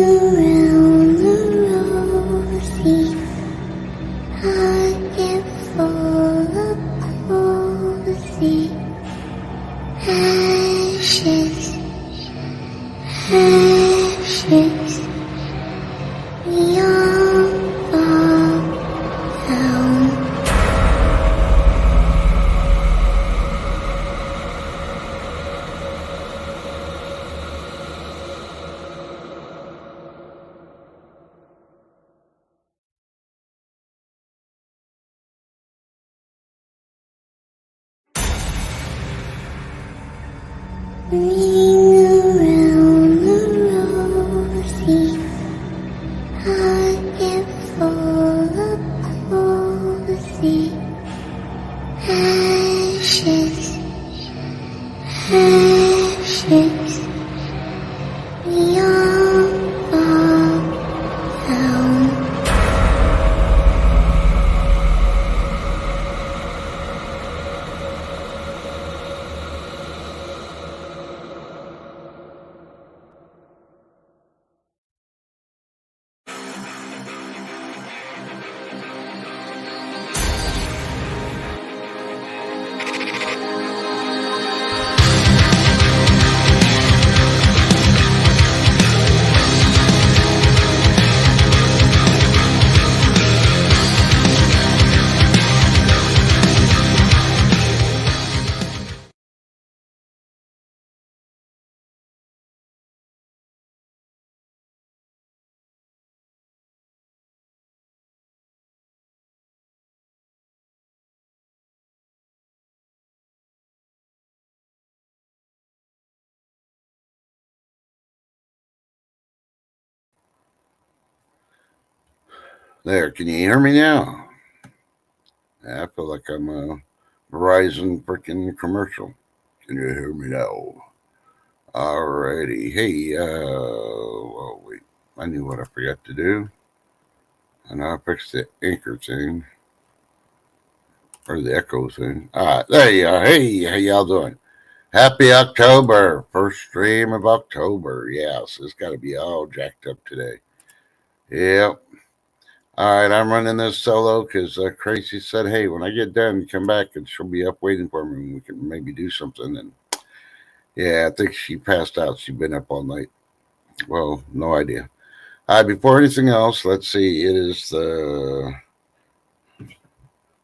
around the rosy, pocket full of cozy ashes, ashes. We all fall down. Around the rosy, pocket full of cozy ashes, ashes. We all fall down. There, can you hear me now? I feel like I'm a Verizon freaking commercial. Can you hear me now? Alrighty. Hey, oh wait, I knew what I forgot to do. And I fixed the anchor thing. Or the echo thing. Alright, there you are. Hey, how y'all doing? Happy October. First stream of October. Yes, it's got to be all jacked up today. Yep. All right, I'm running this solo because Crazy said, hey, when I get done, come back and she'll be up waiting for me and we can maybe do something. And yeah, I think she passed out. She's been up all night. Well, no idea. All right, before anything else, let's see. It is the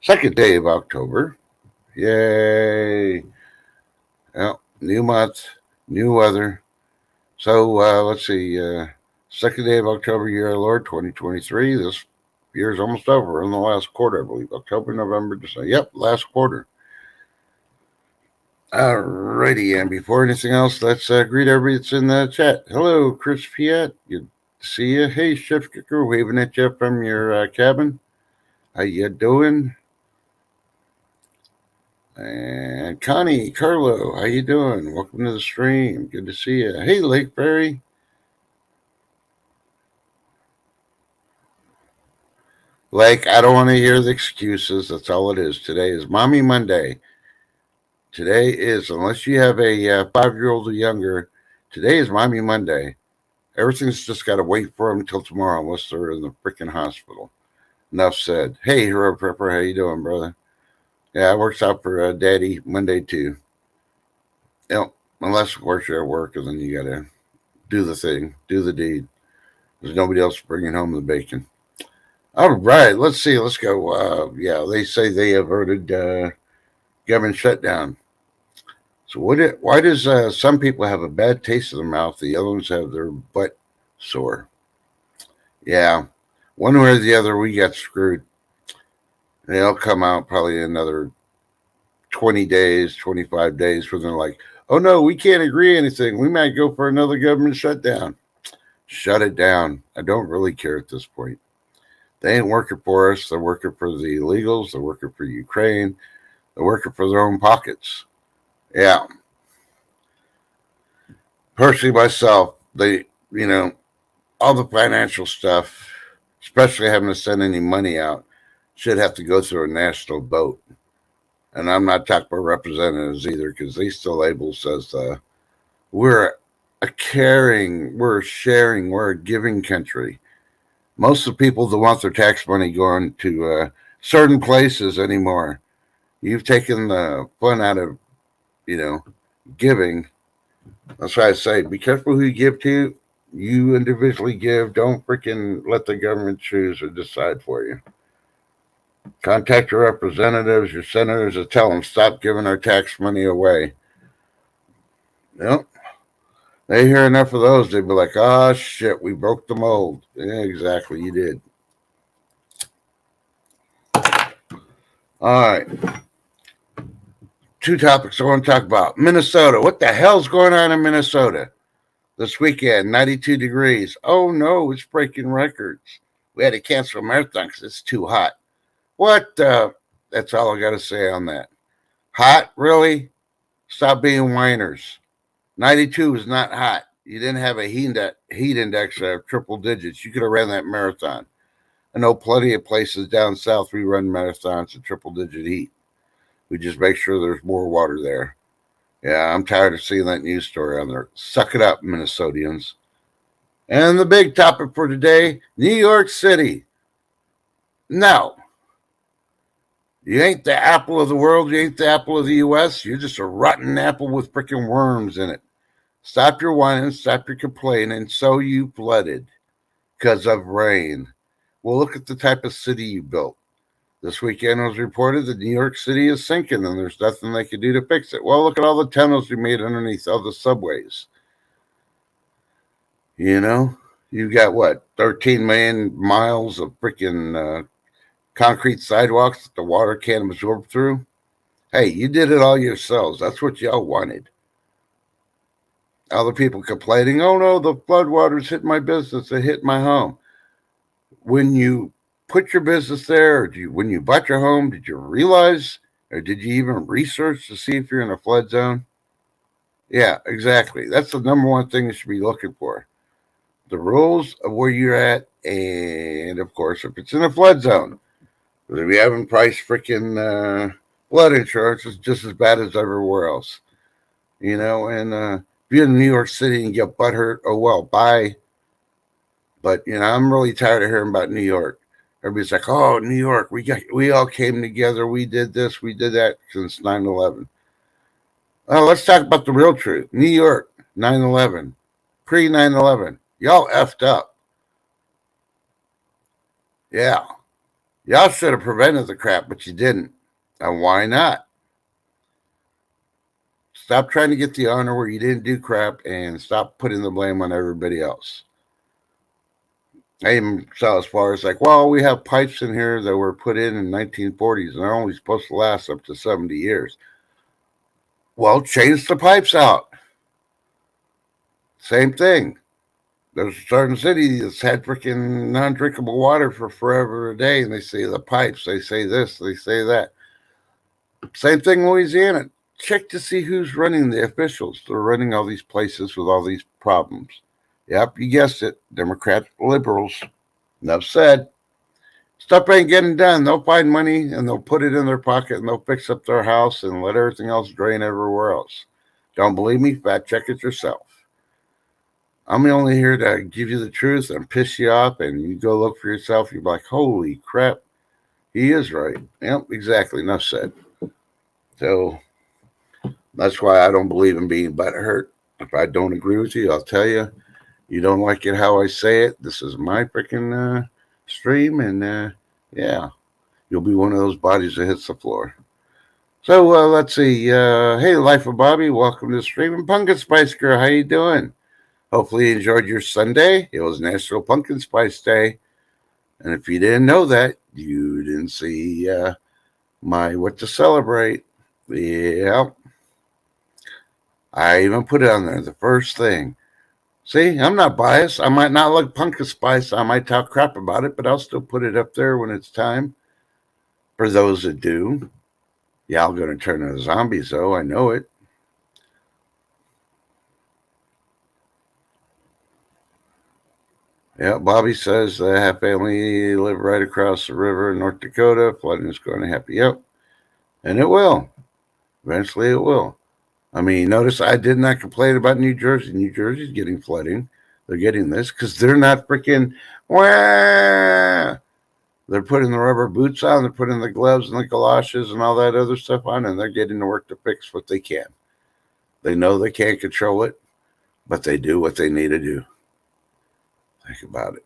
second day of October. Yay. Well, new month, new weather. So let's see. Second day of October, year of Lord 2023. This year's almost over. In the last quarter, I believe. October, November, December. Yep, last quarter. Alrighty, and before anything else, let's greet everybody that's in the chat. Hello, Chris Fiat. Good to see you. Hey, Chef Kicker, waving at you from your cabin. How you doing? And Connie, Carlo, how you doing? Welcome to the stream. Good to see you. Hey, Lake Berry. Like, I don't want to hear the excuses. That's all it is. Today is Mommy Monday. Today is, unless you have a 5-year-old or younger, today is Mommy Monday. Everything's just got to wait for them until tomorrow, unless they're in the freaking hospital. Enough said. Hey, Hero Prepper, how you doing, brother? Yeah, it works out for Daddy Monday too. Yep, unless of course you're at work, and then you got to do the thing, do the deed. There's nobody else bringing home the bacon. All right, let's see. Let's go. Yeah, they say they averted government shutdown. So why does some people have a bad taste in their mouth, the other ones have their butt sore? Yeah, one way or the other, we got screwed. They'll come out probably another 20 days, 25 days, where they're like, oh no, we can't agree anything. We might go for another government shutdown. Shut it down. I don't really care at this point. They ain't working for us. They're working for the illegals. They're working for Ukraine. They're working for their own pockets. Yeah. Personally, myself, all the financial stuff, especially having to send any money out, should have to go through a national vote. And I'm not talking about representatives either, because they still label says we're a caring, we're a sharing, we're a giving country. Most of the people that want their tax money going to certain places anymore, you've taken the fun out of, you know, giving. That's why I say be careful who you give to. You individually give. Don't freaking let the government choose or decide for you. Contact your representatives, your senators, and tell them stop giving our tax money away. Yep. They hear enough of those, they'd be like, "Oh shit, we broke the mold." Yeah, exactly, you did. All right. Two topics I want to talk about. Minnesota. What the hell's going on in Minnesota this weekend? 92 degrees. Oh no, it's breaking records. We had to cancel a marathon because it's too hot. What? That's all I got to say on that. Hot? Really? Stop being whiners. 92 is not hot. You didn't have a heat index of triple digits. You could have ran that marathon. I know plenty of places down south we run marathons at triple digit heat. We just make sure there's more water there. Yeah, I'm tired of seeing that news story on there. Suck it up, Minnesotians. And the big topic for today, New York City. No. You ain't the apple of the world. You ain't the apple of the U.S. You're just a rotten apple with freaking worms in it. Stop your whining. Stop your complaining. So you flooded because of rain. Well, look at the type of city you built. This weekend it was reported that New York City is sinking and there's nothing they can do to fix it. Well, look at all the tunnels we made underneath all the subways. You know, you got what, 13 million miles of freaking concrete sidewalks that the water can't absorb through? Hey, you did it all yourselves. That's what y'all wanted. Other people complaining, oh no, the floodwaters hit my business, it hit my home. When you put your business there, or when you bought your home, did you realize, or did you even research to see if you're in a flood zone? Yeah, exactly. That's the number one thing you should be looking for. The rules of where you're at, and of course, if it's in a flood zone, if you haven't priced freaking flood insurance, it's just as bad as everywhere else. You know, and if you're in New York City and get butthurt, oh well, bye. But you know, I'm really tired of hearing about New York. Everybody's like, "Oh, New York, we all came together, we did this, we did that since 9/11." Let's talk about the real truth. New York, 9/11, pre 9/11, y'all effed up. Yeah, y'all should have prevented the crap, but you didn't. And why not? Stop trying to get the honor where you didn't do crap, and stop putting the blame on everybody else. I even saw as far as like, well, we have pipes in here that were put in 1940s, and they're only supposed to last up to 70 years. Well, change the pipes out. Same thing. There's a certain city that's had freaking non-drinkable water for forever a day, and they say the pipes, they say this, they say that. Same thing in Louisiana. Check to see who's running the officials. They're running all these places with all these problems. Yep, you guessed it. Democrat liberals. Enough said. Stuff ain't getting done. They'll find money and they'll put it in their pocket and they'll fix up their house and let everything else drain everywhere else. Don't believe me? Fact check it yourself. I'm only here to give you the truth and piss you off, and you go look for yourself. You're like, holy crap, he is right. Yep, exactly. Enough said. So that's why I don't believe in being butthurt. If I don't agree with you, I'll tell you. You don't like it how I say it? This is my freaking stream, and yeah, you'll be one of those bodies that hits the floor. So let's see. Hey, Life of Bobby, welcome to the stream. And Pumpkin Spice Girl, how you doing? Hopefully you enjoyed your Sunday. It was National Pumpkin Spice Day. And if you didn't know that, you didn't see my what to celebrate. Yeah. I even put it on there, the first thing. See, I'm not biased. I might not like pumpkin spice. I might talk crap about it, but I'll still put it up there when it's time. For those that do. Y'all going to turn into zombies, though. I know it. Yeah, Bobby says the half family live right across the river in North Dakota. Flooding is going to happen. Yep. And it will. Eventually it will. I mean, notice I did not complain about New Jersey. New Jersey's getting flooding. They're getting this because they're not freaking. Wah! They're putting the rubber boots on. They're putting the gloves and the galoshes and all that other stuff on, and they're getting to work to fix what they can. They know they can't control it, but they do what they need to do. Think about it.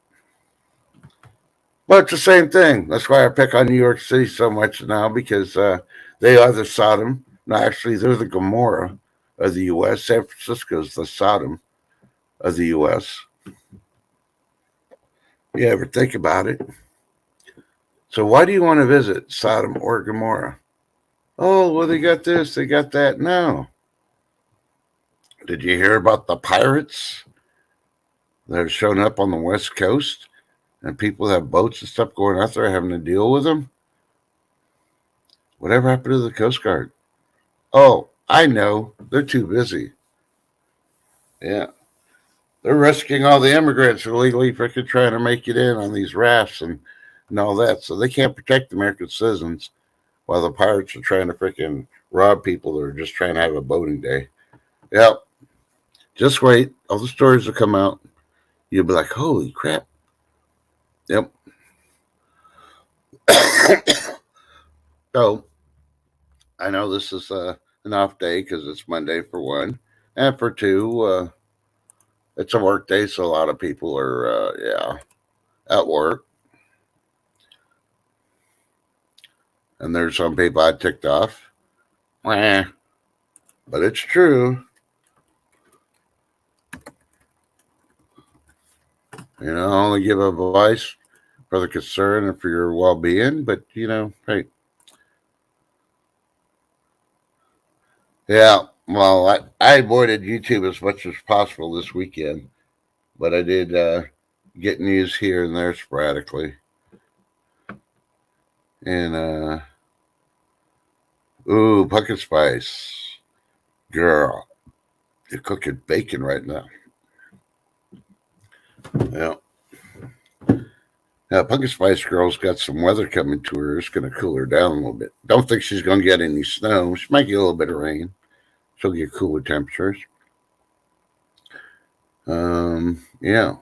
But it's the same thing. That's why I pick on New York City so much now because they are the Sodom. No, actually, they're the Gomorrah of the U.S. San Francisco is the Sodom of the U.S. You ever think about it? So why do you want to visit Sodom or Gomorrah? Oh, well, they got this, they got that. No. Did you hear about the pirates that are showing up on the West Coast and people that have boats and stuff going out there having to deal with them? Whatever happened to the Coast Guard? Oh, I know. They're too busy. Yeah. They're risking all the immigrants illegally freaking trying to make it in on these rafts and all that. So they can't protect American citizens while the pirates are trying to freaking rob people that are just trying to have a boating day. Yep. Just wait. All the stories will come out. You'll be like, holy crap. Yep. So I know this is an off day because it's Monday for one. And for two, it's a work day, so a lot of people are, at work. And there's some people I ticked off. But it's true. I only give advice for the concern and for your well-being, but hey. Yeah, well, I avoided YouTube as much as possible this weekend, but I did get news here and there sporadically. And, pumpkin spice. Girl, you're cooking bacon right now. Yeah. Now, Pumpkin Spice Girl's got some weather coming to her. It's going to cool her down a little bit. Don't think she's going to get any snow. She might get a little bit of rain. She'll get cooler temperatures. Yeah.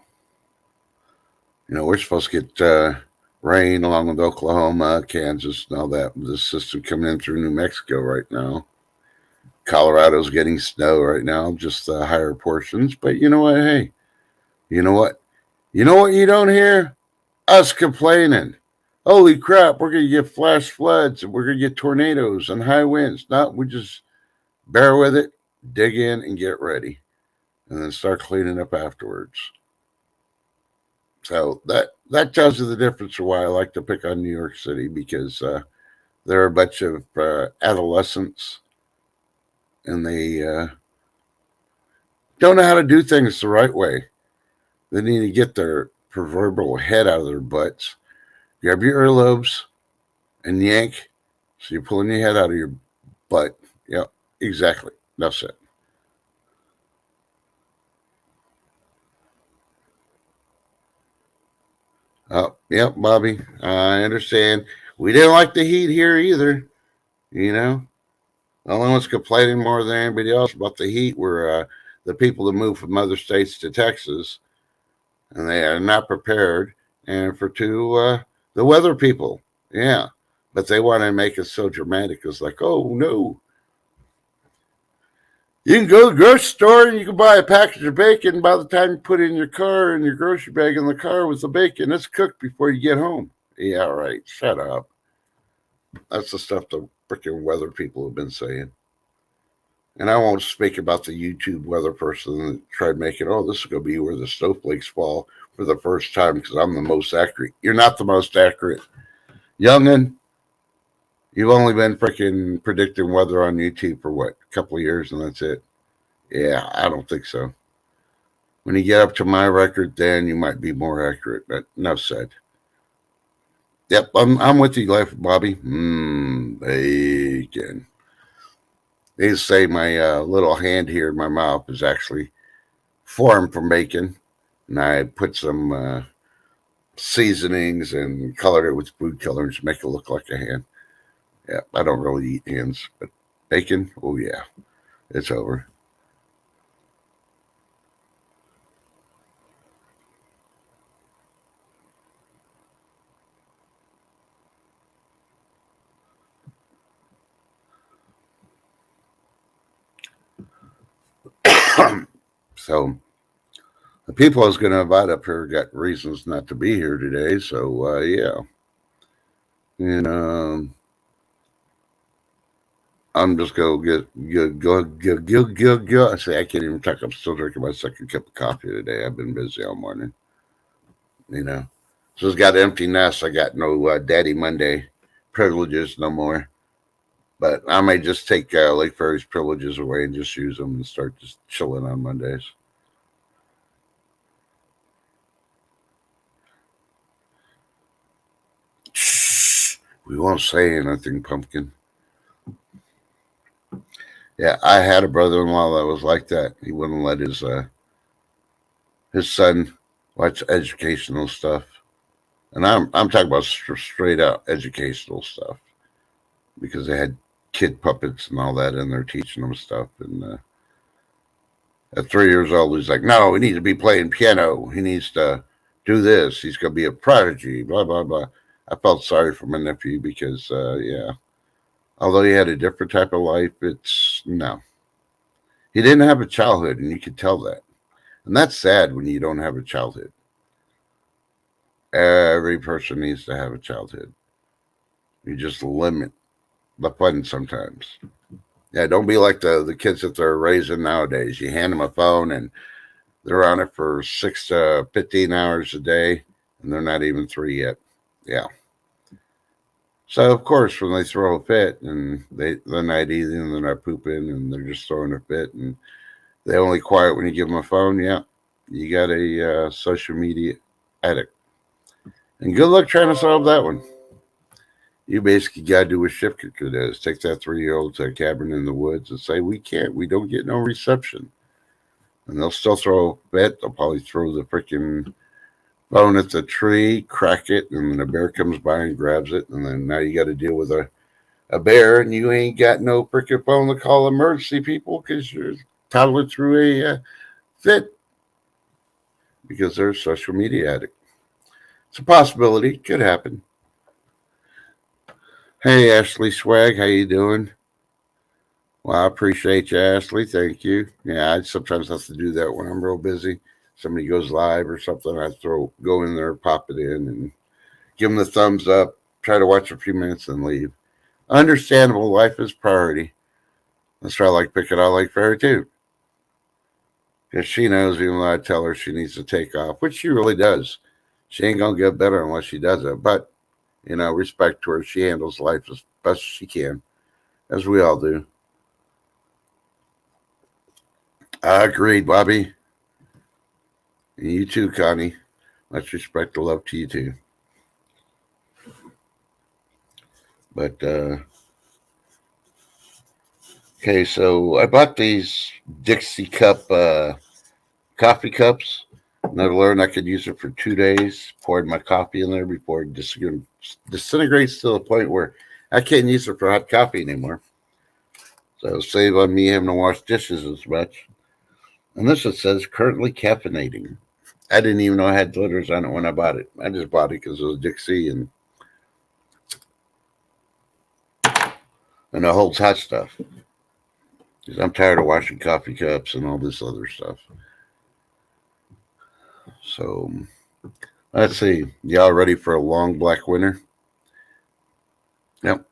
We're supposed to get rain along with Oklahoma, Kansas, and all that. This system coming in through New Mexico right now. Colorado's getting snow right now, just the higher portions. But you know what? Hey, you know what? You know what you don't hear? Us complaining. Holy crap, we're going to get flash floods and we're going to get tornadoes and high winds. No, we just bear with it, dig in, and get ready. And then start cleaning up afterwards. So that tells you the difference of why I like to pick on New York City, because there are a bunch of adolescents and they don't know how to do things the right way. They need to get their proverbial head out of their butts, grab your earlobes, and yank. So you're pulling your head out of your butt. Yeah, exactly. That's it. Oh, yep, Bobby. I understand. We didn't like the heat here either. The only ones complaining more than anybody else about the heat were the people that moved from other states to Texas, and they are not prepared. And for two, the weather people. Yeah, but they want to make it so dramatic. It's like, oh no. You can go to the grocery store and you can buy a package of bacon. By the time you put it in your car and your grocery bag in the car with the bacon, it's cooked before you get home. Yeah, right. Shut up. That's the stuff the freaking weather people have been saying. And I won't speak about the YouTube weather person that tried making, this is going to be where the snowflakes fall for the first time because I'm the most accurate. You're not the most accurate. Youngin', you've only been freaking predicting weather on YouTube for what, a couple of years and that's it? Yeah, I don't think so. When you get up to my record, then you might be more accurate, but enough said. Yep, I'm with you, Life Bobby. Bacon. They say my little hand here in my mouth is actually formed from bacon, and I put some seasonings and colored it with food colors to make it look like a hand. Yeah, I don't really eat hands, but bacon, oh yeah. It's over. So the people I was going to invite up here got reasons not to be here today. So yeah, and I'm just going to go. I say I can't even talk. I'm still drinking my second cup of coffee today. I've been busy all morning. You know, so it's got an empty nest. I got no Daddy Monday privileges no more. But I may just take Lake Ferry's privileges away and just use them and start just chilling on Mondays. Shh. We won't say anything, Pumpkin. Yeah, I had a brother-in-law that was like that. He wouldn't let his son watch educational stuff, and I'm talking about straight out educational stuff because they had kid puppets and all that, and they're teaching them stuff. And at 3 years old, he's like, "No, he needs to be playing piano. He needs to do this. He's going to be a prodigy." Blah blah blah. I felt sorry for my nephew because, yeah, although he had a different type of life, it's no, he didn't have a childhood, and you could tell that. And that's sad when you don't have a childhood. Every person needs to have a childhood. You just limit the fun sometimes. Yeah, don't be like the kids that they're raising nowadays. You hand them a phone and they're on it for 6 to 15 hours a day, and they're not even 3 yet. Yeah. So of course, when they throw a fit and they're not eating, and they're not pooping, and they're just throwing a fit, and they only quiet when you give them a phone. Yeah, you got a social media addict, and good luck trying to solve that one. You basically got to do what Shifka does: take that 3-year-old to a cabin in the woods and say, we don't get no reception," and they'll still throw a fit. They'll probably throw the freaking phone at the tree, crack it, and then a bear comes by and grabs it, and then now you got to deal with a bear, and you ain't got no freaking phone to call emergency people because you're toddling through a fit because they're a social media addict. It's a possibility. Could happen. Hey, Ashley Swag, how you doing? Well, I appreciate you, Ashley. Thank you. Yeah, I sometimes have to do that when I'm real busy. Somebody goes live or something, I go in there, pop it in, and give them the thumbs up. Try to watch a few minutes and leave. Understandable. Life is priority. That's why I like picking out Lake Ferry too, because she knows even though I tell her she needs to take off, which she really does. She ain't gonna get better unless she does it. But respect to her. She handles life as best she can, as we all do. I agreed, Bobby. And you too, Connie. Much respect and love to you too. But okay, so I bought these Dixie Cup coffee cups. And I learned I could use it for 2 days. Poured my coffee in there before it disintegrates to the point where I can't use it for hot coffee anymore. So save on me having to wash dishes as much. And this it says currently caffeinating. I didn't even know I had glitters on it when I bought it. I just bought it because it was Dixie and it holds hot stuff. Because I'm tired of washing coffee cups and all this other stuff. So let's see. Y'all ready for a long black winter? Yep.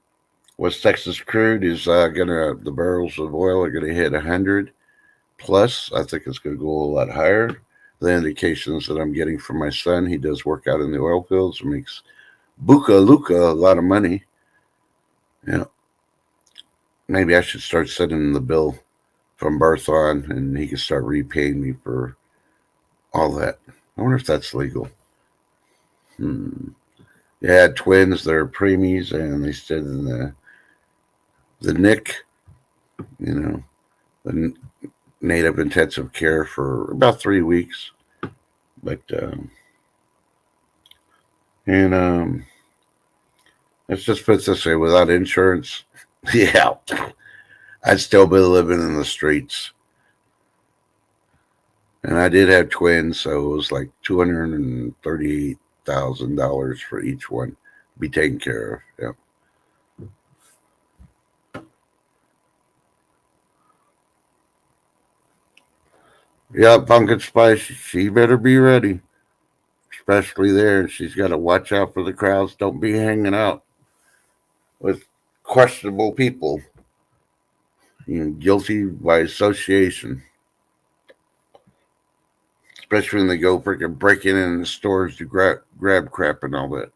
West Texas crude is the barrels of oil are gonna hit 100 plus. I think it's gonna go a lot higher. The indications that I'm getting from my son, he does work out in the oil fields, makes buka luka a lot of money. Yeah. Maybe I should start sending the bill from birth on, and he can start repaying me for all that. I wonder if that's legal. Yeah, twins, they're preemies, and they stayed in the NIC, the native intensive care for about 3 weeks. But let's just put it this way: without insurance, yeah, I'd still be living in the streets. And I did have twins, so it was like $238,000 for each one to be taken care of. Yeah. Yeah, Pumpkin Spice, she better be ready. Especially there. She's got to watch out for the crowds. Don't be hanging out with questionable people. Guilty by association. Especially when they go freaking breaking in the stores to grab crap and all that.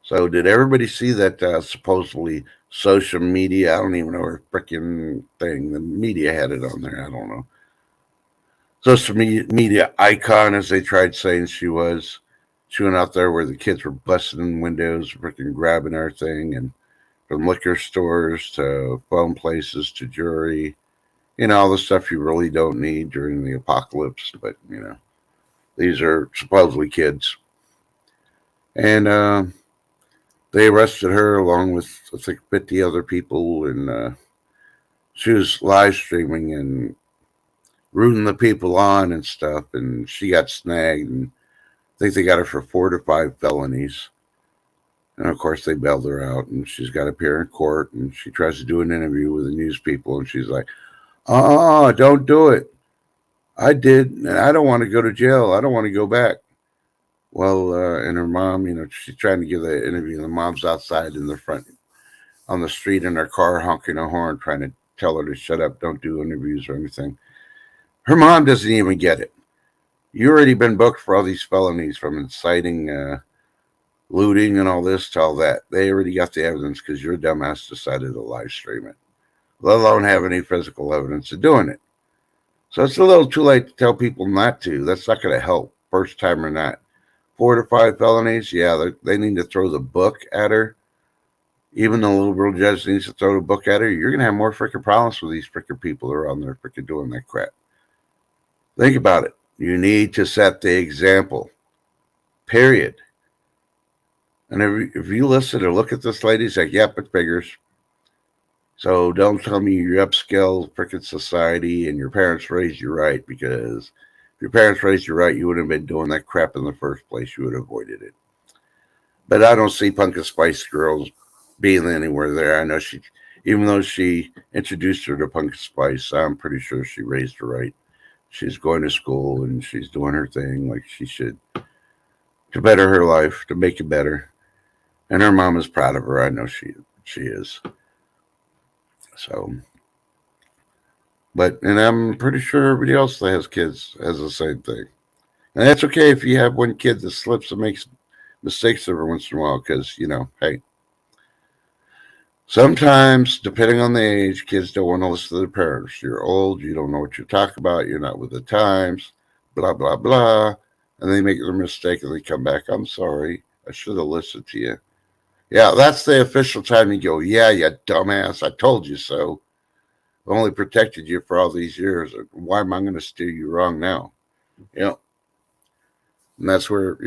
So, did everybody see that supposedly social media? I don't even know her freaking thing. The media had it on there. I don't know. Social media icon, as they tried saying she was. She went out there where the kids were busting in windows, freaking grabbing everything, and from liquor stores to phone places to jewelry, all the stuff you really don't need during the apocalypse. But these are supposedly kids, and they arrested her along with I think 50 other people, and she was live streaming and rooting the people on and stuff, and she got snagged, and I think they got her for 4 to 5 felonies. And of course, they bailed her out, and she's got to appear in court, and she tries to do an interview with the news people, and she's like, "Oh, don't do it. I did, and I don't want to go to jail. I don't want to go back." Well, and her mom, she's trying to give the interview, and the mom's outside in the front on the street in her car, honking a horn, trying to tell her to shut up, don't do interviews or anything. Her mom doesn't even get it. You already been booked for all these felonies, from inciting, looting, and all this to all that. They already got the evidence because your dumbass decided to live stream it, let alone have any physical evidence of doing it. So it's a little too late to tell people not to. That's not going to help, first time or not. 4 to 5 felonies, yeah, they need to throw the book at her. Even the liberal judge needs to throw the book at her. You're going to have more freaking problems with these freaking people that are on there freaking doing that crap. Think about it. You need to set the example. Period. And if you listen or look at this lady, say, yep, it figures. So don't tell me you're upscale freaking society and your parents raised you right, because if your parents raised you right, you wouldn't have been doing that crap in the first place. You would have avoided it. But I don't see Pumpkin Spice Girls being anywhere there. I know even though she introduced her to Pumpkin Spice, I'm pretty sure she raised her right. She's going to school and she's doing her thing like she should to better her life, to make it better. And her mom is proud of her. I know she is. So, and I'm pretty sure everybody else that has kids has the same thing. And that's okay if you have one kid that slips and makes mistakes every once in a while, because, hey, sometimes, depending on the age, kids don't want to listen to their parents. You're old, you don't know what you're talking about, you're not with the times, blah, blah, blah. And they make their mistake and they come back, I'm sorry, I should have listened to you. Yeah, that's the official time you go, yeah, you dumbass, I told you so. I only protected you for all these years. Why am I going to steer you wrong now? And that's where,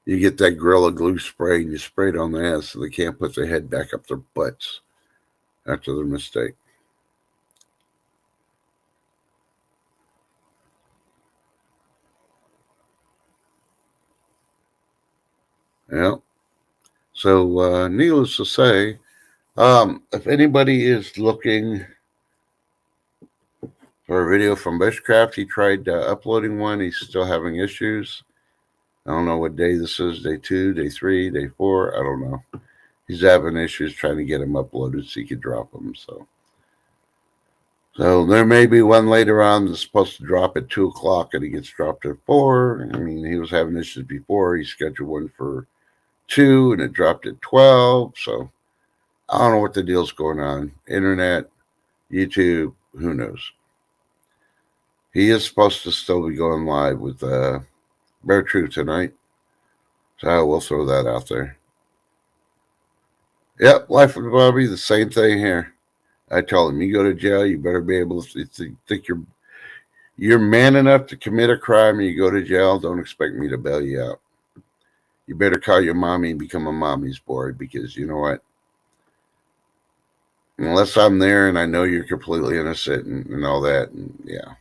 you get that Gorilla Glue spray and you spray it on the ass so they can't put their head back up their butts after their mistake. Yeah. So, needless to say, if anybody is looking for a video from Bushcraft, he tried uploading one. He's still having issues. I don't know what day this is, day 2, day 3, day 4. I don't know. He's having issues trying to get them uploaded so he could drop them. So there may be one later on that's supposed to drop at 2 o'clock and he gets dropped at 4. I mean, he was having issues before. He scheduled one for 2 and it dropped at 12. So I don't know what the deal's going on. Internet, YouTube, who knows? He is supposed to still be going live with Bear Truth tonight. So we'll throw that out there. Yep, Life with Bobby, the same thing here. I told him, you go to jail, you better be able to think you're man enough to commit a crime and you go to jail, don't expect me to bail you out. You better call your mommy and become a mommy's boy, because you know what? unless I'm there and I know you're completely innocent and all that. And yeah,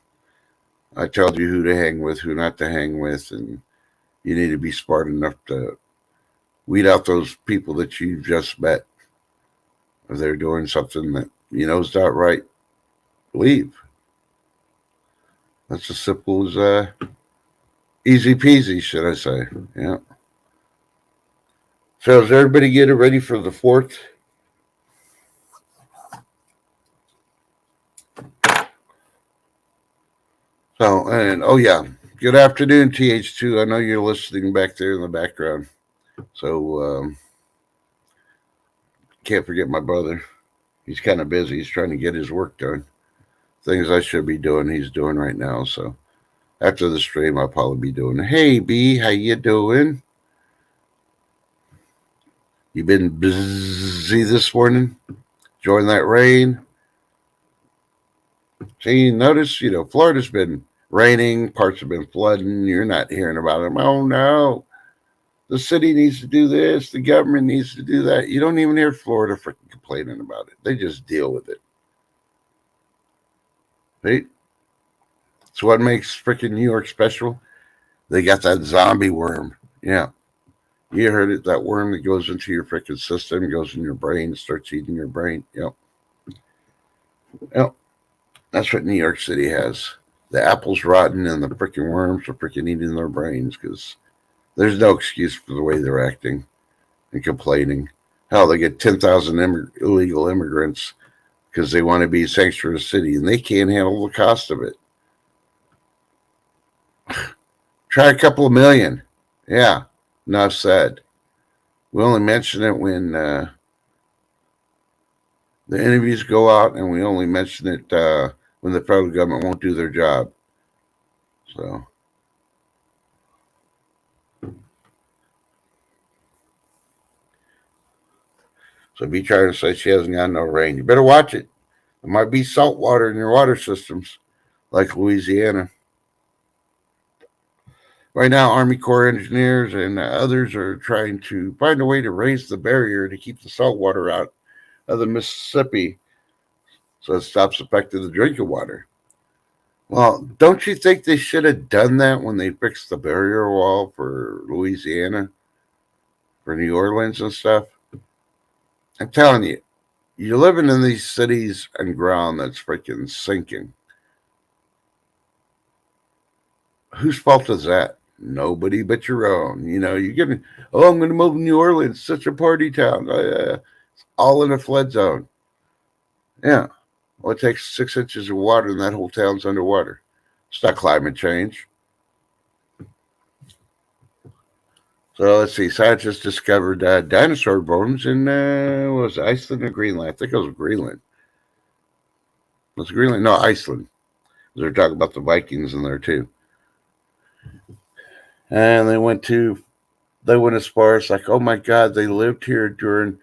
I told you who to hang with, who not to hang with, and you need to be smart enough to weed out those people that you just met. If they're doing something that you know is not right, leave. That's as simple as easy peasy, should I say? Yeah. So, is everybody getting ready for the 4th? So, and oh yeah, good afternoon, TH2. I know you're listening back there in the background. So, can't forget my brother. He's kind of busy. He's trying to get his work done. Things I should be doing, he's doing right now. So, after the stream, I'll probably be doing. Hey, B, how you doing? You been busy this morning? Enjoying that rain? See, notice, Florida's been raining, parts have been flooding. You're not hearing about them. Oh, no. The city needs to do this. The government needs to do that. You don't even hear Florida freaking complaining about it. They just deal with it. Right? It's what makes freaking New York special. They got that zombie worm. Yeah. You heard it, that worm that goes into your freaking system, goes in your brain, starts eating your brain. Yep. Yep. That's what New York City has. The apple's rotten and the freaking worms are freaking eating their brains because there's no excuse for the way they're acting and complaining. Hell, they get 10,000 illegal immigrants because they want to be a sanctuary city and they can't handle the cost of it. Try a couple of million. Yeah, enough said. We only mention it when the interviews go out, and we only mention it when the federal government won't do their job. So be trying to say she hasn't got no rain. You better watch it. There might be salt water in your water systems, like Louisiana. Right now, Army Corps engineers and others are trying to find a way to raise the barrier to keep the salt water out of the Mississippi so it stops affecting the drinking water. Well, don't you think they should have done that when they fixed the barrier wall for Louisiana, for New Orleans and stuff? I'm telling you, you're living in these cities and ground that's freaking sinking. Whose fault is that? Nobody but your own. You're getting, I'm going to move to New Orleans, such a party town. All in a flood zone. Yeah. Well, it takes 6 inches of water and that whole town's underwater. It's not climate change. So let's see. Scientists discovered dinosaur bones in what was it, Iceland or Greenland? I think it was Greenland. Was it Greenland? No, Iceland. They're talking about the Vikings in there too. And they went as far as like, oh my God, they lived here during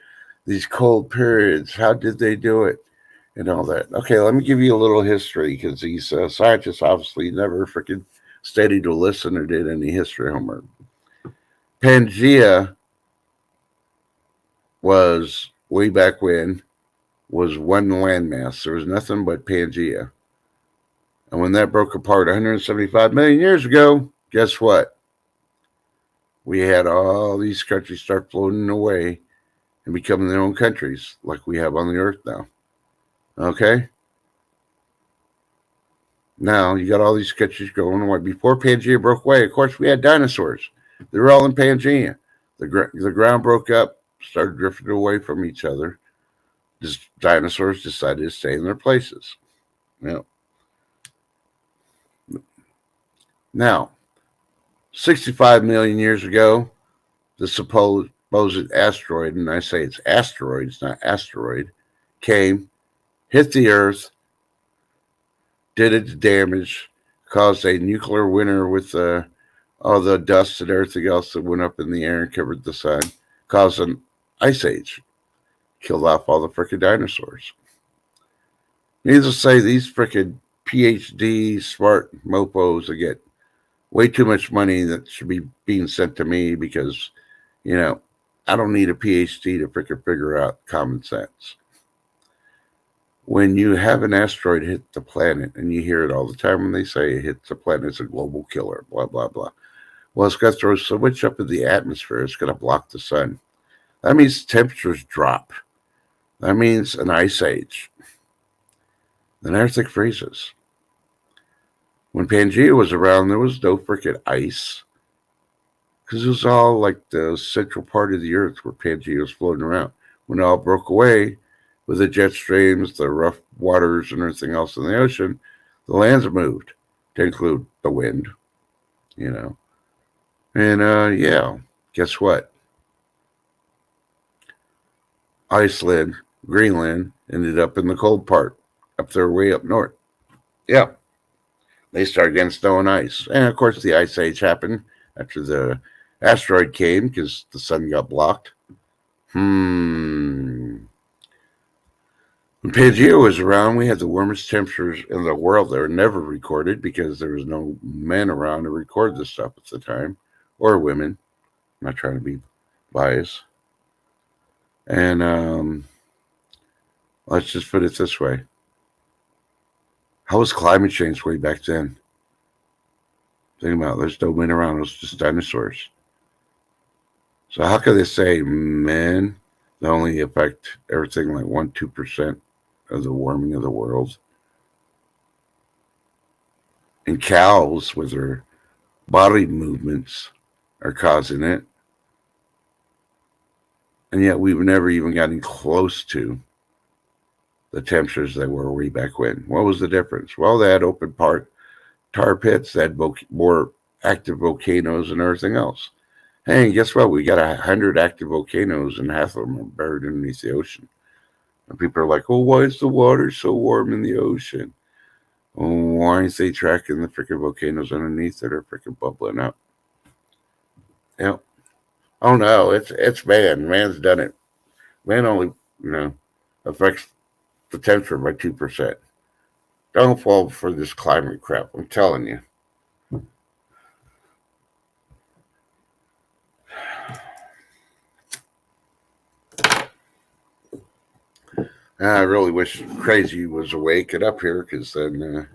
these cold periods. How did they do it? And all that. Okay, let me give you a little history because these scientists obviously never freaking studied to listen or did any history homework. Pangea was, way back when, was one landmass. There was nothing but Pangea. And when that broke apart 175 million years ago, guess what? We had all these countries start floating away and becoming their own countries like we have on the earth now. Okay? Now, you got all these countries going away. Before Pangea broke away, of course, we had dinosaurs. They were all in Pangea. The ground broke up, started drifting away from each other. Dinosaurs decided to stay in their places. Yeah. Now, 65 million years ago, the supposed asteroid, and I say it's asteroids, not asteroid, came, hit the Earth, did its damage, caused a nuclear winter with all the dust and everything else that went up in the air and covered the sun, caused an ice age, killed off all the frickin' dinosaurs. Needless to say, these frickin' PhD smart mofos that get way too much money that should be being sent to me because, I don't need a PhD to frickin' figure out common sense. when you have an asteroid hit the planet, and you hear it all the time when they say it hits the planet, it's a global killer, blah, blah, blah. Well, it's going to throw so much up in the atmosphere, it's going to block the sun. That means temperatures drop. That means an ice age. Then everything freezes. When Pangea was around, there was no freaking ice. Because it was all like the central part of the earth where Pangea was floating around. When it all broke away with the jet streams, the rough waters, and everything else in the ocean, the lands moved to include the wind, you know. And yeah, guess what? Iceland, Greenland ended up in the cold part, up there way up north. Yeah, they started getting snow and ice. And of course, the ice age happened after the asteroid came because the sun got blocked. When Pangea was around, we had the warmest temperatures in the world. They were never recorded because there was no men around to record this stuff at the time, or women. I'm not trying to be biased. And let's just put it this way. How was climate change way back then? Think about it. There's no men around. It was just dinosaurs. So how could they say men that only affect everything like 1-2% of the warming of the world? And cows with their body movements are causing it. And yet we've never even gotten close to the temperatures they were way back when. What was the difference? Well, they had open tar pits, they had more active volcanoes and everything else. Hey, and guess what? We got 100 active volcanoes, and half of them are buried underneath the ocean. And people are like, oh, why is the water so warm in the ocean? Oh, why aren't they tracking the freaking volcanoes underneath that are freaking bubbling up? Yeah. Oh, no, it's man. Man's done it. Man only, affects the temperature by 2%. Don't fall for this climate crap. I'm telling you. I really wish Crazy was awake and up here because then.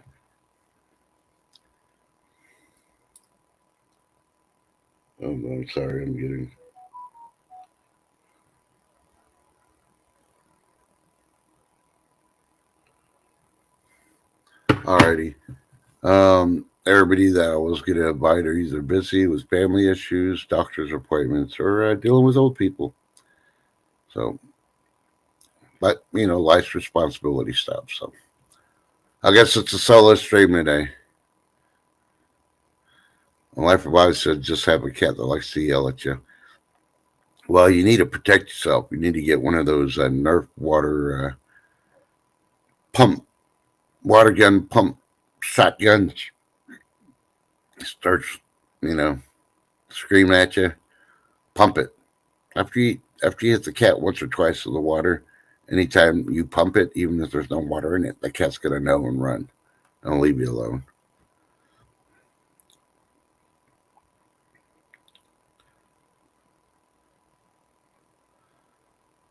Oh, I'm sorry. I'm getting. Alrighty. Everybody that I was going to invite are either busy with family issues, doctor's appointments, or dealing with old people. So, but, life's responsibility stuff. So, I guess it's a solo stream today. Life of Oz said just have a cat that likes to yell at you. Well, you need to protect yourself. You need to get one of those Nerf water gun pump shotguns. Starts, screaming at you. Pump it. After you hit the cat once or twice with the water, anytime you pump it, even if there's no water in it, the cat's gonna know and run and leave you alone.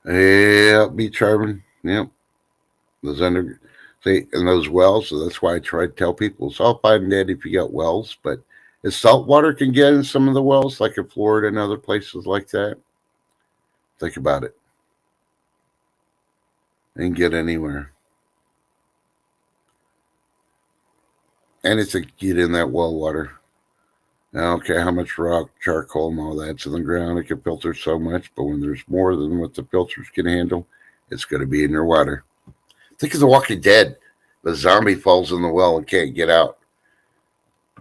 Yeah, be charming. Yep. Those and those wells, so that's why I try to tell people it's all fine and dandy if you got wells, but if salt water can get in some of the wells, like in Florida and other places like that, think about it. And get anywhere. And it's to get in that well water. Now, okay, how much rock, charcoal, and all that's in the ground, it can filter so much, but when there's more than what the filters can handle, it's going to be in your water. Think of The Walking Dead. The zombie falls in the well and can't get out.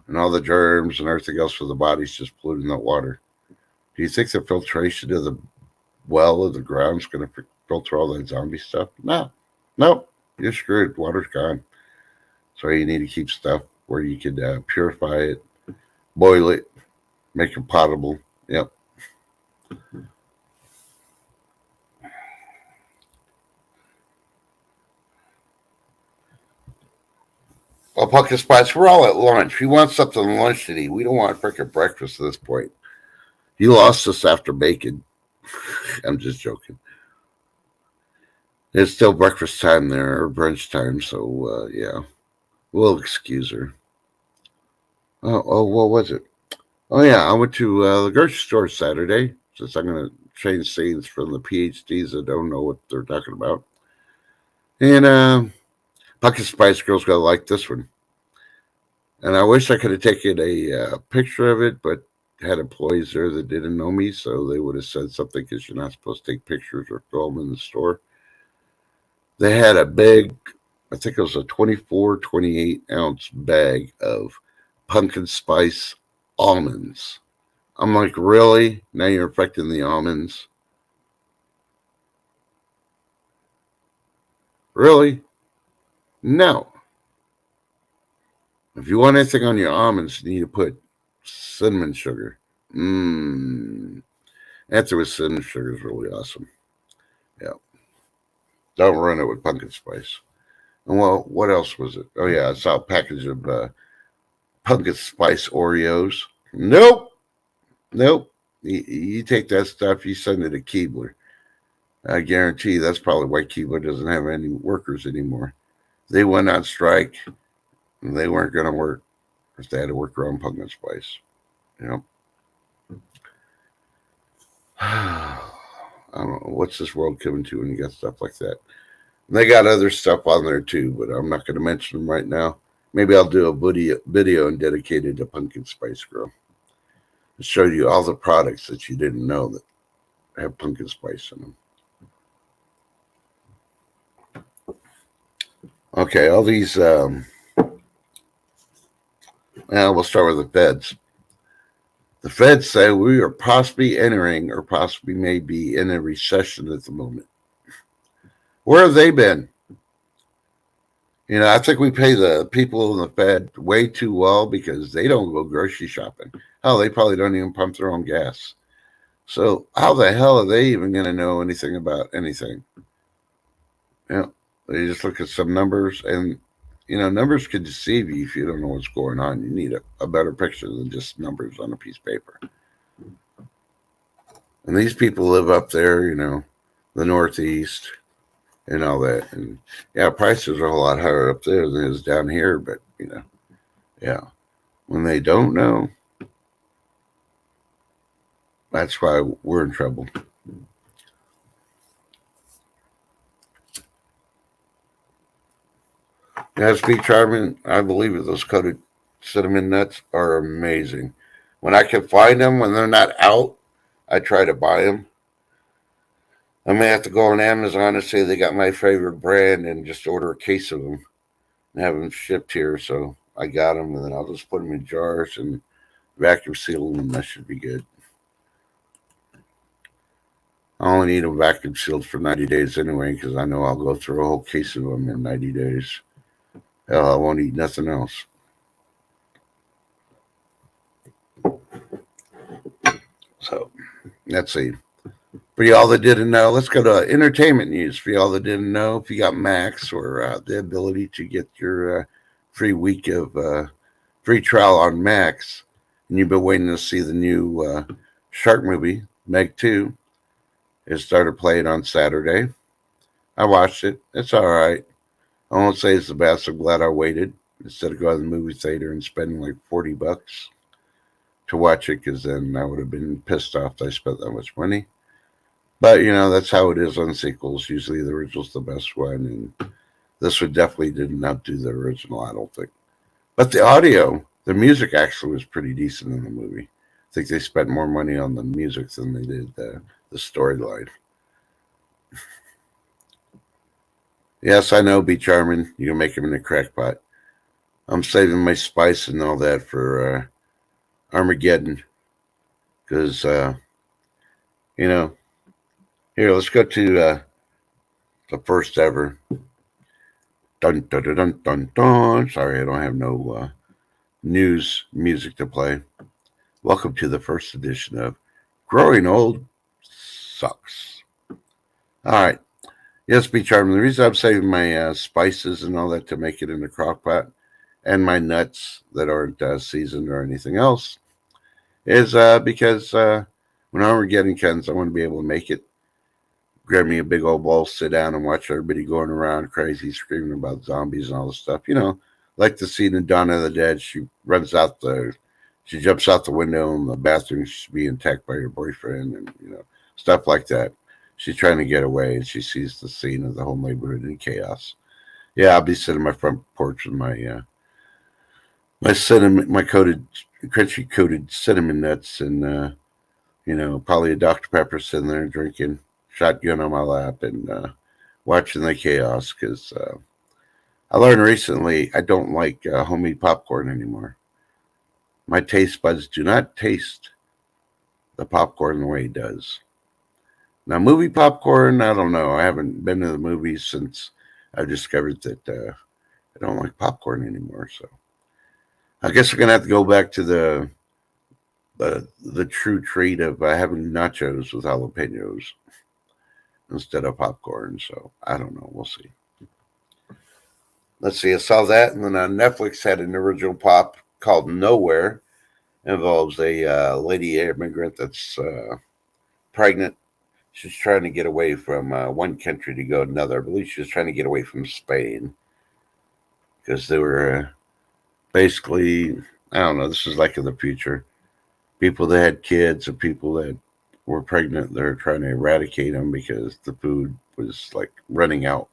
And all the germs and everything else for the body's just polluting that water. Do you think the filtration of the well of the ground is going to filter all that zombie stuff? No. Nope. You're screwed. Water's gone. So you need to keep stuff where you could purify it, boil it, make it potable. Yep. Well, Pumpkin Spice, we're all at lunch. We want something to lunch to eat. We don't want freaking breakfast at this point. You lost us after bacon. I'm just joking. It's still breakfast time there, or brunch time, so yeah, we'll excuse her. Oh, what was it? Oh yeah, I went to the grocery store Saturday, since I'm going to change scenes from the PhDs that don't know what they're talking about. And Pumpkin Spice Girls gonna like this one. And I wish I could have taken a picture of it, but had employees there that didn't know me, so they would have said something because you're not supposed to take pictures or film in the store. They had a big, I think it was a 24, 28-ounce bag of pumpkin spice almonds. I'm like, really? Now you're affecting the almonds? Really? No. If you want anything on your almonds, you need to put cinnamon sugar. Mmm. Answer with cinnamon sugar is really awesome. Yeah. Don't run it with pumpkin spice. And well, what else was it? Oh yeah, I saw a package of pumpkin spice Oreos. Nope. Nope. You take that stuff, you send it to Keebler. I guarantee that's probably why Keebler doesn't have any workers anymore. They went on strike and they weren't going to work if they had to work around pumpkin spice. You know? I don't know. What's this world coming to when you got stuff like that? And they got other stuff on there too, but I'm not going to mention them right now. Maybe I'll do a video and dedicated to Pumpkin Spice Girl. To show you all the products that you didn't know that have pumpkin spice in them. Okay, all these. We'll start with the feds. The feds say we are possibly entering or possibly may be in a recession at the moment. Where have they been? You know, I think we pay the people in the Fed way too well because they don't go grocery shopping. Hell, they probably don't even pump their own gas. So how the hell are they even going to know anything about anything? You know, they just look at some numbers, and you know, numbers can deceive you if you don't know what's going on. You need a better picture than just numbers on a piece of paper. And these people live up there, you know, the Northeast and all that. And yeah, prices are a whole lot higher up there than it is down here. But you know, yeah, when they don't know, that's why we're in trouble. Yeah, Speak Charming, I believe it. Those coated cinnamon nuts are amazing. When I can find them, when they're not out, I try to buy them. I may have to go on Amazon and say they got my favorite brand and just order a case of them and have them shipped here. So I got them, and then I'll just put them in jars and vacuum seal them, and that should be good. I only need them vacuum sealed for 90 days anyway, because I know I'll go through a whole case of them in 90 days. Hell, I won't eat nothing else. So, let's see. For y'all that didn't know, let's go to entertainment news. For y'all that didn't know, if you got Max or the ability to get your free week of free trial on Max, and you've been waiting to see the new shark movie, Meg 2, it started playing on Saturday. I watched it. It's all right. I won't say it's the best. I'm glad I waited instead of going to the movie theater and spending like $40 to watch it, because then I would have been pissed off that I spent that much money. But you know, that's how it is on sequels. Usually the original's the best one, and this one definitely did not do the original, I don't think. But the audio, the music actually was pretty decent in the movie. I think they spent more money on the music than they did the storyline. Yes, I know, Be Charming. You can make him in a crackpot. I'm saving my spice and all that for Armageddon. Because, you know, here, let's go to the first ever. Dun, dun, dun, dun, dun, dun. Sorry, I don't have no news music to play. Welcome to the first edition of Growing Old Sucks. All right. Yes, Be Charming. The reason I'm saving my spices and all that to make it in the crock pot, and my nuts that aren't seasoned or anything else, is because when Armageddon comes, I want to be able to make it grab me a big old bowl, sit down, and watch everybody going around crazy, screaming about zombies and all this stuff. Like the scene in Dawn of the Dead. She jumps out the window in the bathroom. She's being attacked by her boyfriend, and stuff like that. She's trying to get away, and she sees the scene of the whole neighborhood in chaos. Yeah, I'll be sitting on my front porch with my cinnamon, my crunchy coated cinnamon nuts, and probably a Dr Pepper sitting there drinking, shotgun on my lap, and watching the chaos. Because I learned recently I don't like homemade popcorn anymore. My taste buds do not taste the popcorn the way it does. Now, movie popcorn, I don't know. I haven't been to the movies since I discovered that I don't like popcorn anymore. So I guess we're gonna have to go back to the true treat of having nachos with jalapenos instead of popcorn. So I don't know. We'll see. Let's see. I saw that, and then on Netflix had an original pop called Nowhere. It involves a lady immigrant that's pregnant. She's trying to get away from one country to go to another. I believe she was trying to get away from Spain because they were basically, I don't know, this is like in the future. People that had kids or people that were pregnant, they're trying to eradicate them because the food was like running out.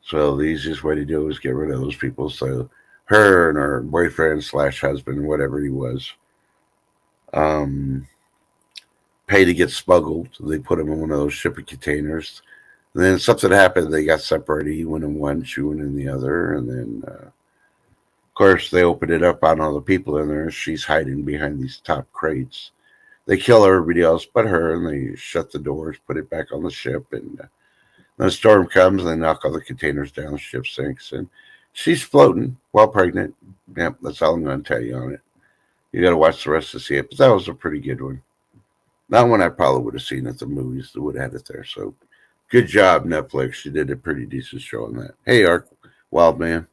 So the easiest way to do it was get rid of those people. So her and her boyfriend slash husband, whatever he was, um, pay to get smuggled. They put him in one of those shipping containers. And then something happened. They got separated. He went in one, she went in the other. And then, of course, they opened it up on all the people in there. She's hiding behind these top crates. They kill everybody else but her, and they shut the doors, put it back on the ship. And then a storm comes, and they knock all the containers down. The ship sinks. And she's floating while pregnant. Yep, that's all I'm going to tell you on it. You got to watch the rest to see it. But that was a pretty good one. Not one I probably would have seen at the movies that would have had it there. So good job, Netflix. You did a pretty decent show on that. Hey, Ark, Wild Man.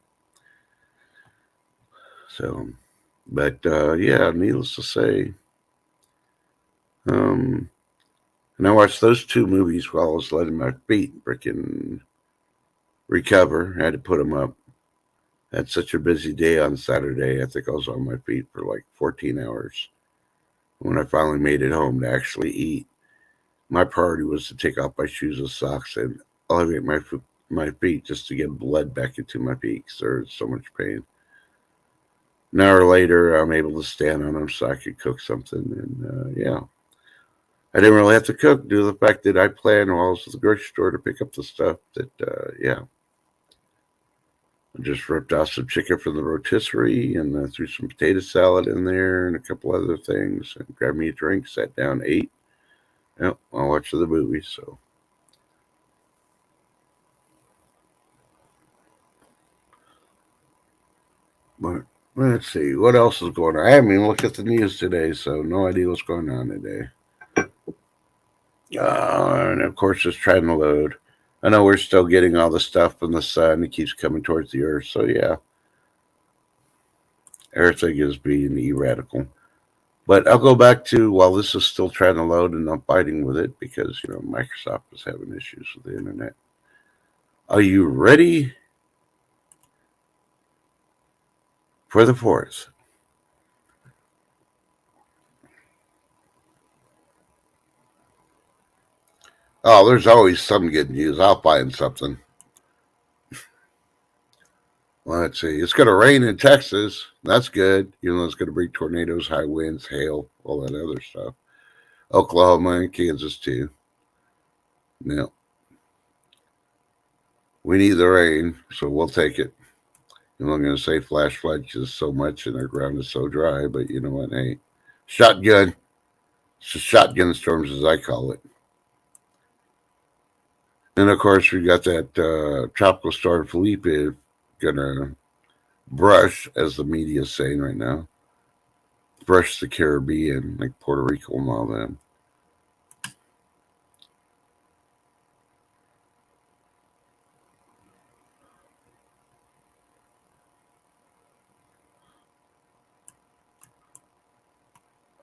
So, but yeah, needless to say, and I watched those two movies while I was letting my feet freaking recover. I had to put them up. I had such a busy day on Saturday. I think I was on my feet for like 14 hours. When I finally made it home to actually eat, my priority was to take off my shoes and socks and elevate my feet just to get blood back into my feet because there was so much pain. An hour later, I'm able to stand on them so I could cook something, and yeah, I didn't really have to cook due to the fact that I planned while I was at the grocery store to pick up the stuff. That yeah, I just ripped off some chicken from the rotisserie and threw some potato salad in there and a couple other things, and grabbed me a drink, sat down, ate. Yep, I watched the movie, so. But let's see, what else is going on? I haven't even looked at the news today, so no idea what's going on today. And of course, it's trying to load. I know we're still getting all the stuff from the sun. It keeps coming towards the earth, so yeah. Everything is being radical. But I'll go back to while this is still trying to load and I'm fighting with it because, Microsoft is having issues with the internet. Are you ready for the fourth? Oh, there's always some good news. I'll find something. Well, let's see. It's going to rain in Texas. That's good. It's going to bring tornadoes, high winds, hail, all that other stuff. Oklahoma and Kansas, too. No. We need the rain, so we'll take it. I'm not going to say flash flood because so much and our ground is so dry, but you know what? Hey, shotgun. It's a shotgun storms, as I call it. And of course, we got that tropical storm Felipe gonna brush, as the media is saying right now, brush the Caribbean, like Puerto Rico and all that.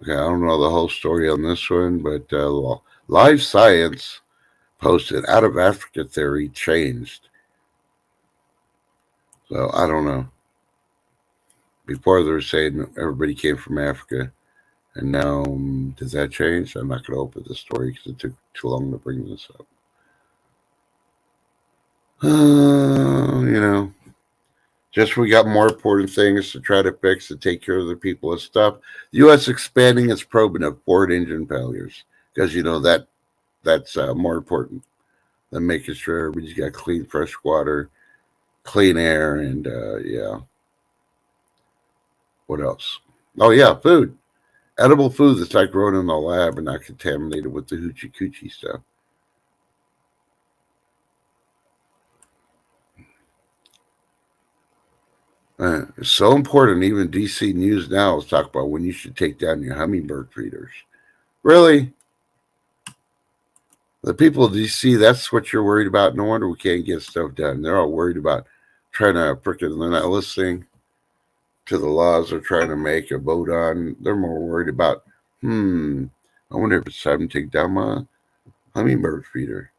Okay, I don't know the whole story on this one, but Live Science posted out of Africa theory changed. So I don't know. Before they were saying everybody came from Africa, and now does that change? I'm not going to open the story because it took too long to bring this up. You know, just we got more important things to try to fix to take care of the people and stuff. The U.S. expanding its probing of Ford engine failures because you know that's more important than making sure everybody's got clean, fresh water, clean air, and yeah. What else? Oh yeah, food. Edible food that's like grown in the lab and not contaminated with the hoochie coochie stuff. It's so important. Even DC News Now is talking about when you should take down your hummingbird feeders. Really? The people of DC, that's what you're worried about. No wonder we can't get stuff done. They're all worried about trying to freaking, they're not listening to the laws they're trying to make a vote on. They're more worried about, I wonder if it's time to take down my hummingbird feeder.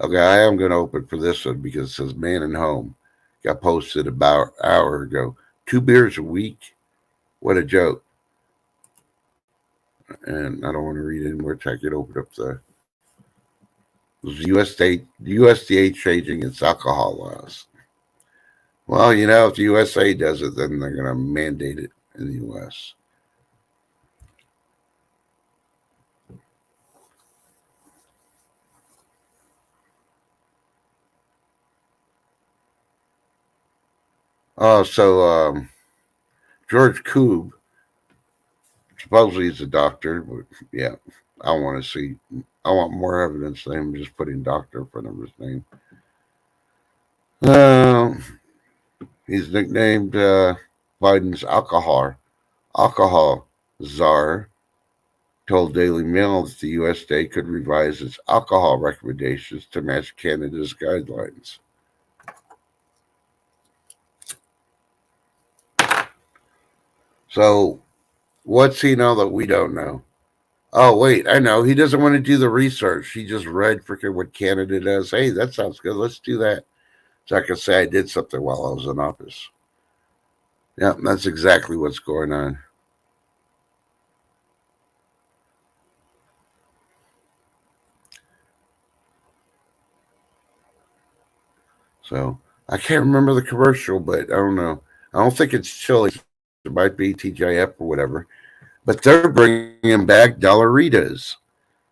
Okay, I am going to open for this one because it says man and home. Got posted about an hour ago. 2 beers a week. What a joke. And I don't want to read anymore till I can open up the USDA changing its alcohol laws. Well, you know, if the USA does it, then they're going to mandate it in the US. Oh, so George Koob, supposedly he's a doctor, but yeah, I want to see. I want more evidence than him just putting doctor in front of his name. He's nicknamed Biden's alcohol czar. Told Daily Mail that the USDA could revise its alcohol recommendations to match Canada's guidelines. So, what's he know that we don't know? Oh, wait, I know. He doesn't want to do the research. He just read freaking what Canada does. Hey, that sounds good. Let's do that. So I can say I did something while I was in office. Yeah, that's exactly what's going on. So I can't remember the commercial, but I don't know. I don't think it's Chili. It might be TGIF or whatever. But they're bringing back Dollaritas.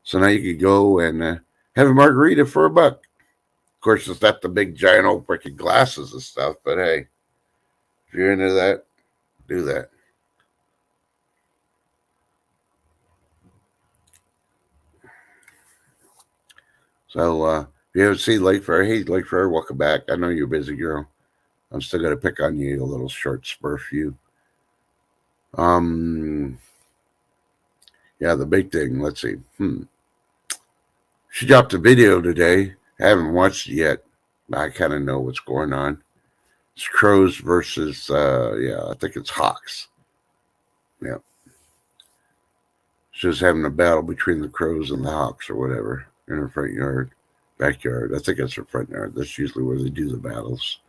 So now you could go and have a margarita for $1. Of course, it's not the big giant old freaking glasses and stuff, but hey, if you're into that, do that. So if you ever see Lake Fair, hey, Lake Fair, welcome back. I know you're a busy girl. I'm still going to pick on you, a little short smurf you. Yeah, the big thing. Let's see. She dropped a video today. I haven't watched it yet. I kind of know what's going on. It's crows versus, I think it's hawks. Yeah. She's having a battle between the crows and the hawks or whatever in her front yard, backyard. I think it's her front yard. That's usually where they do the battles.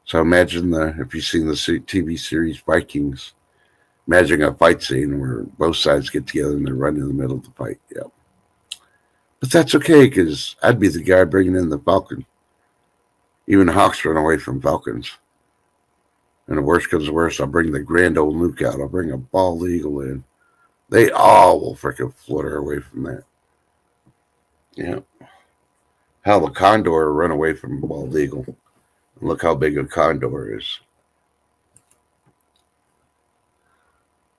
So imagine if you've seen the TV series Vikings, imagine a fight scene where both sides get together and they run in the middle of the fight. Yeah. But that's okay because I'd be the guy bringing in the falcon. Even hawks run away from falcons. And the worst comes to worst, I'll bring the grand old nuke out. I'll bring a bald eagle in. They all will freaking flutter away from that. Yeah. Hell, the condor run away from a bald eagle. And look how big a condor is.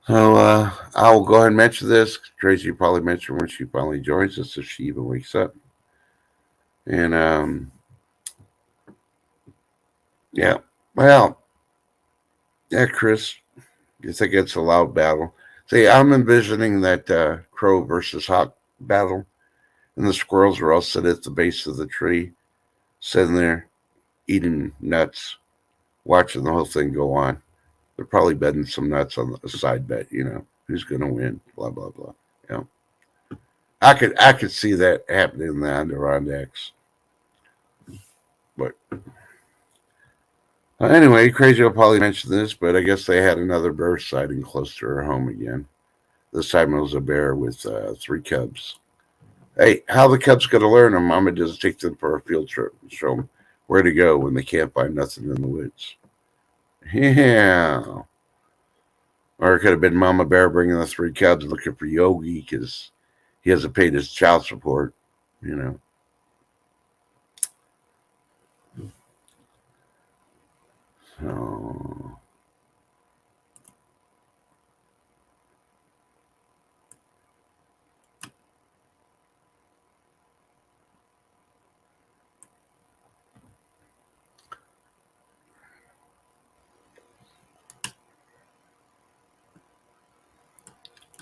So I'll go ahead and mention this. Tracy probably mentioned when she finally joins us if she even wakes up. And yeah, well, yeah, Chris, you think it's a loud battle? See, I'm envisioning that crow versus hawk battle, and the squirrels are all sitting at the base of the tree, sitting there eating nuts, watching the whole thing go on. They're probably betting some nuts on the side bet, who's going to win, blah, blah, blah. I could see that happening in the Adirondacks. But anyway, Crazy Old Polly mentioned this, but I guess they had another bear sighting close to her home again. This time it was a bear with 3 cubs. Hey, how the cubs going to learn them? Mama just take them for a field trip and show them where to go when they can't find nothing in the woods. Yeah. Or it could have been Mama Bear bringing the 3 cubs looking for Yogi because he hasn't paid his child support, you know. So,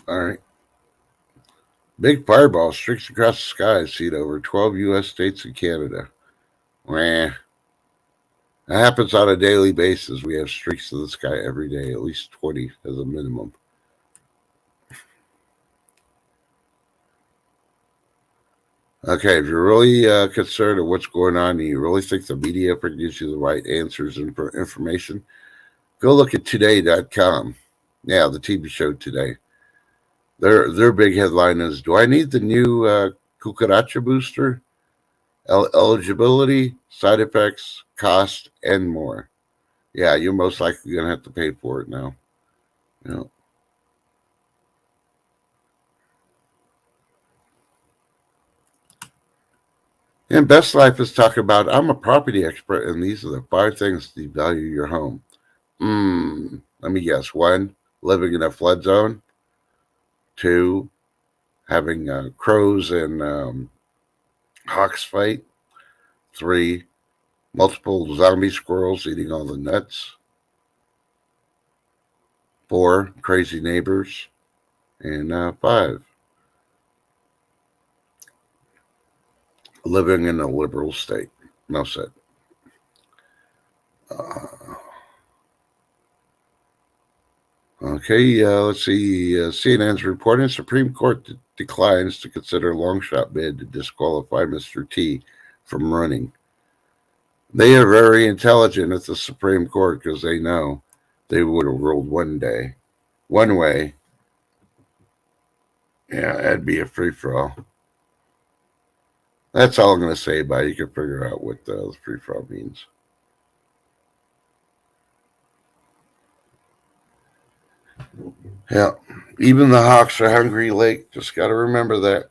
all right. Big fireball streaks across the sky, seen over 12 U.S. states and Canada. Wah. That happens on a daily basis. We have streaks in the sky every day, at least 20 as a minimum. Okay, if you're really concerned of what's going on and you really think the media gives you the right answers and information, go look at today.com. Yeah, the TV show Today. Their big headline is, do I need the new cucaracha booster? Eligibility, side effects, cost, and more. Yeah, you're most likely going to have to pay for it now. You know. And Best Life is talking about, I'm a property expert, and these are the 5 things to value your home. Let me guess. 1, living in a flood zone. 2, having crows and hawks fight. 3, multiple zombie squirrels eating all the nuts. 4, crazy neighbors. And 5, living in a liberal state. No said. Okay, let's see. CNN's reporting Supreme Court declines to consider long shot bid to disqualify Mr. T from running. They are very intelligent at the Supreme Court because they know they would have ruled one way. Yeah, that'd be a free for all. That's all I'm going to say about it. You can figure out what the free for all means. Yeah, even the hawks are hungry lake. Just got to remember that.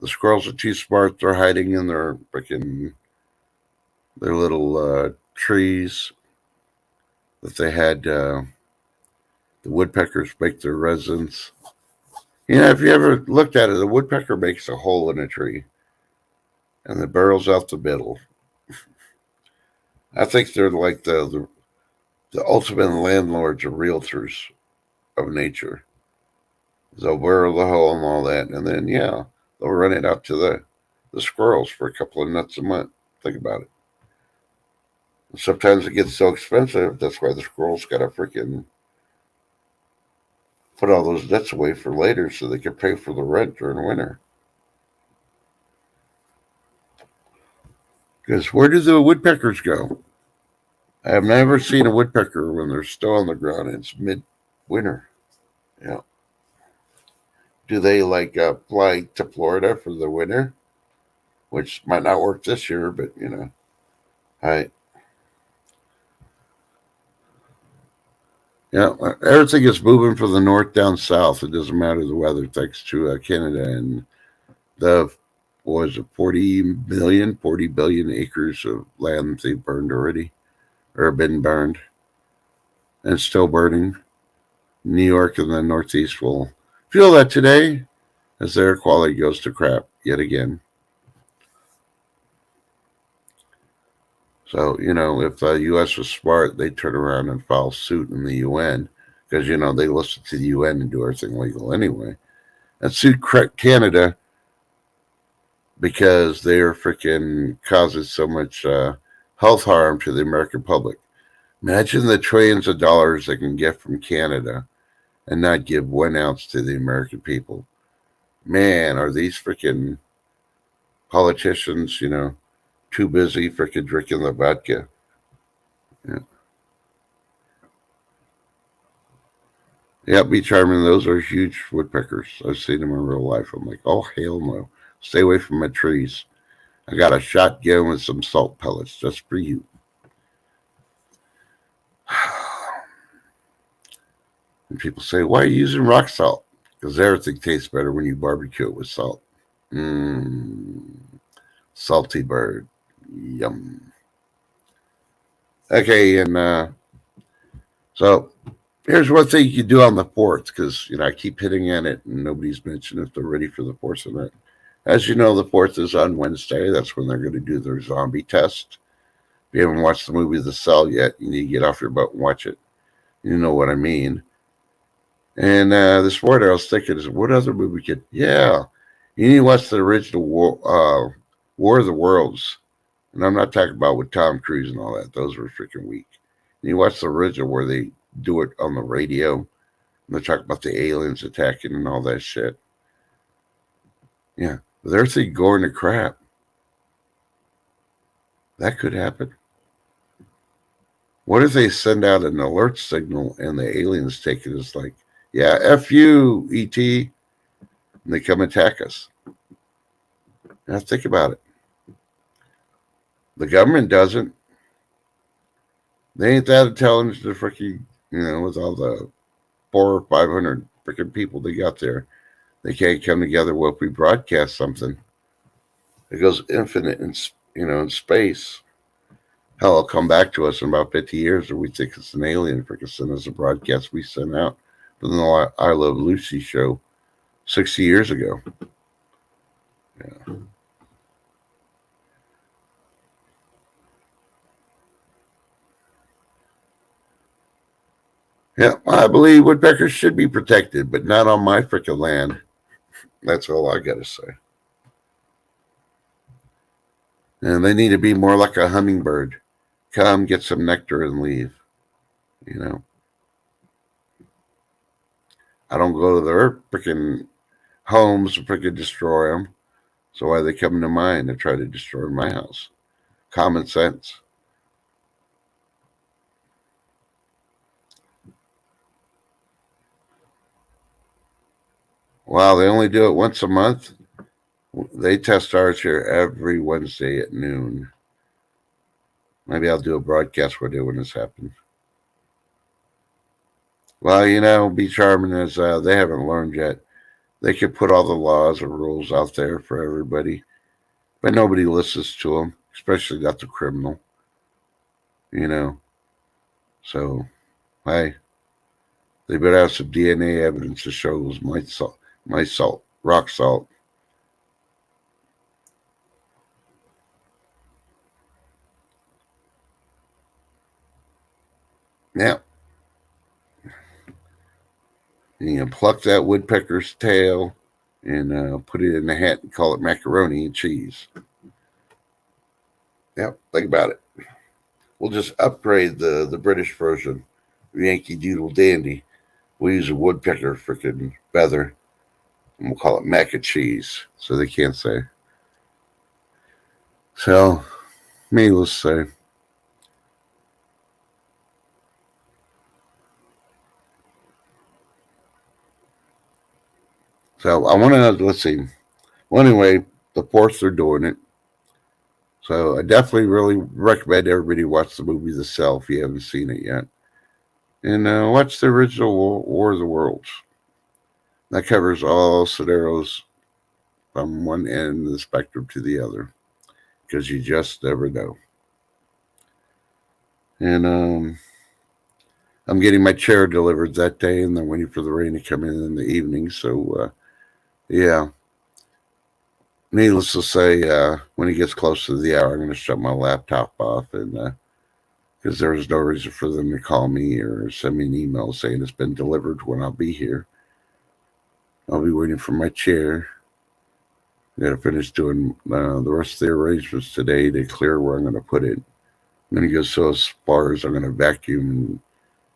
The squirrels are too smart. They're hiding in their little trees that they had the woodpeckers make their residence. You know, if you ever looked at it, the woodpecker makes a hole in a tree and it burrows out the middle. I think they're like the ultimate landlords or realtors of nature. They'll burrow the hole and all that, and then they'll rent it out to the squirrels for a couple of nuts a month. Think about it. And sometimes it gets so expensive, that's why the squirrels got to freaking put all those nuts away for later so they can pay for the rent during winter. Because where do the woodpeckers go? I have never seen a woodpecker when they're still on the ground and it's mid-winter. Yeah. Do they fly to Florida for the winter? Which might not work this year, but Right. Yeah, everything is moving from the north down south. It doesn't matter the weather, thanks to Canada and the 40 billion acres of land they've burned already, or been burned, and still burning. New York and the Northeast will feel that today as their air quality goes to crap yet again. So, if the U.S. was smart, they'd turn around and file suit in the UN because, they listen to the UN and do everything legal anyway. And sued Canada because they are freaking causing so much health harm to the American public. Imagine the trillions of dollars they can get from Canada and not give 1 ounce to the American people. Man, are these freaking politicians, too busy freaking drinking the vodka. Yeah. Yeah, be charming. Those are huge woodpeckers. I've seen them in real life. I'm like, oh, hell no. Stay away from my trees. I got a shotgun with some salt pellets just for you. And people say, why are you using rock salt? Because everything tastes better when you barbecue it with salt. Mmm. Salty bird. Yum. Okay, and so here's one thing you can do on the 4th, because, I keep hitting on it and nobody's mentioned if they're ready for the 4th or not. As you know, the 4th is on Wednesday. That's when they're going to do their zombie test. If you haven't watched the movie The Cell yet, you need to get off your butt and watch it. You know what I mean. And this morning I was thinking, what other movie could... Yeah, you need to watch the original War of the Worlds. And I'm not talking about with Tom Cruise and all that. Those were freaking weak. And you watch the original where they do it on the radio. And they talk about the aliens attacking and all that shit. Yeah, they're thinking going to crap. That could happen. What if they send out an alert signal and the aliens take it as like, yeah, F you, E.T., and they come attack us? Now think about it. The government doesn't. They ain't that intelligent to freaking, with all the 400 or 500 freaking people they got there. They can't come together. Well, if we broadcast something, it goes infinite in space. Hell, it'll come back to us in about 50 years, or we think it's an alien freaking send us a broadcast we sent out from the I Love Lucy show 60 years ago. Yeah. Yeah, I believe woodpeckers should be protected, but not on my freaking land. That's all I got to say. And they need to be more like a hummingbird. Come, get some nectar, and leave. I don't go to their freaking homes to freaking destroy them. So why are they coming to mine to try to destroy my house? Common sense. Wow, they only do it once a month. They test ours here every Wednesday at noon. Maybe I'll do a broadcast video when this happens. Well, be charming as they haven't learned yet. They could put all the laws or rules out there for everybody, but nobody listens to them, especially not the criminal. So, hey, they better have some DNA evidence to show it was my salt, rock salt. Yeah. And you pluck that woodpecker's tail and put it in a hat and call it macaroni and cheese. Yep, think about it. We'll just upgrade the British version of Yankee Doodle Dandy. We'll use a woodpecker freaking feather, and we'll call it mac and cheese, so they can't say. So, needless to say. So I want to, let's see. Well, anyway, the 4th they're doing it. So I definitely really recommend everybody watch the movie The Cell if you haven't seen it yet. And watch the original War of the Worlds. That covers all scenarios from one end of the spectrum to the other. Because you just never know. And I'm getting my chair delivered that day, and they're waiting for the rain to come in the evening. So, yeah. Needless to say, when it gets close to the hour, I'm going to shut my laptop off, and because there's no reason for them to call me or send me an email saying it's been delivered when I'll be here. I'll be waiting for my chair. I got to finish doing the rest of the arrangements today to clear where I'm going to put it. I'm going to go so as far as I'm going to vacuum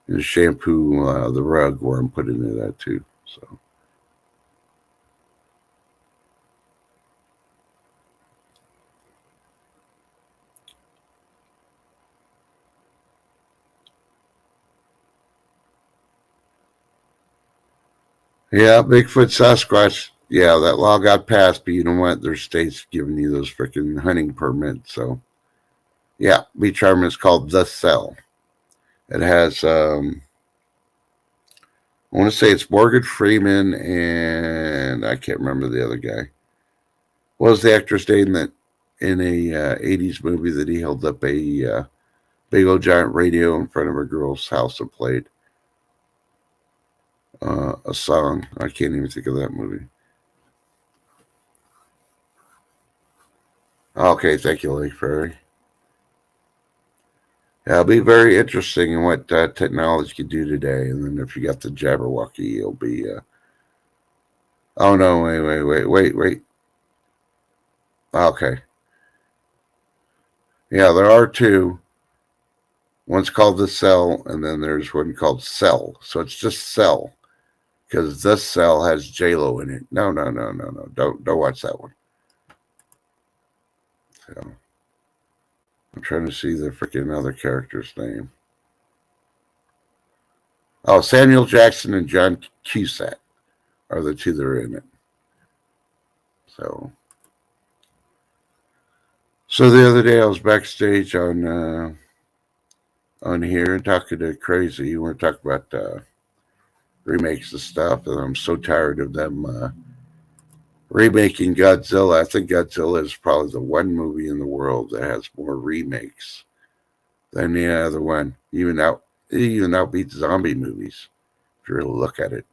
and shampoo the rug where I'm putting it at too. So. Yeah, Bigfoot, Sasquatch. Yeah, that law got passed, but you know what? There's states giving you those freaking hunting permits. So, yeah, Beach Arm is called The Cell. It has, I want to say it's Morgan Freeman and I can't remember the other guy. What was the actor's name that in a 80s movie that he held up a big old giant radio in front of a girl's house and played a song? I can't even think of that movie. Okay, thank you, Lake Ferry. Yeah, it'll be very interesting in what technology can do today. And then if you got the Jabberwocky, it'll be. Oh no! Wait. Okay. Yeah, there are two. One's called The Cell, and then there's one called Cell. So it's just Cell because this Cell has J Lo in it. No. Don't watch that one. So I'm trying to see the freaking other character's name. Oh, Samuel Jackson and John Cusack are the two that are in it. So the other day I was backstage on here talking to Crazy. We were talking about remakes and stuff, and I'm so tired of them remaking Godzilla. I think Godzilla is probably the one movie in the world that has more remakes than the other one. Even outbeats zombie movies, if you really look at it.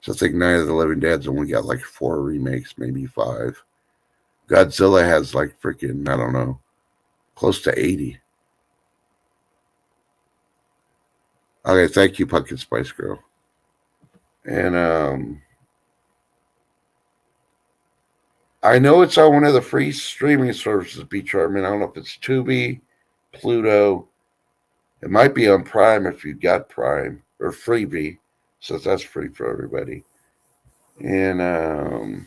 So I think Night of the Living Dead's only got like 4 remakes, maybe 5. Godzilla has like freaking, I don't know, close to 80. Okay, thank you, Pumpkin Spice Girl. And I know it's on one of the free streaming services, Beach Armin. I don't know if it's Tubi, Pluto. It might be on Prime if you've got Prime, or Freebie, since that's free for everybody. And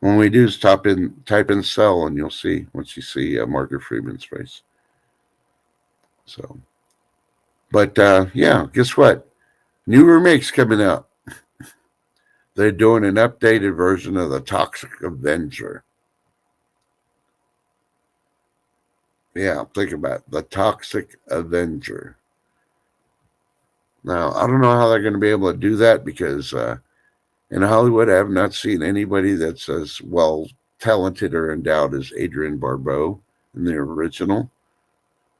when we do is type in Cell, and you'll see once you see Margaret Freeman's face. So, but yeah, guess what? New remakes coming out. They're doing an updated version of the Toxic Avenger. Yeah, think about it. The Toxic Avenger. Now, I don't know how they're going to be able to do that because in Hollywood, I have not seen anybody that's as well talented or endowed as Adrienne Barbeau in the original.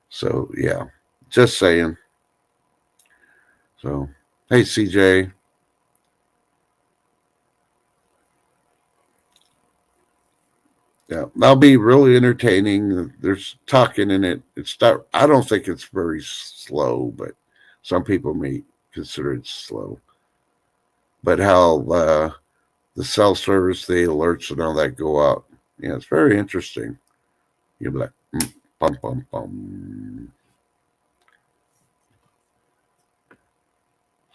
So, yeah, just saying. So, hey, CJ. Yeah, that'll be really entertaining. There's talking in it. It's not. I don't think it's very slow, but some people may consider it slow. But how the cell service, the alerts, and all that go out. Yeah, it's very interesting. You'll be like, bum bum bum.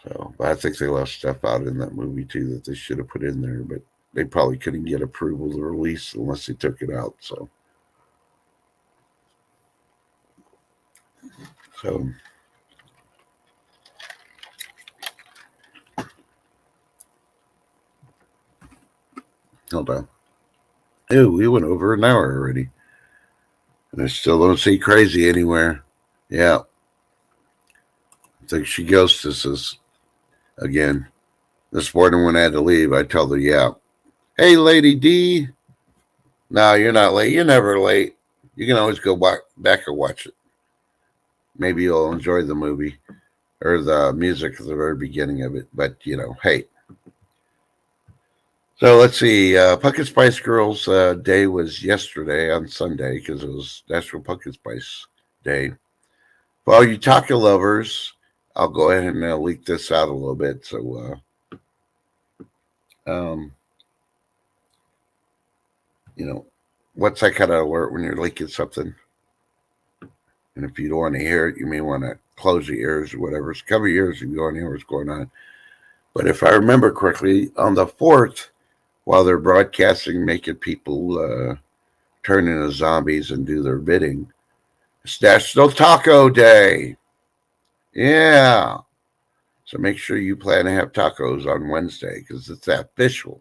So I think they left stuff out in that movie too that they should have put in there, but they probably couldn't get approval to release unless they took it out. So hold on. Ew, we went over an hour already. And I still don't see Crazy anywhere. Yeah. I think she ghosts us again. This morning when I had to leave, I told her, yeah. Hey, Lady D. No, you're not late. You're never late. You can always go back and watch it. Maybe you'll enjoy the movie or the music at the very beginning of it. But, you know, hey. So let's see. Pumpkin Spice Girls Day was yesterday on Sunday because it was National Pumpkin Spice Day. For all you taco lovers, I'll go ahead and leak this out a little bit. So, you know, what's that kind of alert when you're leaking something? And if you don't want to hear it, you may want to close your ears or whatever. So cover your ears if you don't hear what's going on. But if I remember correctly, on the 4th, while they're broadcasting, making people turn into zombies and do their bidding, it's National Taco Day. Yeah. So make sure you plan to have tacos on Wednesday because it's official.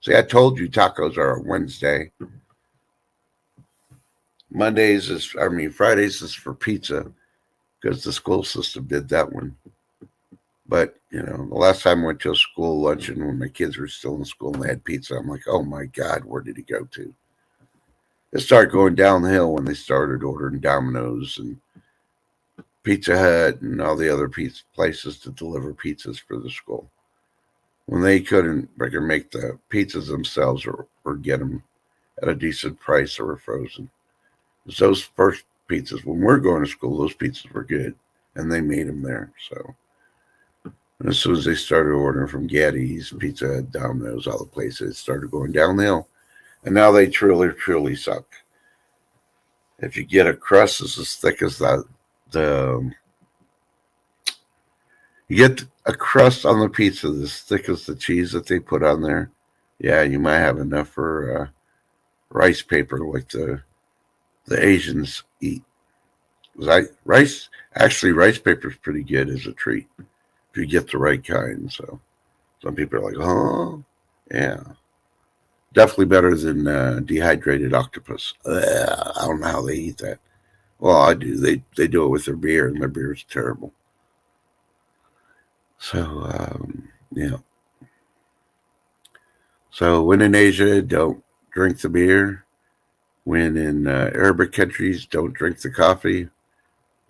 See, I told you tacos are on Wednesday. Fridays is for pizza because the school system did that one. But, the last time I went to a school luncheon when my kids were still in school and they had pizza, I'm like, oh my God, where did he go to? It started going downhill when they started ordering Domino's and Pizza Hut and all the other pizza places to deliver pizzas for the school. When they couldn't make the pizzas themselves or get them at a decent price, they were frozen. Those first pizzas, when we're going to school, those pizzas were good, and they made them there. So, and as soon as they started ordering from Gaddy's, Pizza Hut, Domino's, all the places, it started going downhill. And now they truly, truly suck. If you get a crust that's as thick as you get a crust on the pizza as thick as the cheese that they put on there, yeah, you might have enough for rice paper like the Asians eat. Rice paper is pretty good as a treat if you get the right kind. So some people are like, oh, yeah. Definitely better than dehydrated octopus. I don't know how they eat that. Well, I do. They do it with their beer, and their beer is terrible. So, yeah. So when in Asia, don't drink the beer. When in Arabic countries, don't drink the coffee.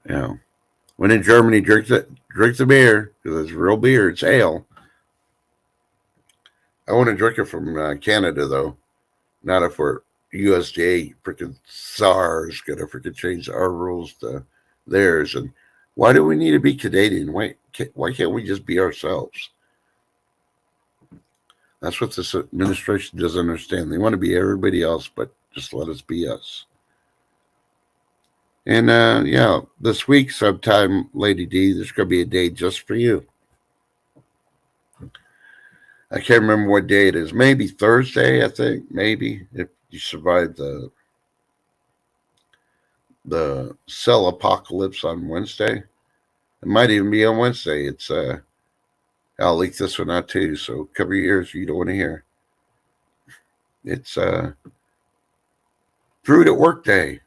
When in Germany, drink the beer because it's real beer. It's ale. I want to drink it from Canada though, not if we're USDA freaking SARS gonna freaking change our rules to theirs. And why do we need to be Canadian? Why can't we just be ourselves? That's what this administration doesn't understand. They want to be everybody else, but just let us be us. And this week sometime, Lady D, there's going to be a day just for you. I can't remember what day it is. Maybe Thursday, I think. Maybe if you survive the cell apocalypse on Wednesday. It might even be on Wednesday. It's I'll leak this one out too, so cover your ears if you don't want to hear. It's Fruit at Work Day.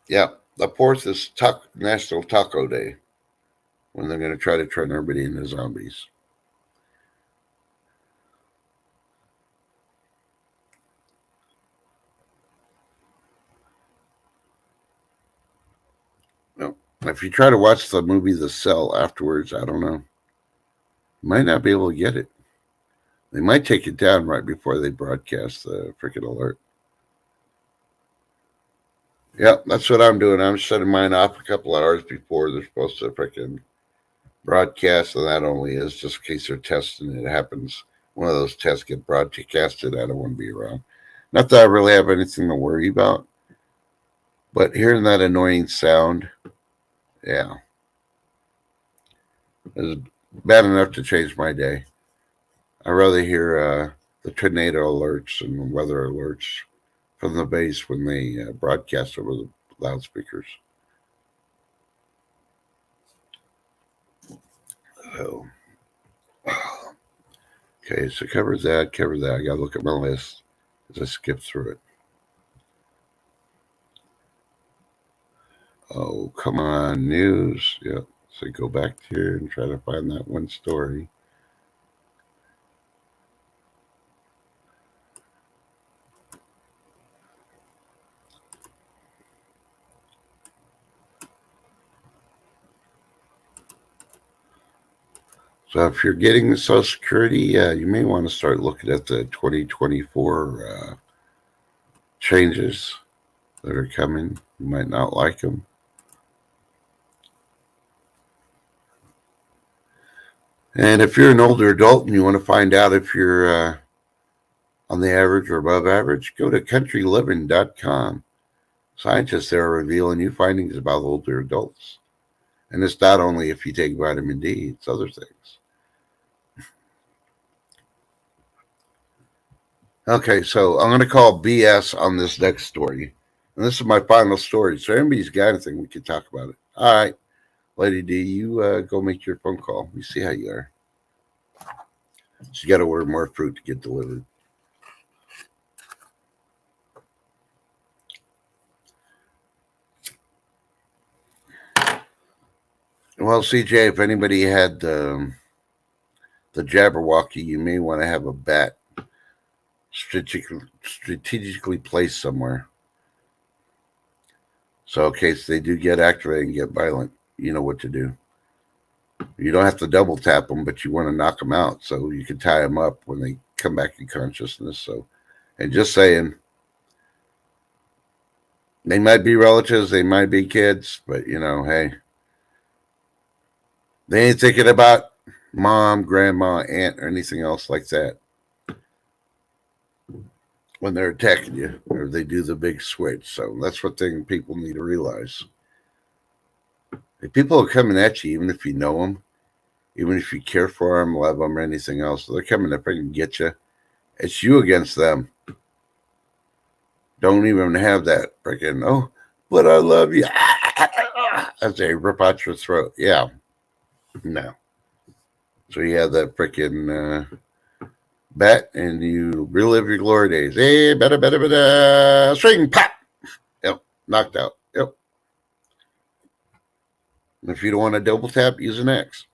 Yeah, the 4th is National Taco Day, when they're going to try to turn everybody into zombies. No, if you try to watch the movie The Cell afterwards, I don't know. You might not be able to get it. They might take it down right before they broadcast the freaking alert. Yeah, that's what I'm doing. I'm setting mine off a couple hours before they're supposed to freaking broadcast, and that only is just in case they're testing it. It happens. One of those tests get broadcasted. I don't want to be around. Not that I really have anything to worry about, but hearing that annoying sound, yeah, is bad enough to change my day. I'd rather hear the tornado alerts and weather alerts from the base when they broadcast over the loudspeakers. So, okay, so cover that. I gotta look at my list as I skip through it. Oh, come on, news. Yep. So go back here and try to find that one story. So if you're getting the Social Security, you may want to start looking at the 2024 changes that are coming. You might not like them. And if you're an older adult and you want to find out if you're on the average or above average, go to countryliving.com. Scientists there are revealing new findings about older adults. And it's not only if you take vitamin D, it's other things. Okay, so I'm going to call BS on this next story. And this is my final story. So anybody's got anything, we can talk about it. All right. Lady D, you go make your phone call. We see how you are. She got to order more fruit to get delivered. Well, CJ, if anybody had the Jabberwocky, you may want to have a bat strategically placed somewhere. So in case they do get activated and get violent, you know what to do. You don't have to double tap them, but you want to knock them out so you can tie them up when they come back in consciousness. So, and just saying, they might be relatives, they might be kids, but hey, they ain't thinking about mom, grandma, aunt, or anything else like that when they're attacking you or they do the big switch. So that's what people need to realize. If people are coming at you, even if you know them, even if you care for them, love them, or anything else, they're coming to freaking get you. It's you against them. Don't even have that freaking, oh, but I love you. As they rip out your throat. Yeah. No. So you have that freaking bat and you relive your glory days. Hey, better, string, pop. Yep. Knocked out. Yep. And if you don't want to double tap, use an X.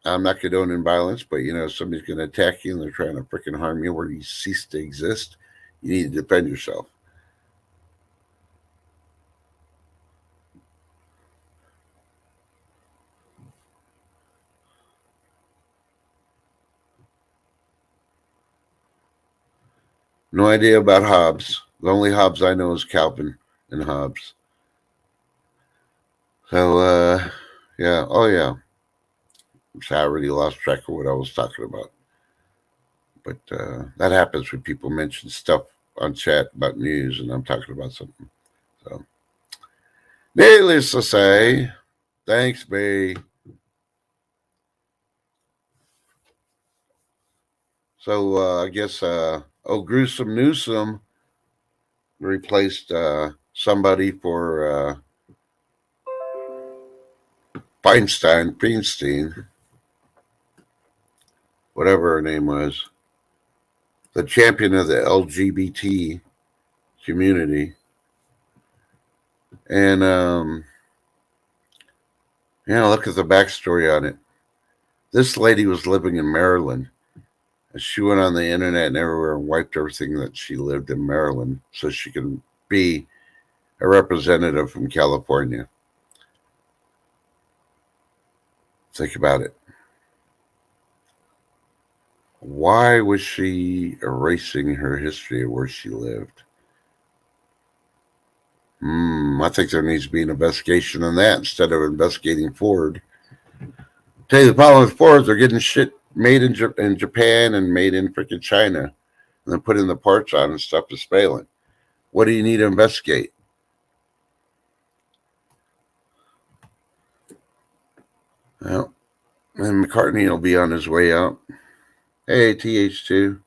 I'm not condoning violence, but somebody's going to attack you and they're trying to freaking harm you where you cease to exist. You need to defend yourself. No idea about Hobbes. The only Hobbes I know is Calvin and Hobbes. So, yeah. Oh, yeah. So I already lost track of what I was talking about. But that happens when people mention stuff on chat about news and I'm talking about something. So, needless to say, thanks, B. So, I guess, Gruesome Newsome replaced somebody for Feinstein, whatever her name was, the champion of the LGBT community. And, look at the backstory on it. This lady was living in Maryland. And she went on the internet and everywhere and wiped everything that she lived in Maryland so she could be a representative from California. Think about it. Why was she erasing her history of where she lived? I think there needs to be an investigation on that instead of investigating Ford. Tell you the problem with Ford, they're getting shit made in Japan and made in freaking China, and then putting the parts on and stuff is failing. What do you need to investigate? Well, and McCartney will be on his way out. Hey, TH2.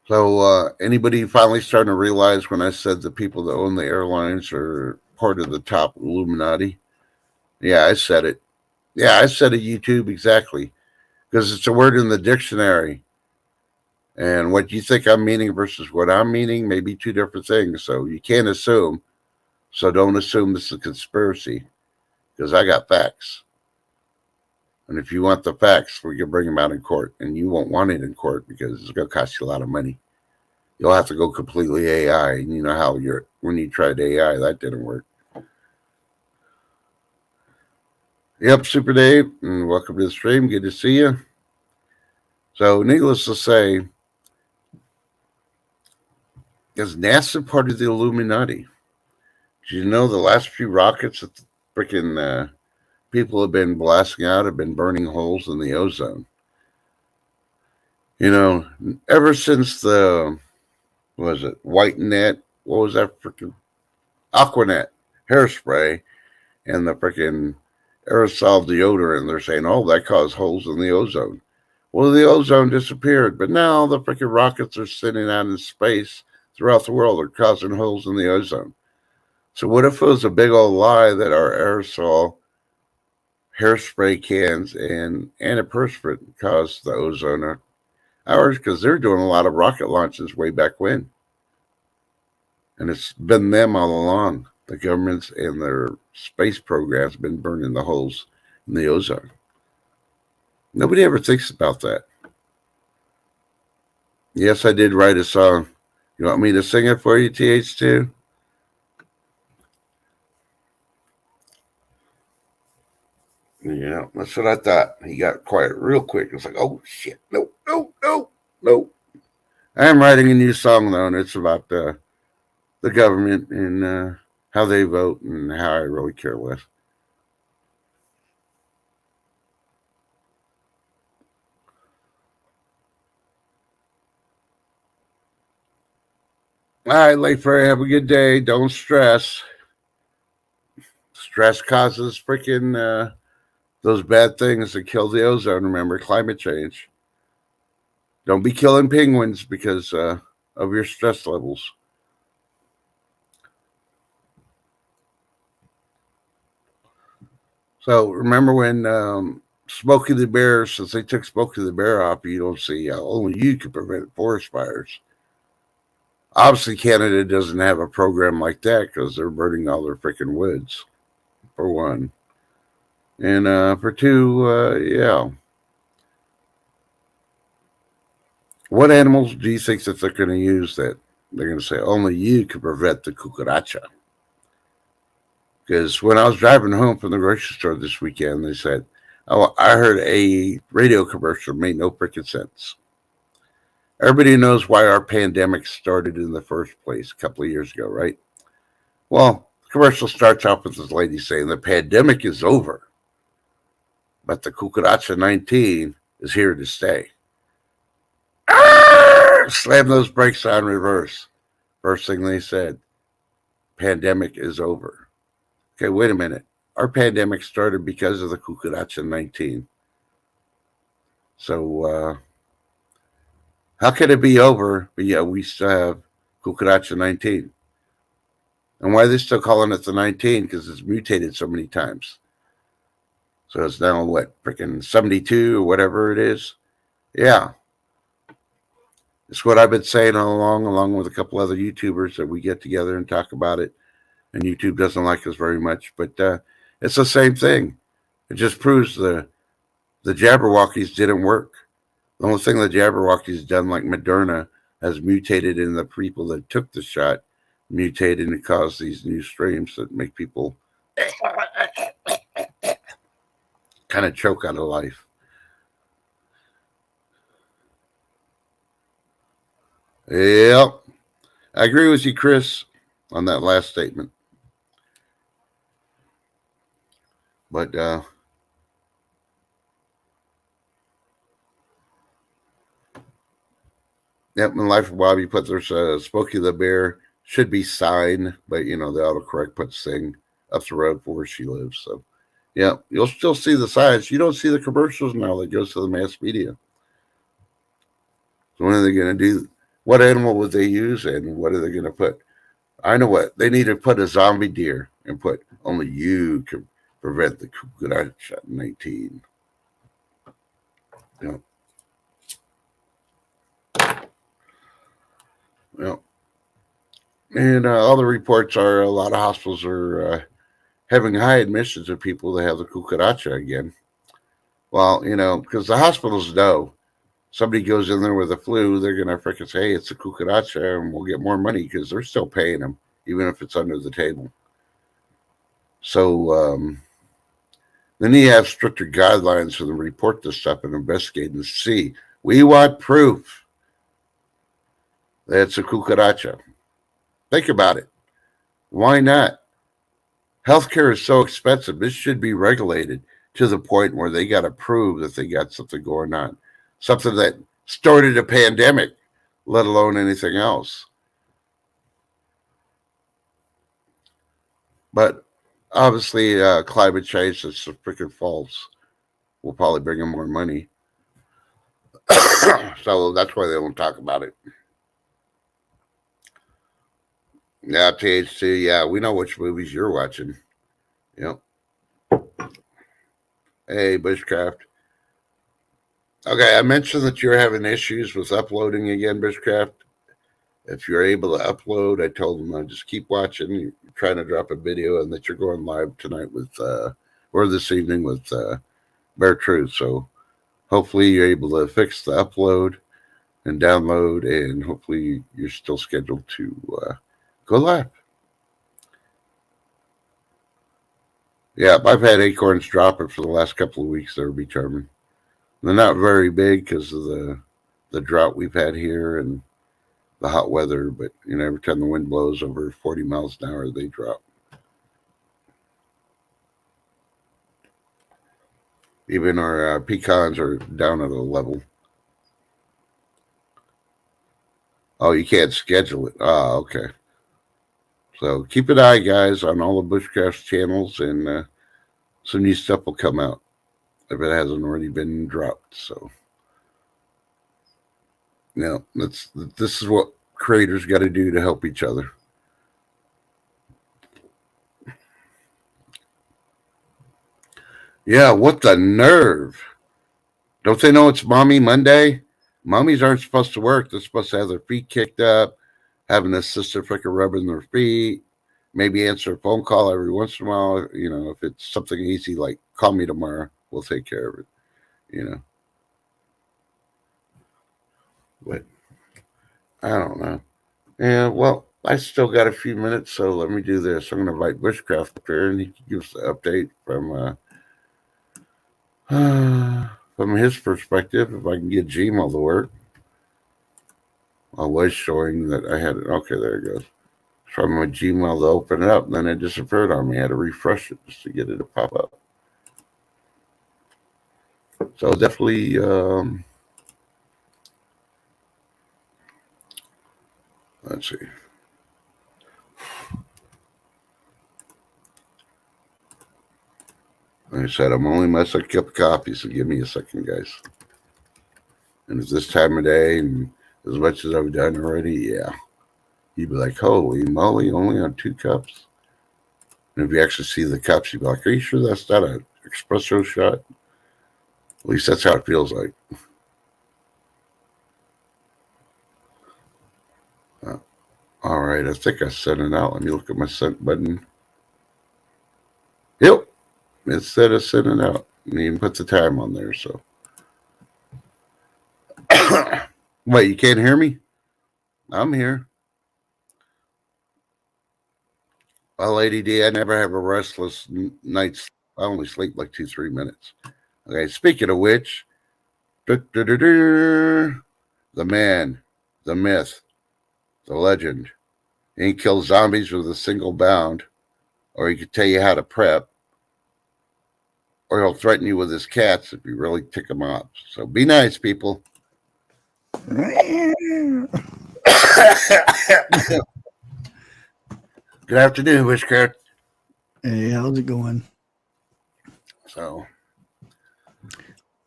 So, anybody finally starting to realize when I said the people that own the airlines are part of the top Illuminati? Yeah, I said it. Yeah, I said it YouTube exactly. Because it's a word in the dictionary. And what you think I'm meaning versus what I'm meaning may be two different things. So you can't assume. So don't assume this is a conspiracy. Because I got facts. And if you want the facts, we can bring them out in court. And you won't want it in court because it's going to cost you a lot of money. You'll have to go completely AI. And you know how when you tried AI, that didn't work. Yep, Super Dave, and welcome to the stream. Good to see you. So, needless to say, is NASA part of the Illuminati? Did you know the last few rockets that the freaking people have been blasting out have been burning holes in the ozone? Ever since the, White Net, what was that freaking Aquanet hairspray and the freaking aerosol deodorant, they're saying, oh, that caused holes in the ozone. Well, the ozone disappeared, but now the freaking rockets are sitting out in space throughout the world are causing holes in the ozone. So what if it was a big old lie that our aerosol, hairspray cans, and antiperspirant caused the ozone hours? Because they're doing a lot of rocket launches way back when. And it's been them all along. The governments and their space programs been burning the holes in the ozone. Nobody ever thinks about that. Yes, I did write a song. You want me to sing it for you, TH2? Yeah, that's what I thought. He got quiet real quick. It's like, oh shit, no, no, no, no. I am writing a new song though, and it's about the government and how they vote and how I really care less. All right, Lake Prairie, have a good day. Don't stress. Stress causes freaking those bad things that kill the ozone. Remember, climate change. Don't be killing penguins because of your stress levels. So remember when Smokey the Bear, since they took Smokey the Bear off, you don't see only you can prevent forest fires. Obviously, Canada doesn't have a program like that because they're burning all their freaking woods, for one. And for two, yeah. What animals do you think that they're going to use that they're going to say only you can prevent the cucaracha? Because when I was driving home from the grocery store this weekend, they said, oh, I heard a radio commercial made no freaking sense. Everybody knows why our pandemic started in the first place a couple of years ago, right? Well, the commercial starts off with this lady saying the pandemic is over, but the cucaracha 19 is here to stay. Slam those brakes on reverse. First thing they said, pandemic is over. Okay, wait a minute. Our pandemic started because of the cucaracha 19. So how could it be over, but yeah, we still have cucaracha 19? And why are they still calling it the 19? Because it's mutated so many times. So it's now what, freaking 72 or whatever it is? Yeah. It's what I've been saying all along with a couple other YouTubers that we get together and talk about it. And YouTube doesn't like us very much, but it's the same thing. It just proves the Jabberwockies didn't work. The only thing the Jabberwockies done, like Moderna, has mutated in the people that took the shot, mutated and caused these new strains that make people kind of choke out of life. Yep. I agree with you, Chris, on that last statement. But yep, in Life of Bobby put there's Smokey the Bear should be signed, but the autocorrect puts thing up the road for where she lives. So yeah, you'll still see the signs. You don't see the commercials now that goes to the mass media. So when are they going to do? What animal would they use, and what are they going to put? I know what they need to put a zombie deer and put only you can prevent the cucaracha 19. Yeah. Yeah. And all the reports are a lot of hospitals are having high admissions of people that have the cucaracha again. Well, because the hospitals know somebody goes in there with a flu, they're going to freaking say, hey, it's a cucaracha, and we'll get more money because they're still paying them, even if it's under the table. So then you have stricter guidelines for them to report this stuff and investigate and see. We want proof that it's a cucaracha. Think about it. Why not? Healthcare is so expensive. This should be regulated to the point where they got to prove that they got something going on, something that started a pandemic, let alone anything else. But obviously, climate change is freaking false. Will probably bring them more money. So that's why they won't talk about it. Yeah, TH2. Yeah, we know which movies you're watching. Yep. Hey, Bushcraft. Okay, I mentioned that you're having issues with uploading again, Bushcraft. If you're able to upload, I told them just keep watching. You're trying to drop a video, and that you're going live tonight with, or this evening with Bear Truth. So hopefully you're able to fix the upload and download, and hopefully you're still scheduled to go live. Yeah, I've had acorns dropping for the last couple of weeks. They're determined. They're not very big because of the drought we've had here and the hot weather, but every time the wind blows over 40 miles an hour, they drop. Even our pecans are down at a level. Oh, you can't schedule it. Ah, okay. So keep an eye, guys, on all the Bushcraft channels, and some new stuff will come out if it hasn't already been dropped. So, this is what creators got to do to help each other. Yeah, what the nerve? Don't they know it's Mommy Monday? Mommies aren't supposed to work. They're supposed to have their feet kicked up, have an assistant freaking rubbing their feet, maybe answer a phone call every once in a while. If it's something easy like call me tomorrow, we'll take care of it. But I don't know. Yeah, well, I still got a few minutes, so let me do this. I'm going to invite Bushcraft up here, and he can give us the update from his perspective. If I can get Gmail to work, I was showing that I had it. Okay, there it goes. Trying my Gmail to open it up, and then it disappeared on me. I had to refresh it just to get it to pop up. So definitely, let's see. Like I said, I'm only my second cup of coffee, so give me a second, guys. And it's this time of day, and as much as I've done already, yeah. You'd be like, holy moly, only on 2 cups? And if you actually see the cups, you'd be like, are you sure that's not an espresso shot? At least that's how it feels like. All right, I think I sent it out. Let me look at my sent button. Yep, it said I sent it out. And even put the time on there, so. Wait, you can't hear me? I'm here. Well, Lady D, I never have a restless night. I only sleep like 2-3 minutes. Okay, speaking of which, the man, the myth, the legend. He can kill zombies with a single bound, or he can tell you how to prep, or he'll threaten you with his cats if you really tick him off. So be nice, people. Good afternoon, Wishcraft. Hey, how's it going? So,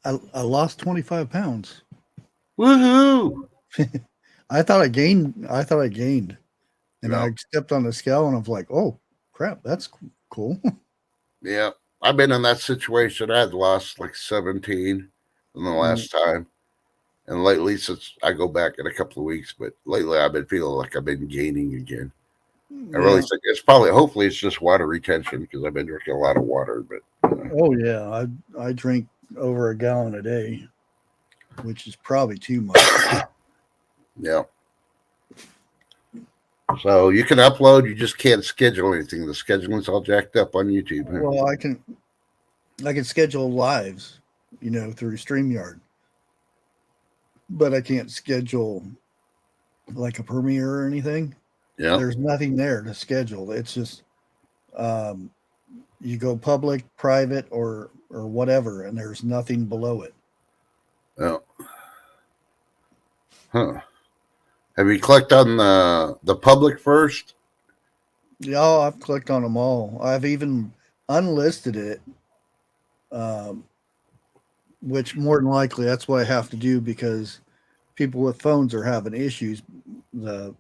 I lost 25 pounds. woohoo! I thought I gained. And I stepped on the scale and I was like, "Oh, crap, that's cool." Yeah, I've been in that situation. I had lost like 17 in the last time, and lately, since I go back in a couple of weeks, but lately I've been feeling like I've been gaining again. I really think it's hopefully it's just water retention because I've been drinking a lot of water. But oh yeah, I drink over a gallon a day, which is probably too much. yeah. So you can upload, you just can't schedule anything. The scheduling's all jacked up on YouTube. Huh? Well, I can schedule lives, through StreamYard, but I can't schedule like a premiere or anything. Yeah. There's nothing there to schedule. It's just you go public, private, or whatever, and there's nothing below it. Oh. Huh. Have you clicked on the public first? Yeah, I've clicked on them all. I've even unlisted it, which more than likely that's what I have to do because people with phones are having issues. The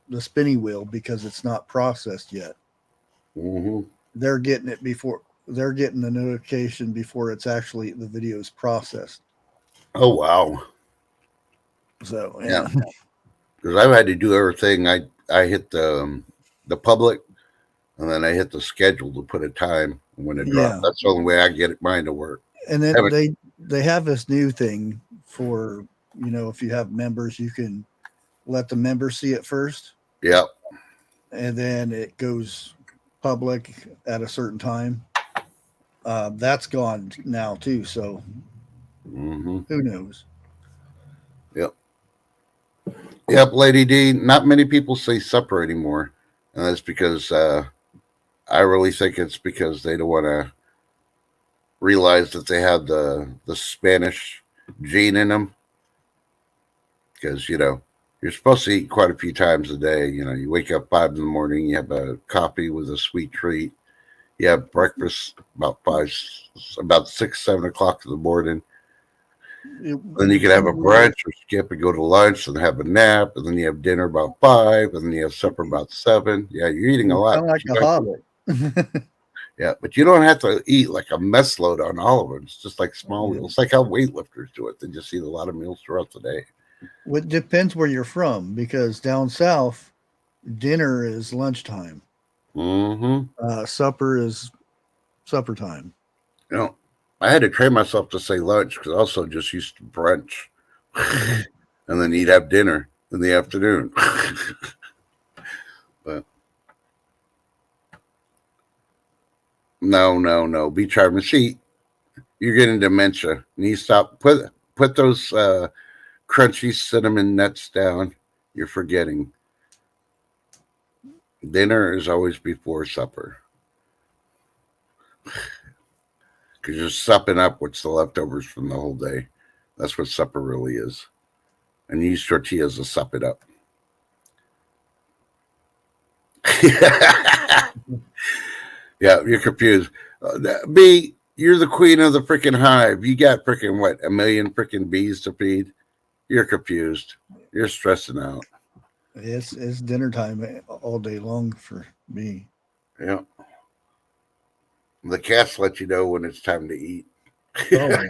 the spinning wheel because it's not processed yet. Mm-hmm. They're getting it before they're getting the notification before it's actually the video is processed. Oh wow. So Yeah. yeah. Because I've had to do everything. I hit the public, and then I hit the schedule to put a time when it drops. Yeah. That's the only way I get mine to work. And then Haven't- they have this new thing for, if you have members, you can let the members see it first, Yeah. and then it goes public at a certain time. That's gone now too. So Mm-hmm. who knows? Yep. Yep, Lady D. Not many people say supper anymore, and that's because I really think it's because they don't want to realize that they have the Spanish gene in them. Because you're supposed to eat quite a few times a day. You wake up 5 in the morning, you have a coffee with a sweet treat. You have breakfast about 6, 7 o'clock in the morning. Then you can have a brunch or skip and go to lunch and have a nap, and then you have dinner about 5, and then you have supper about 7. Yeah, you're eating a lot. Kind of like a hobbit. Yeah, but you don't have to eat like a mess load on all of them. It's just like small meals. It's like how weightlifters do it. They just eat a lot of meals throughout the day. It depends where you're from, because down south, dinner is lunchtime. Mm-hmm. Supper is supper time. I had to train myself to say lunch because I also just used to brunch. And then you'd have dinner in the afternoon. But no. Be charming. See, you're getting dementia. You stop. Put those crunchy cinnamon nuts down. You're forgetting. Dinner is always before supper. Because you're supping up what's the leftovers from the whole day. That's what supper really is. And you use tortillas to sup it up. Yeah, you're confused. B, you're the queen of the freaking hive. You got freaking what, 1 million freaking bees to feed? You're confused. You're stressing out. It's dinner time all day long for me. Yeah. The cats let you know when it's time to eat. Oh,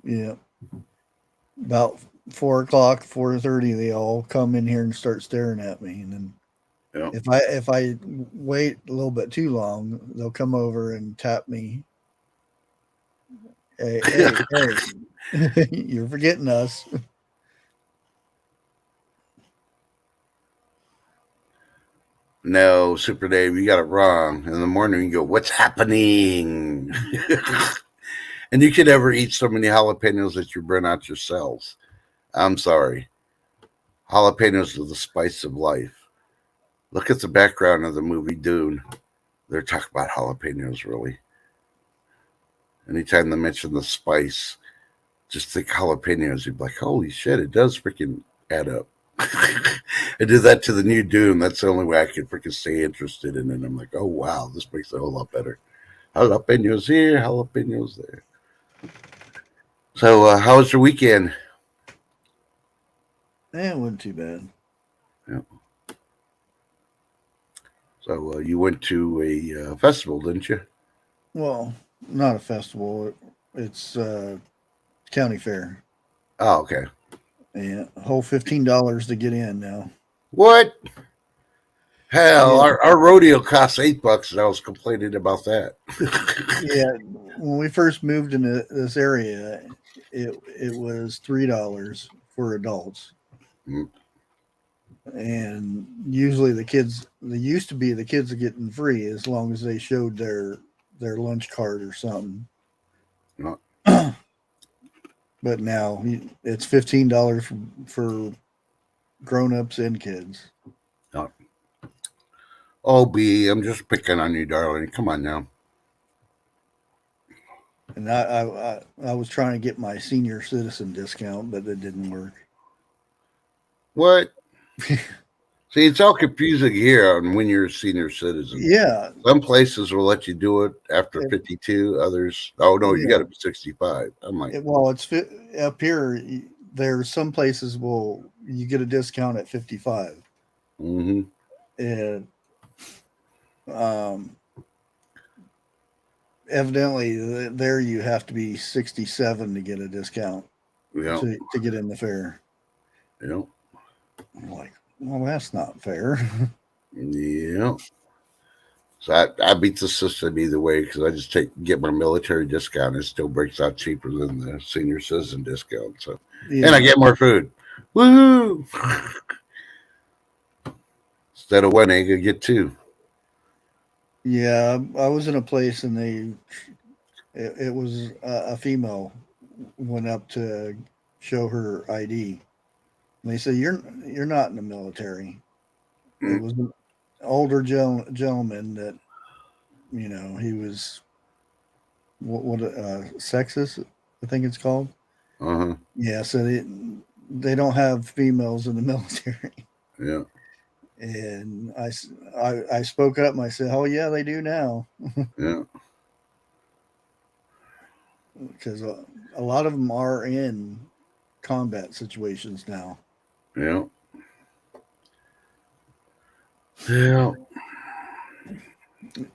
yeah. About 4 o'clock, 4:30, they all come in here and start staring at me, and then if I wait a little bit too long, they'll come over and tap me. Hey, you're forgetting us. No, Super Dave, you got it wrong. In the morning, you go, what's happening? And you could never eat so many jalapenos that you burn out your cells. I'm sorry. Jalapenos are the spice of life. Look at the background of the movie Dune. They're talking about jalapenos, really. Anytime they mention the spice, just think jalapenos. You'd be like, holy shit, it does freaking add up. I did that to the new Dune. That's the only way I could freaking stay interested in it. I'm like, oh, wow, this makes it a whole lot better. Jalapenos here, jalapenos there. So, how was your weekend? It wasn't too bad. Yeah. So, you went to a festival, didn't you? Well, not a festival. It's county fair. Oh, okay. Yeah, whole $15 to get in now. What? Hell, our rodeo costs $8, and I was complaining about that. Yeah, when we first moved into this area, it was $3 for adults. Mm. And usually the kids are getting free as long as they showed their lunch card or something. No. But now it's $15 for grown-ups and kids. No. Oh, B, I'm just picking on you, darling. Come on now. And I was trying to get my senior citizen discount, but it didn't work. What? See, it's all confusing here on when you're a senior citizen. Yeah. Some places will let you do it after 52. Others, oh, no, you got to be 65. I'm like, well, it's up here. There's some places you get a discount at 55. Mm-hmm. And evidently there you have to be 67 to get a discount Yeah. to get in the fair. Yeah. I'm like, well, that's not fair. Yeah. So I beat the system either way because I just get my military discount. It still breaks out cheaper than the senior citizen discount. So, Yeah. and I get more food. Woohoo! Instead of one egg, I get two. Yeah, I was in a place and it was a female went up to show her ID. And they said, "You're not in the military." It was an older gentleman that he was what sexist, I think it's called. Uh-huh. Yeah, so they don't have females in the military. Yeah. And I spoke up and I said, "Oh yeah, they do now." Yeah. Because a lot of them are in combat situations now. Yeah. Yeah.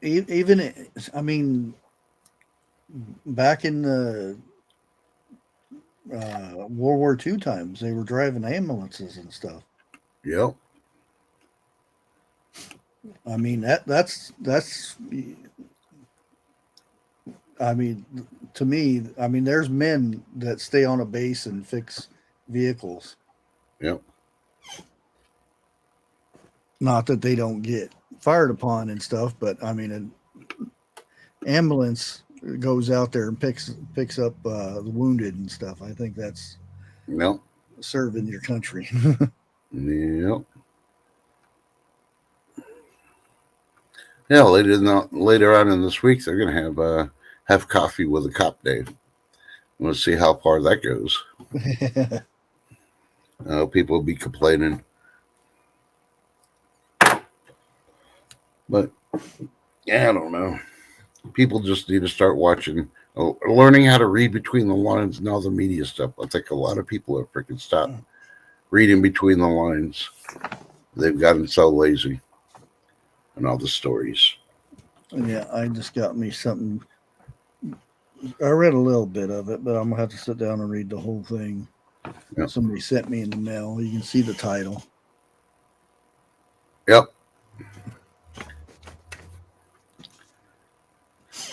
Even, I mean, back in the World War II times, they were driving ambulances and stuff. Yep. I mean that's I mean, to me, I mean, there's men that stay on a base and fix vehicles. Yep. Not that they don't get fired upon and stuff, but I mean, an ambulance goes out there and picks up the wounded and stuff. I think that's Yep. serving your country. Yep. Yeah, later on in this week, they're gonna have coffee with a cop day. We'll see how far that goes. People will be complaining, but yeah, I don't know. People just need to start watching, learning how to read between the lines and all the media stuff. I think a lot of people have freaking stopped reading between the lines. They've gotten so lazy and all the stories. Yeah, I just got me something. I read a little bit of it, but I'm gonna have to sit down and read the whole thing. Yep. Somebody sent me in the mail. You can see the title. Yep.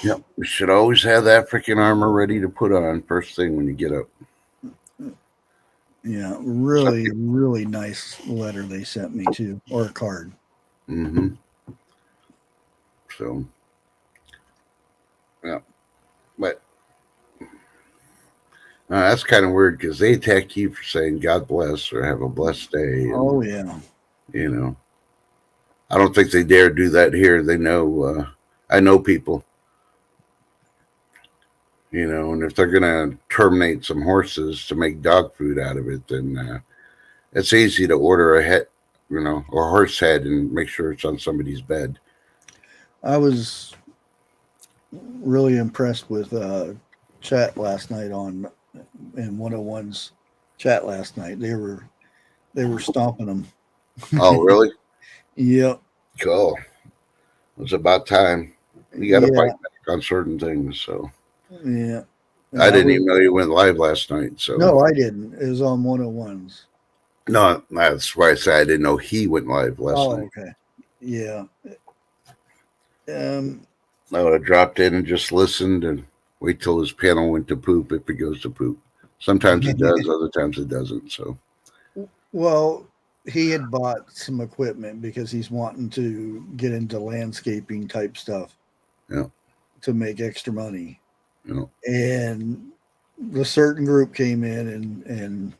Yep. We should always have that freaking armor ready to put on first thing when you get up. Yeah, really, really nice letter they sent me too, or a card. Mm-hmm. So, yeah, but that's kind of weird because they attack you for saying God bless or have a blessed day. And, oh yeah. You know, I don't think they dare do that here. They know. I know people. You know, and if they're gonna terminate some horses to make dog food out of it, then it's easy to order a head, a horse head, and make sure it's on somebody's bed. I was really impressed with chat last night in 101's chat last night. They were stomping them. Oh, really? Yep. Cool. It's about time. You got to fight back on certain things. So. Yeah. I didn't even know you went live last night. So no, I didn't. It was on 101's. No, that's why I said I didn't know he went live last night. Okay. Yeah. I would have dropped in and just listened and wait till his panel went to poop if it goes to poop. Sometimes it does, other times it doesn't. So, well, he had bought some equipment because he's wanting to get into landscaping type stuff. Yeah. To make extra money. Yeah. And the certain group came in and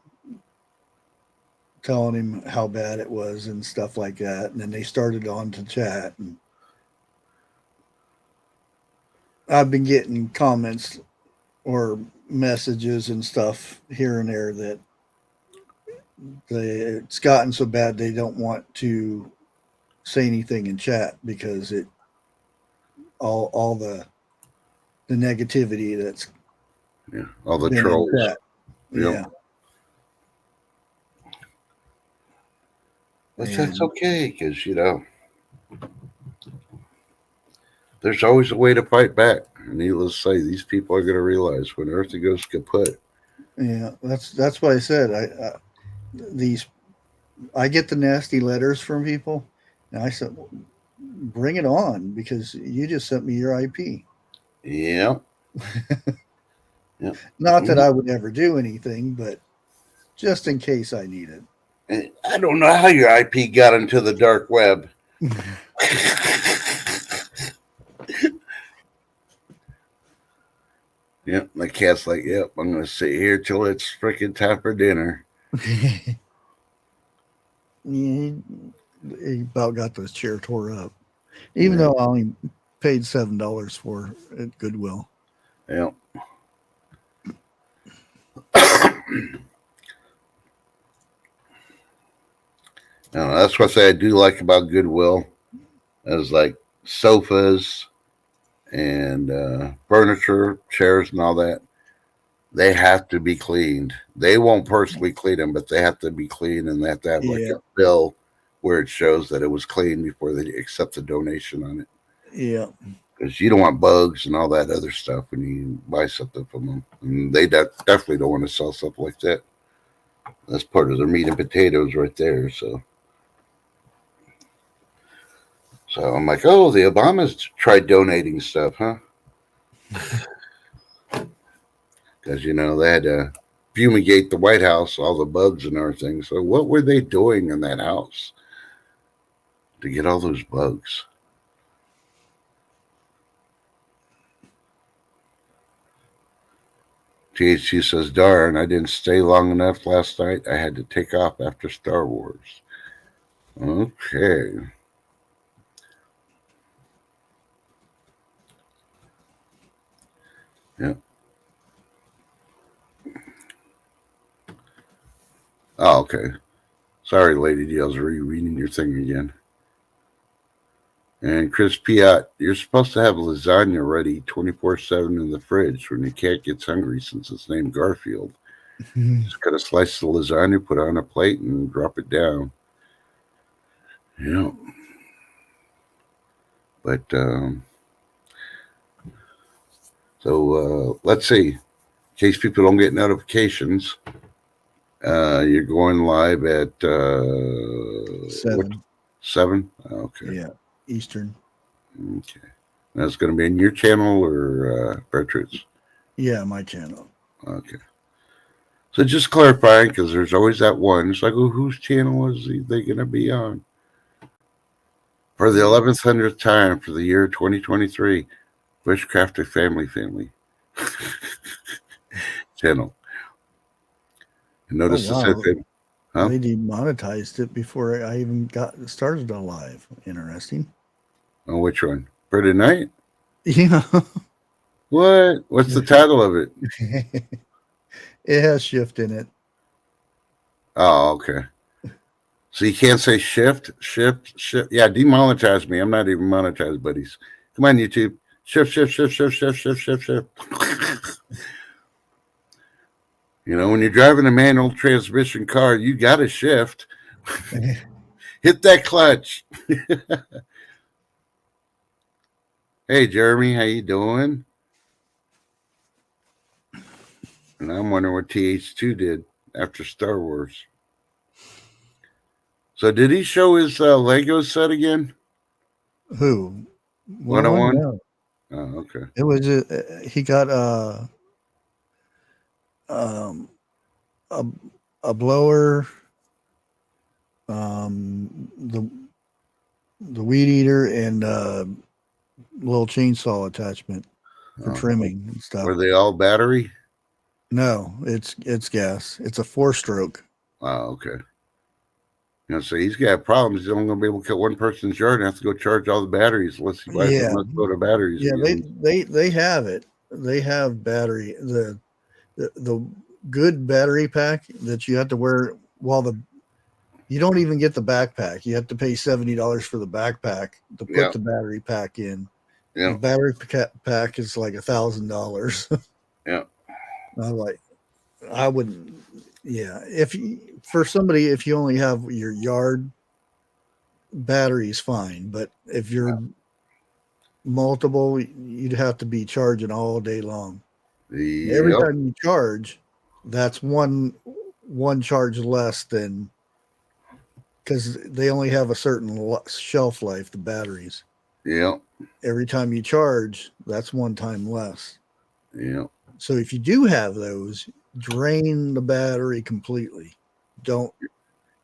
telling him how bad it was and stuff like that. And then they started on to chat. And I've been getting comments or messages and stuff here and there that it's gotten so bad they don't want to say anything in chat because all the negativity that's all the trolls. Yeah. But that's And okay, because there's always a way to fight back. And needless to say, these people are going to realize when Earth goes kaput. yeah, that's why I said these I get the nasty letters from people, and I said, well, bring it on because you just sent me your IP. Yeah. Yeah. Not that I would ever do anything, but just in case I need it. And I don't know how your IP got into the dark web. Yep, my cat's like, yep, I'm going to sit here till it's freaking time for dinner. He about got this chair tore up, even though I only paid $7 for it at Goodwill. Yep. That's what I do like about Goodwill. Is like sofas and furniture, chairs, and all that. They have to be cleaned. They won't personally clean them, but they have to be cleaned, and they have to have like a bill where it shows that it was cleaned before they accept the donation on it. Yeah. Because you don't want bugs and all that other stuff when you buy something from them. And they definitely don't want to sell stuff like that. That's part of their meat and potatoes right there. So I'm like, oh, the Obamas tried donating stuff, huh? Because, they had to fumigate the White House, all the bugs and everything. So what were they doing in that house to get all those bugs? THC says, darn, I didn't stay long enough last night. I had to take off after Star Wars. Okay. Yep. Oh, okay. Sorry, Lady D. I was rereading your thing again. And Chris Piat, you're supposed to have lasagna ready 24/7 in the fridge when your cat gets hungry since it's named Garfield. Just got to slice the lasagna, put it on a plate, and drop it down. Yeah. But, so let's see. In case people don't get notifications, you're going live at 7. 7? Okay. Yeah, Eastern. Okay. That's going to be in your channel or Bertrude's? Yeah, my channel. Okay. So just clarifying, because there's always that one. It's like, oh, whose channel is they going to be on? For the 1,100th time for the year 2023, Bushcrafter Family channel. And notice They demonetized it before I even got started on live. Interesting. Oh, which one? For tonight? Yeah. What? What's the title of it? It has shift in it. Oh, okay. So you can't say shift. Yeah, demonetize me. I'm not even monetized, buddies. Come on, YouTube. Shift. When you're driving a manual transmission car, you got to shift. Hit that clutch. Hey, Jeremy, how you doing? And I'm wondering what TH2 did after Star Wars. So did he show his Lego set again? Who? 101? No. Oh, okay. It was he got a blower, the weed eater, and little chainsaw attachment for trimming and stuff. Were they all battery? No, it's gas. It's a 4-stroke. Oh, okay. So he's got problems. He's only going to be able to cut one person's yard and have to go charge all the batteries unless he buys a load of batteries. Yeah, they have it. They have battery. The good battery pack that you have to wear you don't even get the backpack. You have to pay $70 for the backpack to put the battery pack in. Yeah. The battery pack is like $1,000. Yeah. I wouldn't. Yeah. If you only have your yard battery's fine, but if you're multiple, you'd have to be charging all day long. Every Yep. time you charge, that's one charge less than, because they only have a certain shelf life, the batteries. Yep. Every time you charge, that's one time less. Yep. So if you do have those, drain the battery completely. Don't,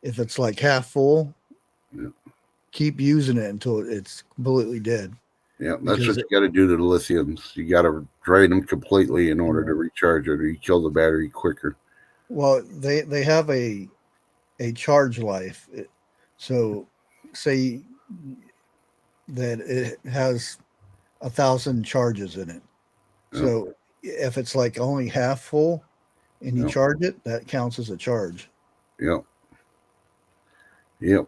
if it's like half full, Yep. keep using it until it's completely dead. Yeah, that's what you got to do to the lithiums. You got to drain them completely in order to recharge it, or you kill the battery quicker. Well, they have a charge life. So, say that it has 1,000 charges in it. Yep. So, if it's like only half full and you charge it, that counts as a charge. Yep. Yep.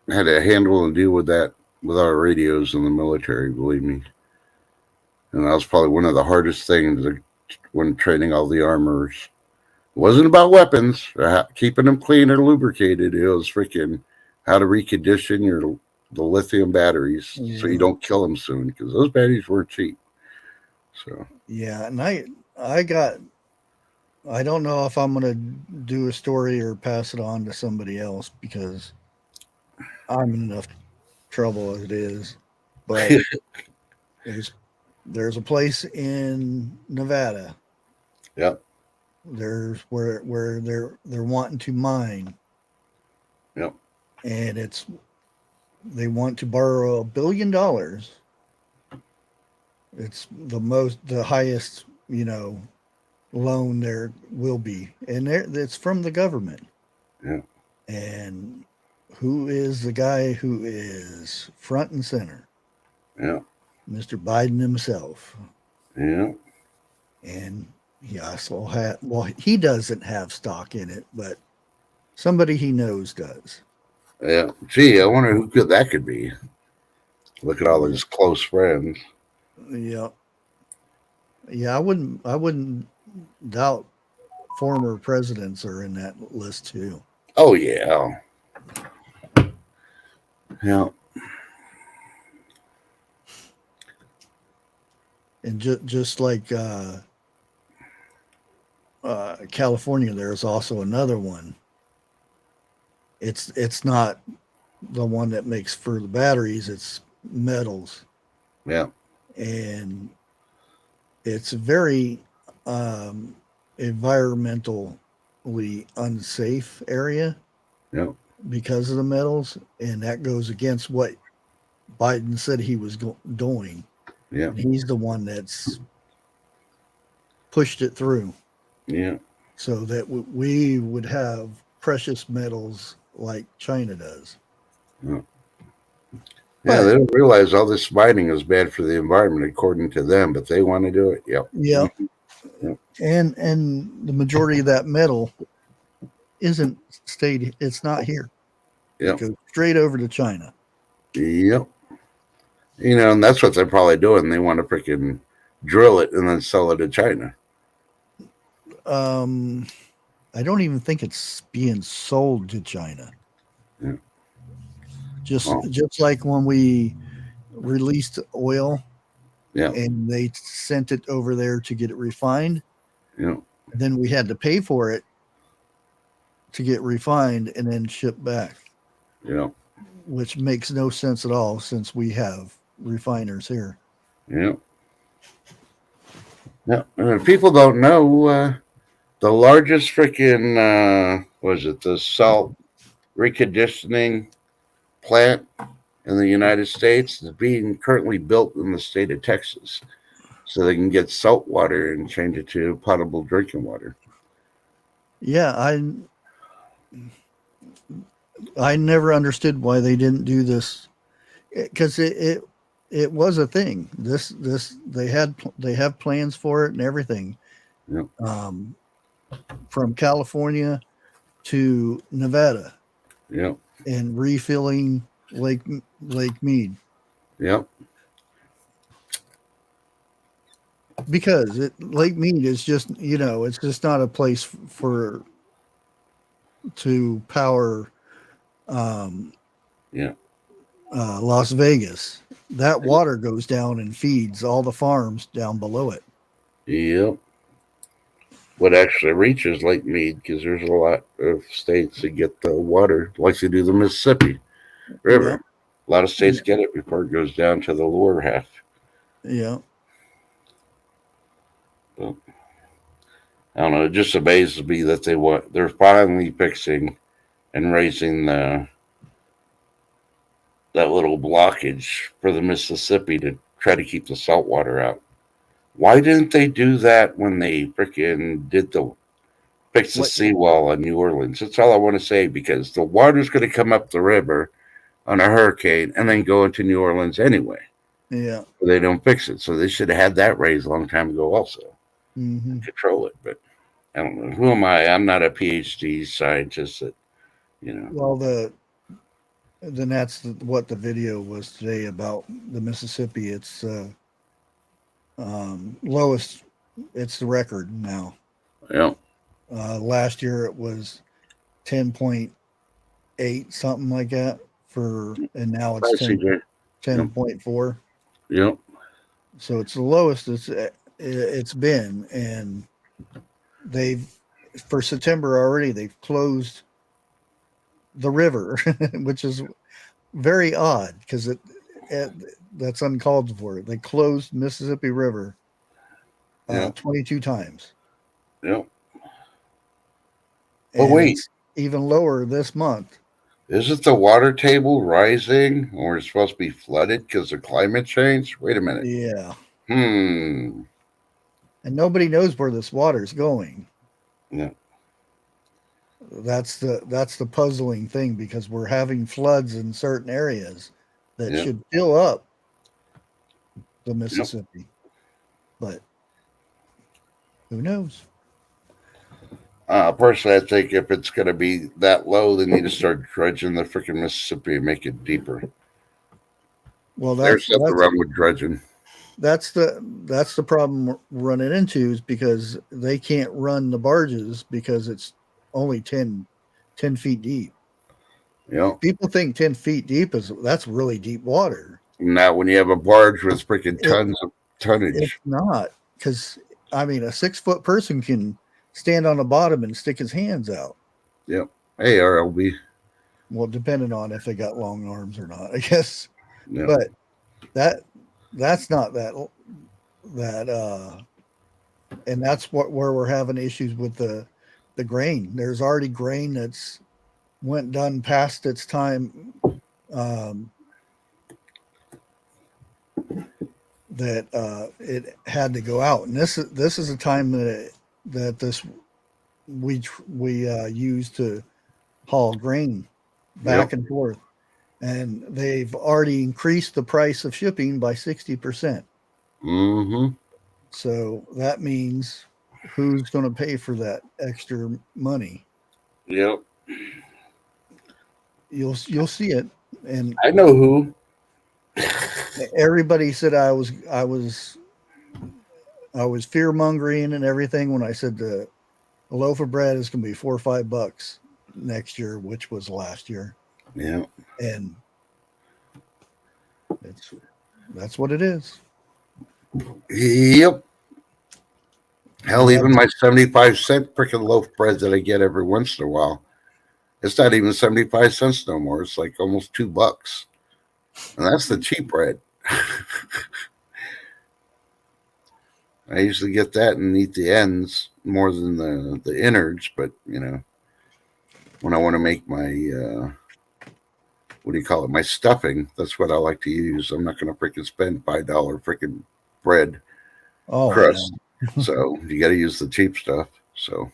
I had to handle and deal with that with our radios in the military, believe me. And that was probably one of the hardest things when training all the armors. It wasn't about weapons or keeping them clean or lubricated. It was freaking how to recondition the lithium batteries so you don't kill them soon, because those batteries weren't cheap. So yeah, and I don't know if I'm gonna do a story or pass it on to somebody else, because I'm in enough trouble as it is. But there's a place in Nevada. Yep. There's where they're wanting to mine. Yep. And they want to borrow $1 billion. It's the highest, loan there will be, and it's from the government. Yeah. And who is the guy who is front and center? Yeah. Mr. Biden himself. Yeah. And he also he doesn't have stock in it, but somebody he knows does. Yeah. Gee, I wonder who that could be. Look at all his close friends. Yeah. Yeah, I wouldn't doubt former presidents are in that list too. Oh yeah. Yeah. And just like California, there's also another one. It's not the one that makes for the batteries, it's metals. Yeah. And it's very environmentally unsafe area. Yeah. Because of the metals, and that goes against what Biden said he was doing. Yeah. He's the one that's pushed it through. Yeah. So that we would have precious metals like China does. Yeah. Yeah, they don't realize all this mining is bad for the environment, according to them, but they want to do it. Yep. Yeah. Yep. And the majority of that metal isn't stayed. It's not here. Yep. It goes straight over to China. Yep. And that's what they're probably doing. They want to freaking drill it and then sell it to China. I don't even think it's being sold to China. Yeah. Just like when we released oil, yeah, and they sent it over there to get it refined. Yeah. Then we had to pay for it to get refined and then shipped back. Yeah. Which makes no sense at all, since we have refiners here. Yeah. Yeah. And if people don't know, the largest freaking the salt reconditioning plant in the United States is being currently built in the state of Texas, so they can get salt water and change it to potable drinking water. Yeah, I never understood why they didn't do this, because it was a thing. This they have plans for it and everything. Yep. From California to Nevada. Yep. And refilling Lake Mead. Yep. Because Lake Mead is just, it's just not a place to power yeah, Las Vegas. That water goes down and feeds all the farms down below it. Yep. What actually reaches Lake Mead, because there's a lot of states that get the water, like they do the Mississippi River. Yep. A lot of states get it before it goes down to the lower half. Yeah. But, I don't know. It just amazes me that they're finally fixing and raising that little blockage for the Mississippi to try to keep the salt water out. Why didn't they do that when they freaking fix the seawall in New Orleans? That's all I want to say, because the water's going to come up the river on a hurricane and then go into New Orleans anyway. Yeah. They don't fix it. So they should have had that raised a long time ago also. Mm-hmm. Control it. But I don't know. Who am I? I'm not a PhD scientist that, Well, then that's what the video was today about the Mississippi. It's lowest. It's the record now. Yeah. Last year it was 10.8, something like that and now it's 10.4. Yep. So it's the lowest it's been, and for September already they've closed the river, which is very odd because that's uncalled for. They closed Mississippi River 22 times. Yep. Well, wait. Even lower this month. Isn't the water table rising, or it's supposed to be flooded because of climate change? Wait a minute. Yeah. And nobody knows where this water's going. Yeah. That's the puzzling thing, because we're having floods in certain areas that should fill up the Mississippi. But who knows? Personally, I think if it's going to be that low, they need to start dredging the freaking Mississippi and make it deeper. Well, there's nothing wrong with dredging. That's the problem we're running into, is because they can't run the barges because it's only 10 feet deep. Yeah. People think 10 feet deep that's really deep water. Now, when you have a barge with freaking tons of tonnage, it's not, because a 6-foot person can stand on the bottom and stick his hands out. Yep. Hey, RLB. Well, depending on if they got long arms or not, I guess. Yep. But that's not that and that's where we're having issues with the grain. There's already grain that's done past its time, that it had to go out, and this is a time that this we use to haul grain back and forth, and they've already increased the price of shipping by 60%. Mm-hmm. So that means who's going to pay for that extra money? Yep. You'll see it, and I know who. Everybody said I was fear mongering and everything when I said a loaf of bread is going to be $4 or $5 next year, which was last year. Yeah. And that's what it is. Yep. Hell, even my 75-cent freaking loaf bread that I get every once in a while, it's not even 75 cents no more. It's like almost $2. And that's the cheap bread. I usually get that and eat the ends more than the innards, but when I want to make my my stuffing, that's what I like to use. I'm not going to freaking spend $5 freaking bread crust. So you got to use the cheap stuff. So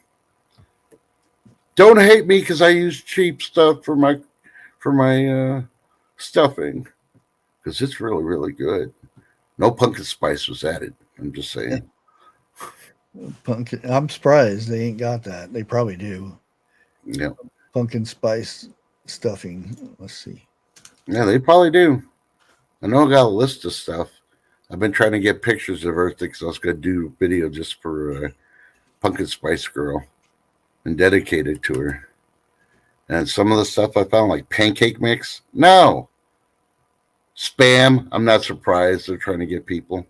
don't hate me because I use cheap stuff for my stuffing, because it's really, really good. No pumpkin spice was added. I'm just saying. Pumpkin. I'm surprised they ain't got that. They probably do. Yeah. Pumpkin spice stuffing. Let's see. Yeah, they probably do. I know I got a list of stuff. I've been trying to get pictures of everything because I was going to do a video just for Pumpkin Spice Girl and dedicate it to her. And some of the stuff I found, like pancake mix. No. Spam. I'm not surprised they're trying to get people.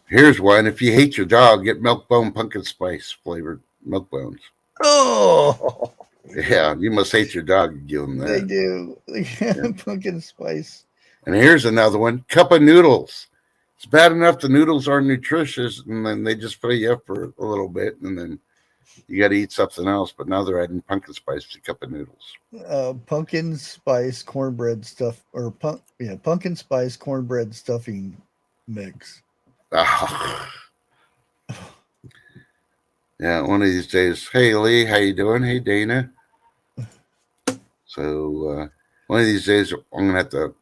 Here's one. If you hate your dog, get milk bone pumpkin spice flavored milk bones. Oh, Yeah, you must hate your dog. Give them that. they do. Yeah. Pumpkin spice. And here's another one. Cup of noodles. It's bad enough the noodles are nutritious, and then they just fill you up for a little bit, and then you got to eat something else. But now they're adding pumpkin spice to a cup of noodles. Pumpkin spice cornbread stuff, or pumpkin spice cornbread stuffing mix. Oh. Yeah, one of these days. Hey, Lee, how you doing? Hey, Dana. So one of these days, I'm gonna have to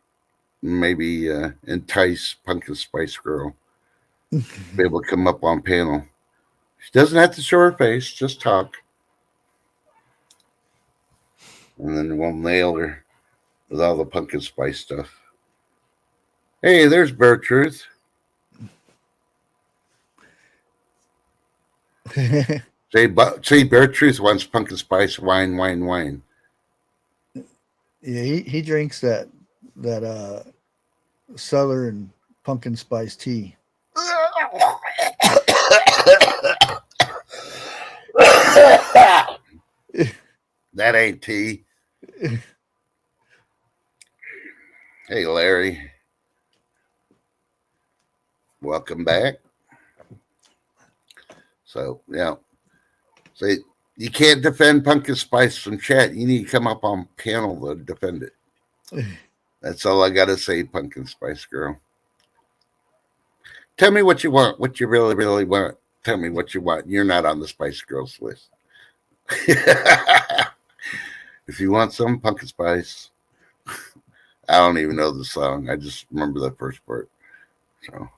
maybe entice Pumpkin Spice Girl, be able to come up on panel. She doesn't have to show her face, just talk, and then we'll nail her with all the pumpkin spice stuff. Hey, there's Bear Truth. Say, Bear Truth wants pumpkin spice wine. Yeah, he drinks that Southern pumpkin spice tea. That ain't tea. Hey, Larry. Welcome back. So, yeah. So you can't defend pumpkin spice from chat. You need to come up on panel to defend it. That's all I got to say, Pumpkin Spice Girl. Tell me what you want, what you really, really want. Tell me what you want. You're not on the Spice Girls list. If you want some pumpkin spice, I don't even know the song. I just remember the first part. So.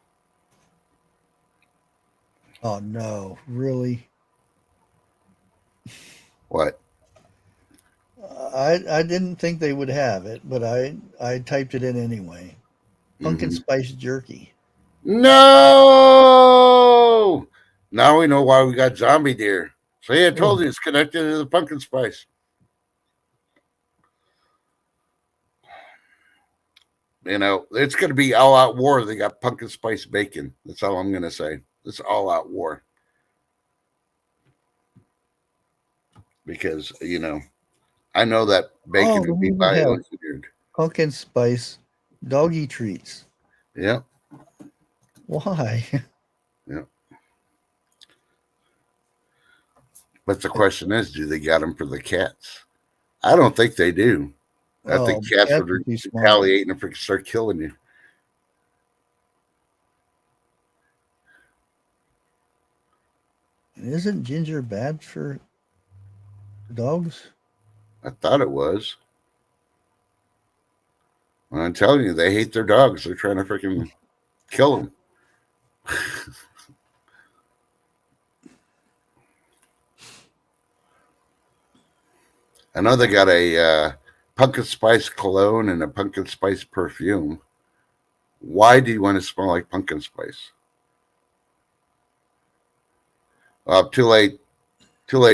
Oh no, really? What? I didn't think they would have it, but I typed it in anyway. Pumpkin spice jerky. No! Now we know why we got zombie deer. See, I told you it's connected to the pumpkin spice. You know, it's going to be all out war. They got pumpkin spice bacon. That's all I'm going to say. It's all out war. Because, you know, I know that bacon would be bioengineered. Pumpkin spice doggy treats. Yeah. Why? Yeah. But the question is, do they got them for the cats? I don't think they do. I think cats would retaliate and freaking start killing you. Isn't ginger bad for dogs? I thought it was. Well, I'm telling you, they hate their dogs. They're trying to freaking kill them. I know they got a pumpkin spice cologne and a pumpkin spice perfume. Why do you want to smell like pumpkin spice? Too late,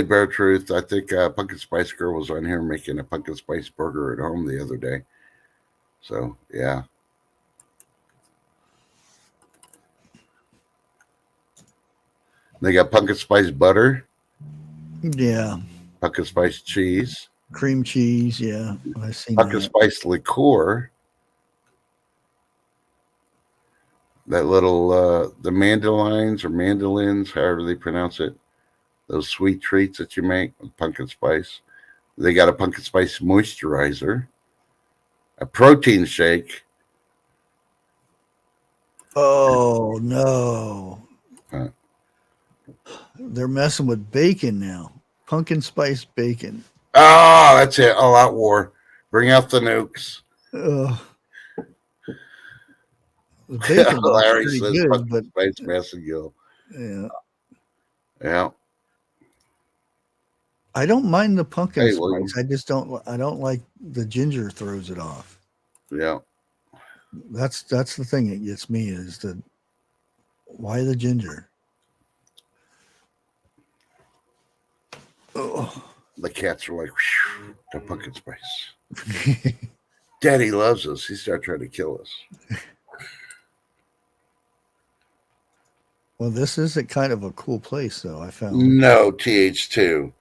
Bear Truth. I think Pumpkin Spice Girl was on here making a pumpkin spice burger at home the other day. So, yeah. They got pumpkin spice butter. Yeah. Pumpkin spice cheese. Cream cheese, yeah. I seen pumpkin spice liqueur. That little, the mandolins or mandolins, however they pronounce it. Those sweet treats that you make with pumpkin spice. They got a pumpkin spice moisturizer. A protein shake. Oh, no. They're messing with bacon now. Pumpkin spice bacon. Oh, that's it. All out war. Bring out the nukes. The bacon Larry pretty says good, but spice Massagill. Yeah. Yeah. I don't mind the pumpkin spice. I just don't like the ginger throws it off. Yeah. That's the thing that gets me is why the ginger? Oh. The cats are like, the pumpkin spice. Daddy loves us. He started trying to kill us. Well, this isn't kind of a cool place, though. I found. No, TH2.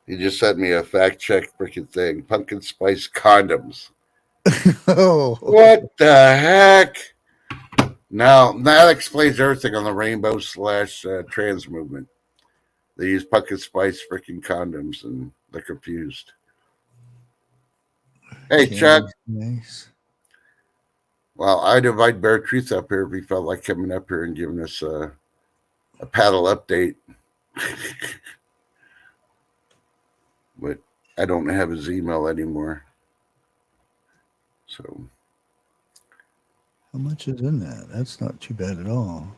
He just sent me a fact check freaking thing. Pumpkin spice condoms. Oh, What the heck? Now that explains everything on the rainbow / trans movement. They use pumpkin spice freaking condoms and they're confused. Hey, Chuck. Nice. Well, I'd invite Bear Truth up here if he felt like coming up here and giving us a paddle update. But I don't have his email anymore. So. How much is in that? That's not too bad at all.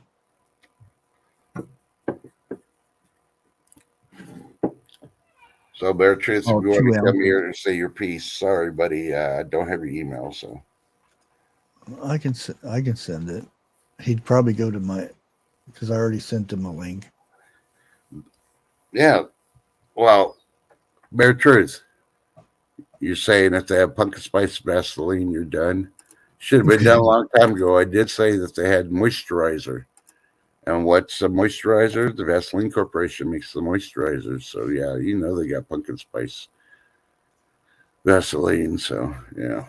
So, Bear Truth, if you want to come here and say your piece, sorry, buddy, I don't have your email, so. I can send it. He'd probably go to my, because I already sent him a link. Yeah. Well, Bear Truth, you're saying if they have pumpkin spice Vaseline, you're done. Should have been done a long time ago. I did say that they had moisturizer. And what's a moisturizer? The Vaseline Corporation makes the moisturizer. So, yeah, you know they got pumpkin spice Vaseline. So, yeah.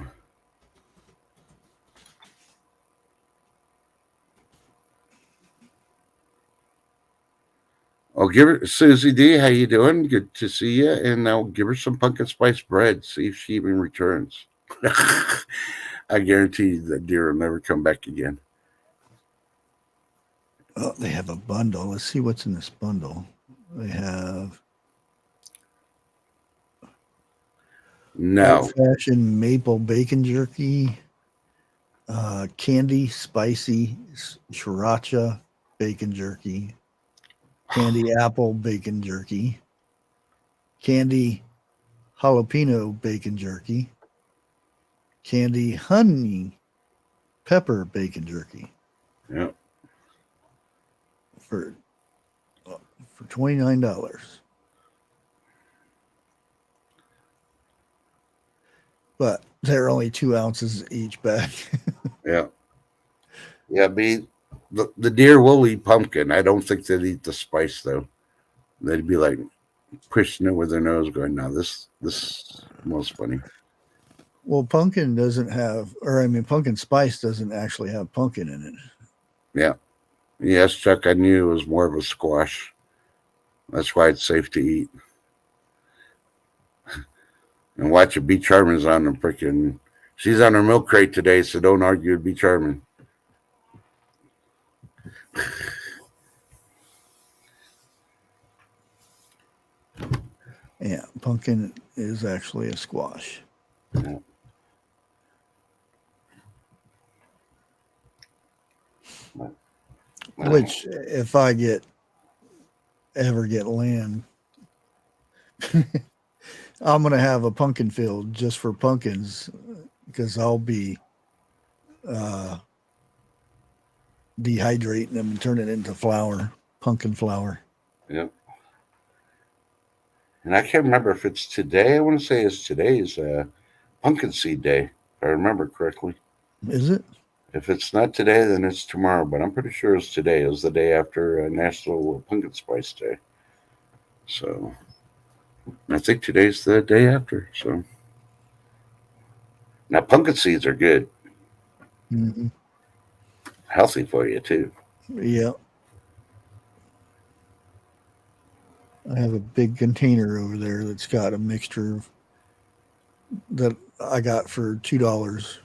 I'll give her, Susie D, how you doing? Good to see you. And I'll give her some pumpkin spice bread. See if she even returns. I guarantee you that deer will never come back again. Oh, they have a bundle. Let's see what's in this bundle. They have old-fashioned maple bacon jerky, candy spicy sriracha bacon jerky, candy apple bacon jerky, candy jalapeno bacon jerky, candy honey pepper bacon jerky. Yep. For $29. But they're only 2 ounces each bag. Yeah. Yeah, the deer will eat pumpkin. I don't think they'd eat the spice though. They'd be like pushing it with their nose, going, "No, this is most funny." Well, pumpkin spice doesn't actually have pumpkin in it. Yeah. Yes, Chuck, I knew it was more of a squash. That's why it's safe to eat. And watch it, Be Charmin's on the freaking. She's on her milk crate today, so don't argue with Be Charmin. Yeah, pumpkin is actually a squash. Yeah. Which, if I ever get land, I'm going to have a pumpkin field just for pumpkins because I'll be dehydrating them and turning it into flour, pumpkin flour. Yep. And I can't remember if it's today. I want to say it's today's pumpkin seed day, if I remember correctly. Is it? If it's not today, then it's tomorrow. But I'm pretty sure it's today. It was the day after National Pumpkin Spice Day. So I think today's the day after. So now pumpkin seeds are good. Mm-hmm. Healthy for you too. Yeah. I have a big container over there that's got a mixture that I got for $2.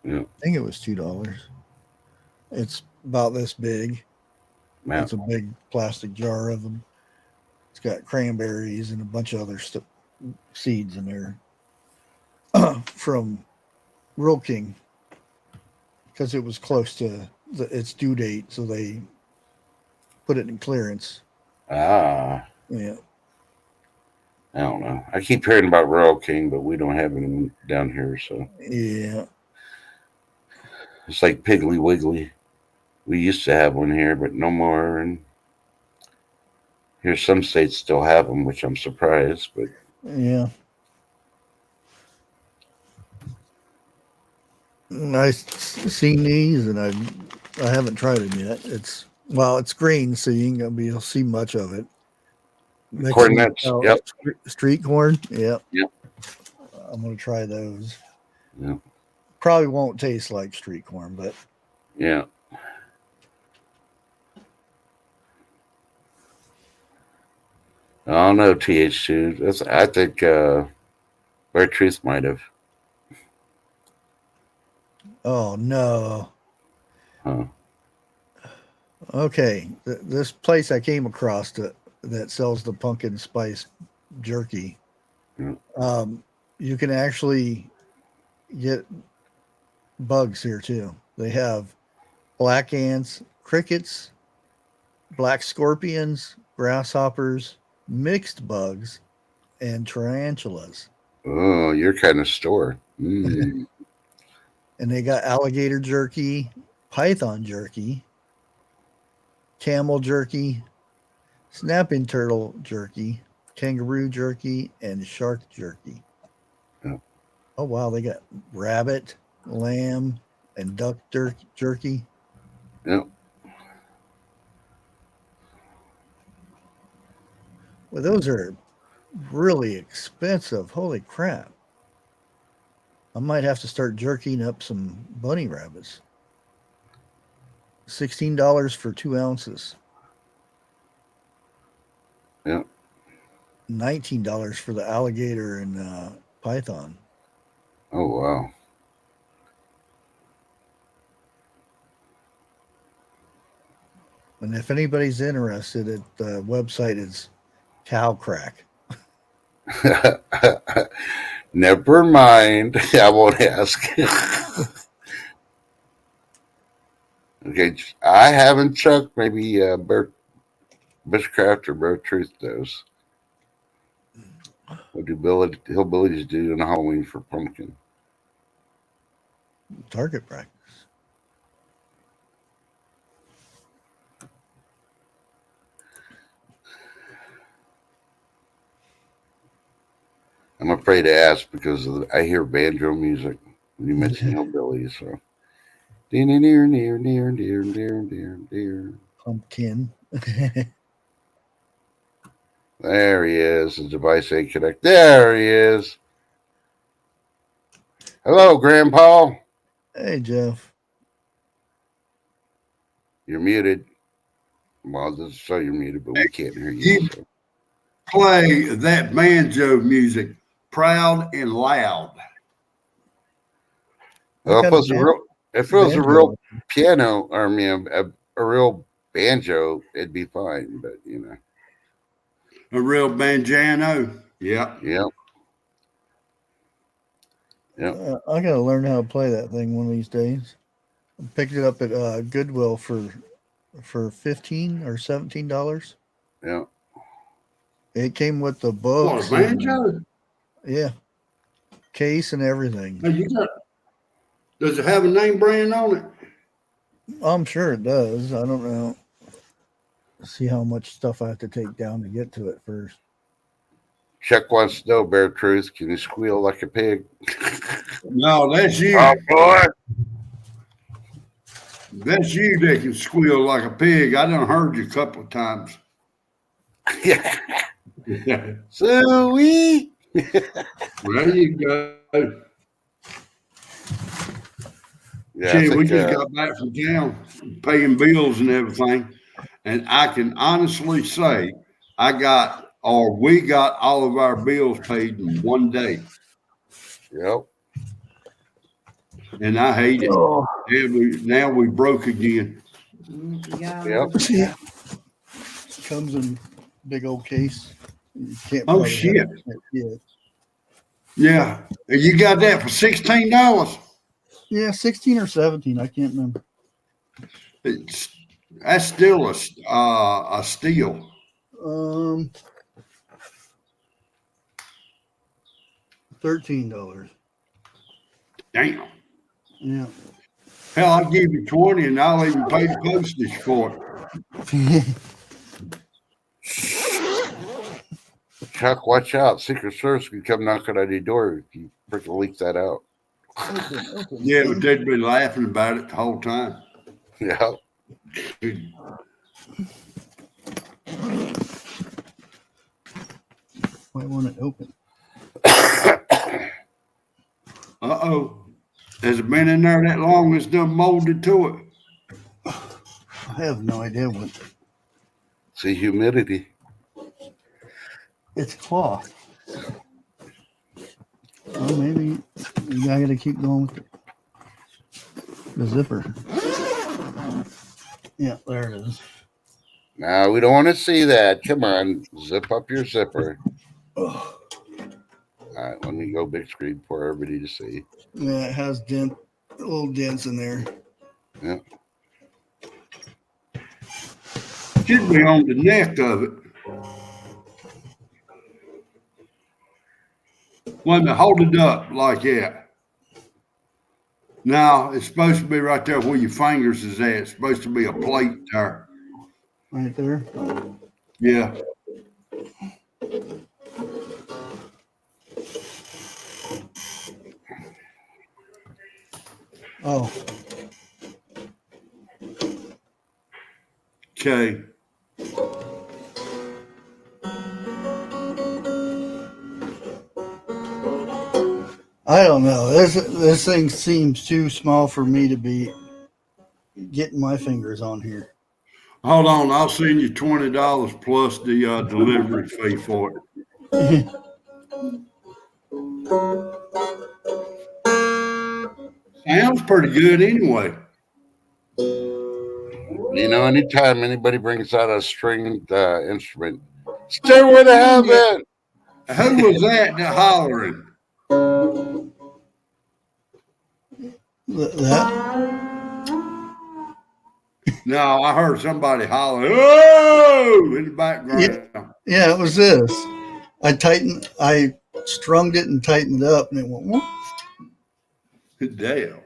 Yeah. I think it was $2. It's about this big. Yeah. It's a big plastic jar of them. It's got cranberries and a bunch of other seeds in there from Rural King because it was close to its due date, so they put it in clearance. Ah. Yeah. I don't know. I keep hearing about Rural King, but we don't have any down here, so. Yeah. It's like Piggly Wiggly. We used to have one here, but no more. And here, some states still have them, which I'm surprised. But yeah, Seen these, and I haven't tried them yet. It's green, so you ain't gonna be able to see much of it. Corn nuts. Yep. Street corn. Yep. Yep. I'm gonna try those. Yep. Probably won't taste like street corn, but yeah. I don't know, TH2. I think Bear Truth might have. Oh no. Huh. Okay, this place I came across that sells the pumpkin spice jerky. Yeah. You can actually get bugs here too. They have black ants, crickets, black scorpions, grasshoppers, mixed bugs, and tarantulas. Oh, your kind of store. And they got alligator jerky, python jerky, camel jerky, snapping turtle jerky, kangaroo jerky, and shark jerky. Yeah. Oh wow, they got rabbit, lamb, and duck jerky. Yep. Well, those are really expensive. Holy crap. I might have to start jerking up some bunny rabbits. $16 for 2 ounces. Yeah. $19 for the alligator and python. Oh wow. And if anybody's interested, the website is Cow Crack. Never mind. I won't ask. Okay, I haven't chucked. Maybe Bushcraft or Bear Truth does. What do hillbillies do on Halloween for pumpkin? Target practice. I'm afraid to ask because I hear banjo music when you mention hillbillies. So, dear. Pumpkin. There he is. The device ain't connect. There he is. Hello, Grandpa. Hey, Jeff. You're muted. Well, this is so you're muted, but we can't hear you. So. Play that banjo music, proud and loud. Well, if it was a real piano, or a real banjo, it'd be fine. But a real banjano. Yep. Yep. I gotta learn how to play that thing one of these days. I picked it up at Goodwill for $15 or $17. Yeah. It came with the books. What, a banjo? Yeah. Case and everything. Does it have a name brand on it? I'm sure it does. I don't know. See how much stuff I have to take down to get to it first. Chuck wants to know, Bear Truth, can you squeal like a pig? No, that's you. Oh, boy. That's you that can squeal like a pig. I done heard you a couple of times. Yeah. Sweet. There you go. Yeah, we just got back from town, paying bills and everything. And I can honestly say we got all of our bills paid in one day. Yep. And I hate it. Oh. Now we broke again. Yep. Yeah. Comes in big old case. You can't. Oh shit! Yeah, you got that for $16. Yeah, 16 or 17. I can't remember. That's still a steal. $13. Damn. Yeah. Hell, I'll give you 20 and I'll even pay the postage for it. Chuck, watch out. Secret Service can come knocking on your door if you freaking leak that out. Open. Yeah, but they'd be laughing about it the whole time. Yeah. Why won't it open? Uh-oh. Has it been in there that long? It's done molded to it. I have no idea what. It's the humidity. It's cloth. Oh, maybe I got to keep going with the zipper. Yeah, there it is. No, we don't want to see that. Come on, zip up your zipper. Oh. All right, let me go big screen for everybody to see. Yeah, it has little dents in there. Yeah. Should be on the neck of it. When they hold it up like that. Now, it's supposed to be right there where your fingers is at. It's supposed to be a plate there. Right there. Yeah. Oh, Okay. I don't know. This thing seems too small for me to be getting my fingers on here. Hold on. I'll send you $20 plus the delivery fee for it. Sounds pretty good anyway. You know, anytime anybody brings out a stringed instrument, Stairway to Heaven. Who was that hollering? That? No, I heard somebody hollering, "Oh!" in the background. Yeah, it was this. I strummed it and tightened it up, and it went. Whoop. Damn.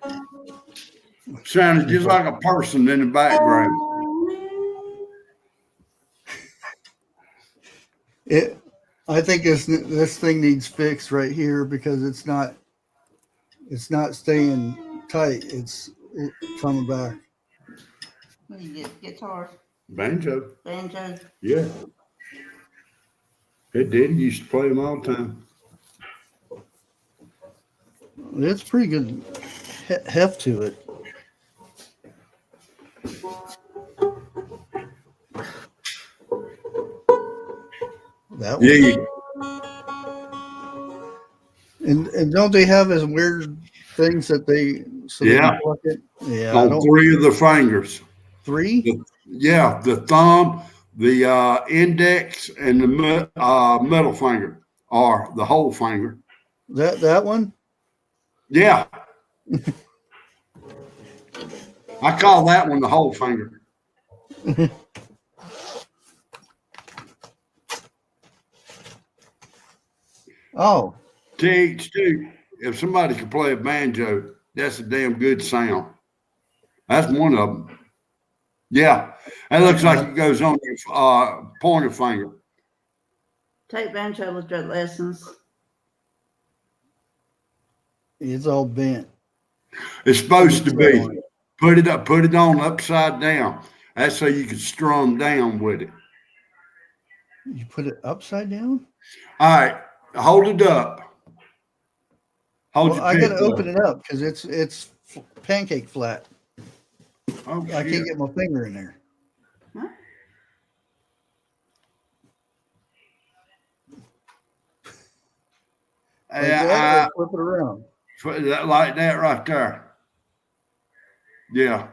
Sounded just like a person in the background. I think this thing needs fixed right here because it's not staying tight. It's coming back. What do you get? Guitar, Banjo. banjo. Yeah. It did. He used to play them all the time. It's pretty good heft to it. That one. Yeah. And don't they have as weird things that they Yeah. pluck it? Yeah. On 3 of the fingers. 3? Yeah, the thumb, the index, and the middle finger, or the whole finger. That one? Yeah. I call that one the whole finger. Oh. TH2, if somebody can play a banjo, that's a damn good sound. That's one of them. Yeah, that looks like it goes on your pointer finger. Take banjo with your lessons. It's all bent. It's supposed to be. Put it on upside down. That's so you can strum down with it. You put it upside down? All right, hold it up. I gotta open it up because it's pancake flat. Oh, I can't get my finger in there. Huh? Flip it around. Like that right there. Yeah.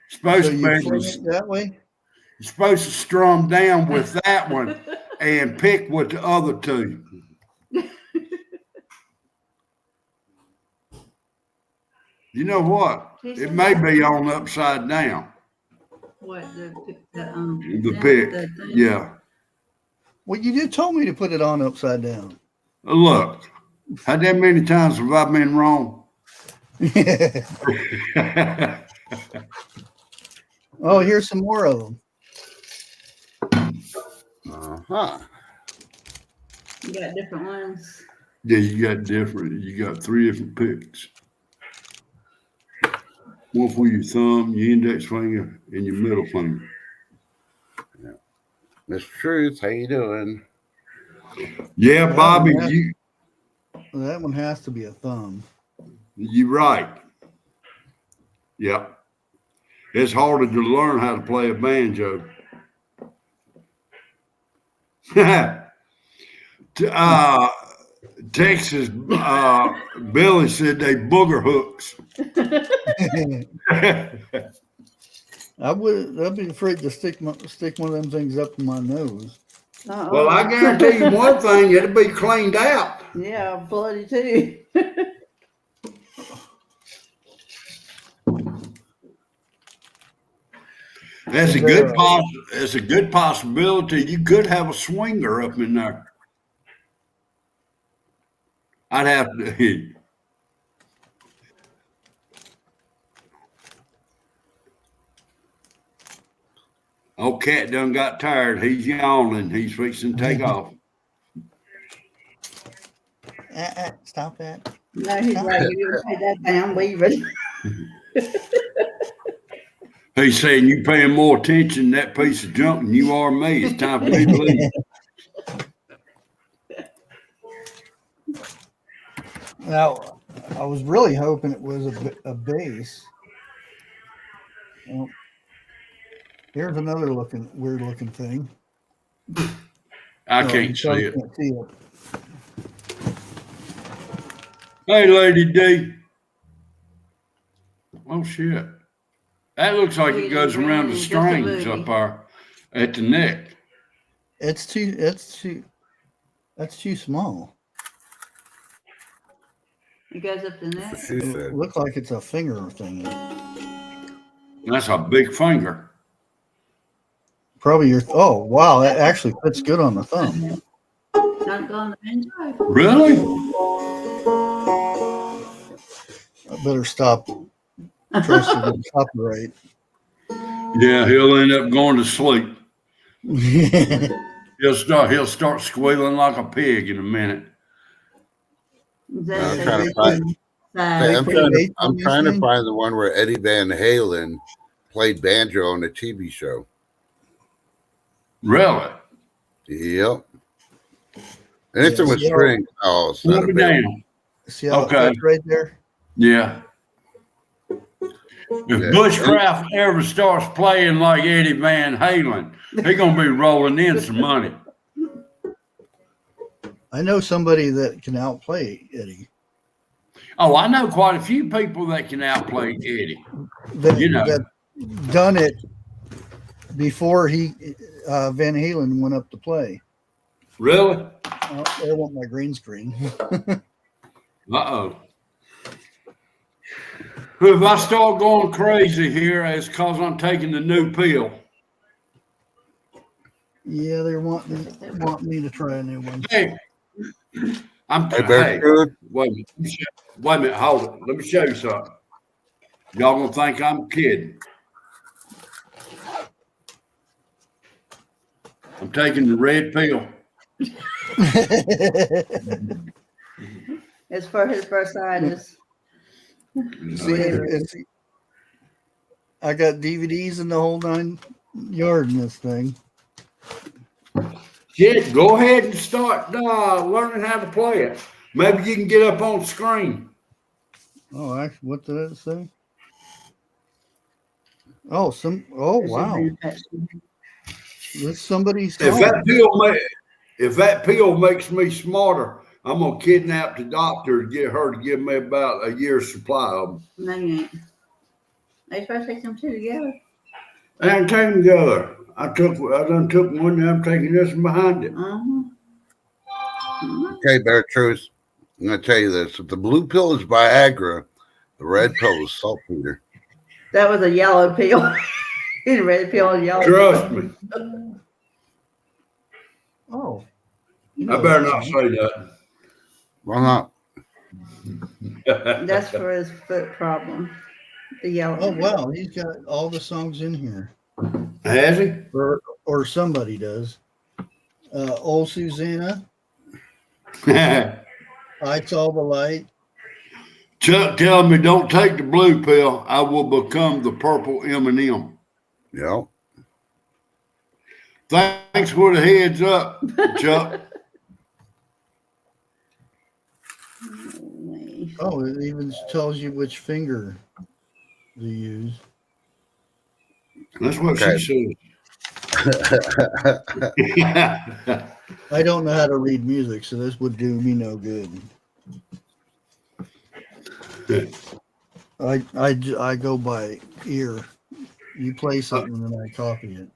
Supposed So to you be fling it that way? You're supposed to strum down with that one and pick with the other two. You know what? It may be on upside down. What The the pick. thing? Yeah. Well, you just told me to put it on upside down. Look, how that many times have I been wrong? Oh, here's some more of them. Uh-huh. You got different ones. Yeah, you got 3 different picks. One for your thumb, your index finger, and your middle finger. Miss Truth, how you doing? Yeah, Bobby, That one has to be a thumb. you're right. Yeah. It's harder to learn how to play a banjo. Texas, Billy said they booger hooks. I'd be afraid to stick one of them things up in my nose. Well, I guarantee you one thing, it'll be cleaned out. Yeah, bloody too. That's a good possibility. You could have a swinger up in there. I'd have to. Oh, Cat done got tired. He's yawning. He's fixing to take off. Stop that. No, he's like, you pay that down, leaving. He's saying you paying more attention to that piece of junk than you are me. It's time for me to leave. Now, I was really hoping it was a bass. Well, here's another weird looking thing. I can't see it. Can't see it. Hey, Lady D. Oh, shit. That looks like it goes around the strings up there at the neck. That's too small. It goes up the neck. She said. It looks like it's a finger thing. That's a big finger. Probably oh wow, that actually fits good on the thumb. Not going to enjoy. Really? I better stop trusting the copyright. Yeah, he'll end up going to sleep. He'll start squealing like a pig in a minute. I'm trying to find. I'm trying to find the one where Eddie Van Halen played banjo on a TV show. Really? Yep. Anything with strings. Oh, it's not Put a me big. down. See how it fits right there? Yeah. If Bushcraft ever starts playing like Eddie Van Halen, he's gonna be rolling in some money. I know somebody that can outplay Eddie. Oh, I know quite a few people that can outplay Eddie. That done it before Van Halen went up to play. Really? Oh, there went my green screen. Uh-oh. If I start going crazy here, it's because I'm taking the new pill. Yeah, they want me to try a new one. Hey, wait a minute, hold it. Let me show you something. Y'all gonna think I'm kidding. I'm taking the red pill. It's for his bursitis. See, I got DVDs in the whole 9 yard in this thing. Shit, go ahead and start learning how to play it. Maybe you can get up on screen. Oh, actually, what did it say? Oh, wow. This somebody's If that pill makes me smarter, I'm gonna kidnap the doctor and get her to give me about a year's supply of them. No, you ain't. Are you supposed to take them two together? I ain't taking together. I done took one, and I'm taking this one behind it. Okay, Bear Truth. I'm going to tell you this. If the blue pill is Viagra, the red pill is saltpeter. That was a yellow pill. The red pill and yellow. Trust me. Oh. I better not say that. Why not? That's for his foot problem. The yellow. Oh, wow. He's got all the songs in here. Has he? Or somebody does. Old Susanna. I saw the light. Chuck telling me don't take the blue pill. I will become the purple M&M. Yeah. Thanks for the heads up, Chuck. Oh, it even tells you which finger to use. That's what Okay. she said. I don't know how to read music, so this would do me no good. I go by ear. You play something and I copy it.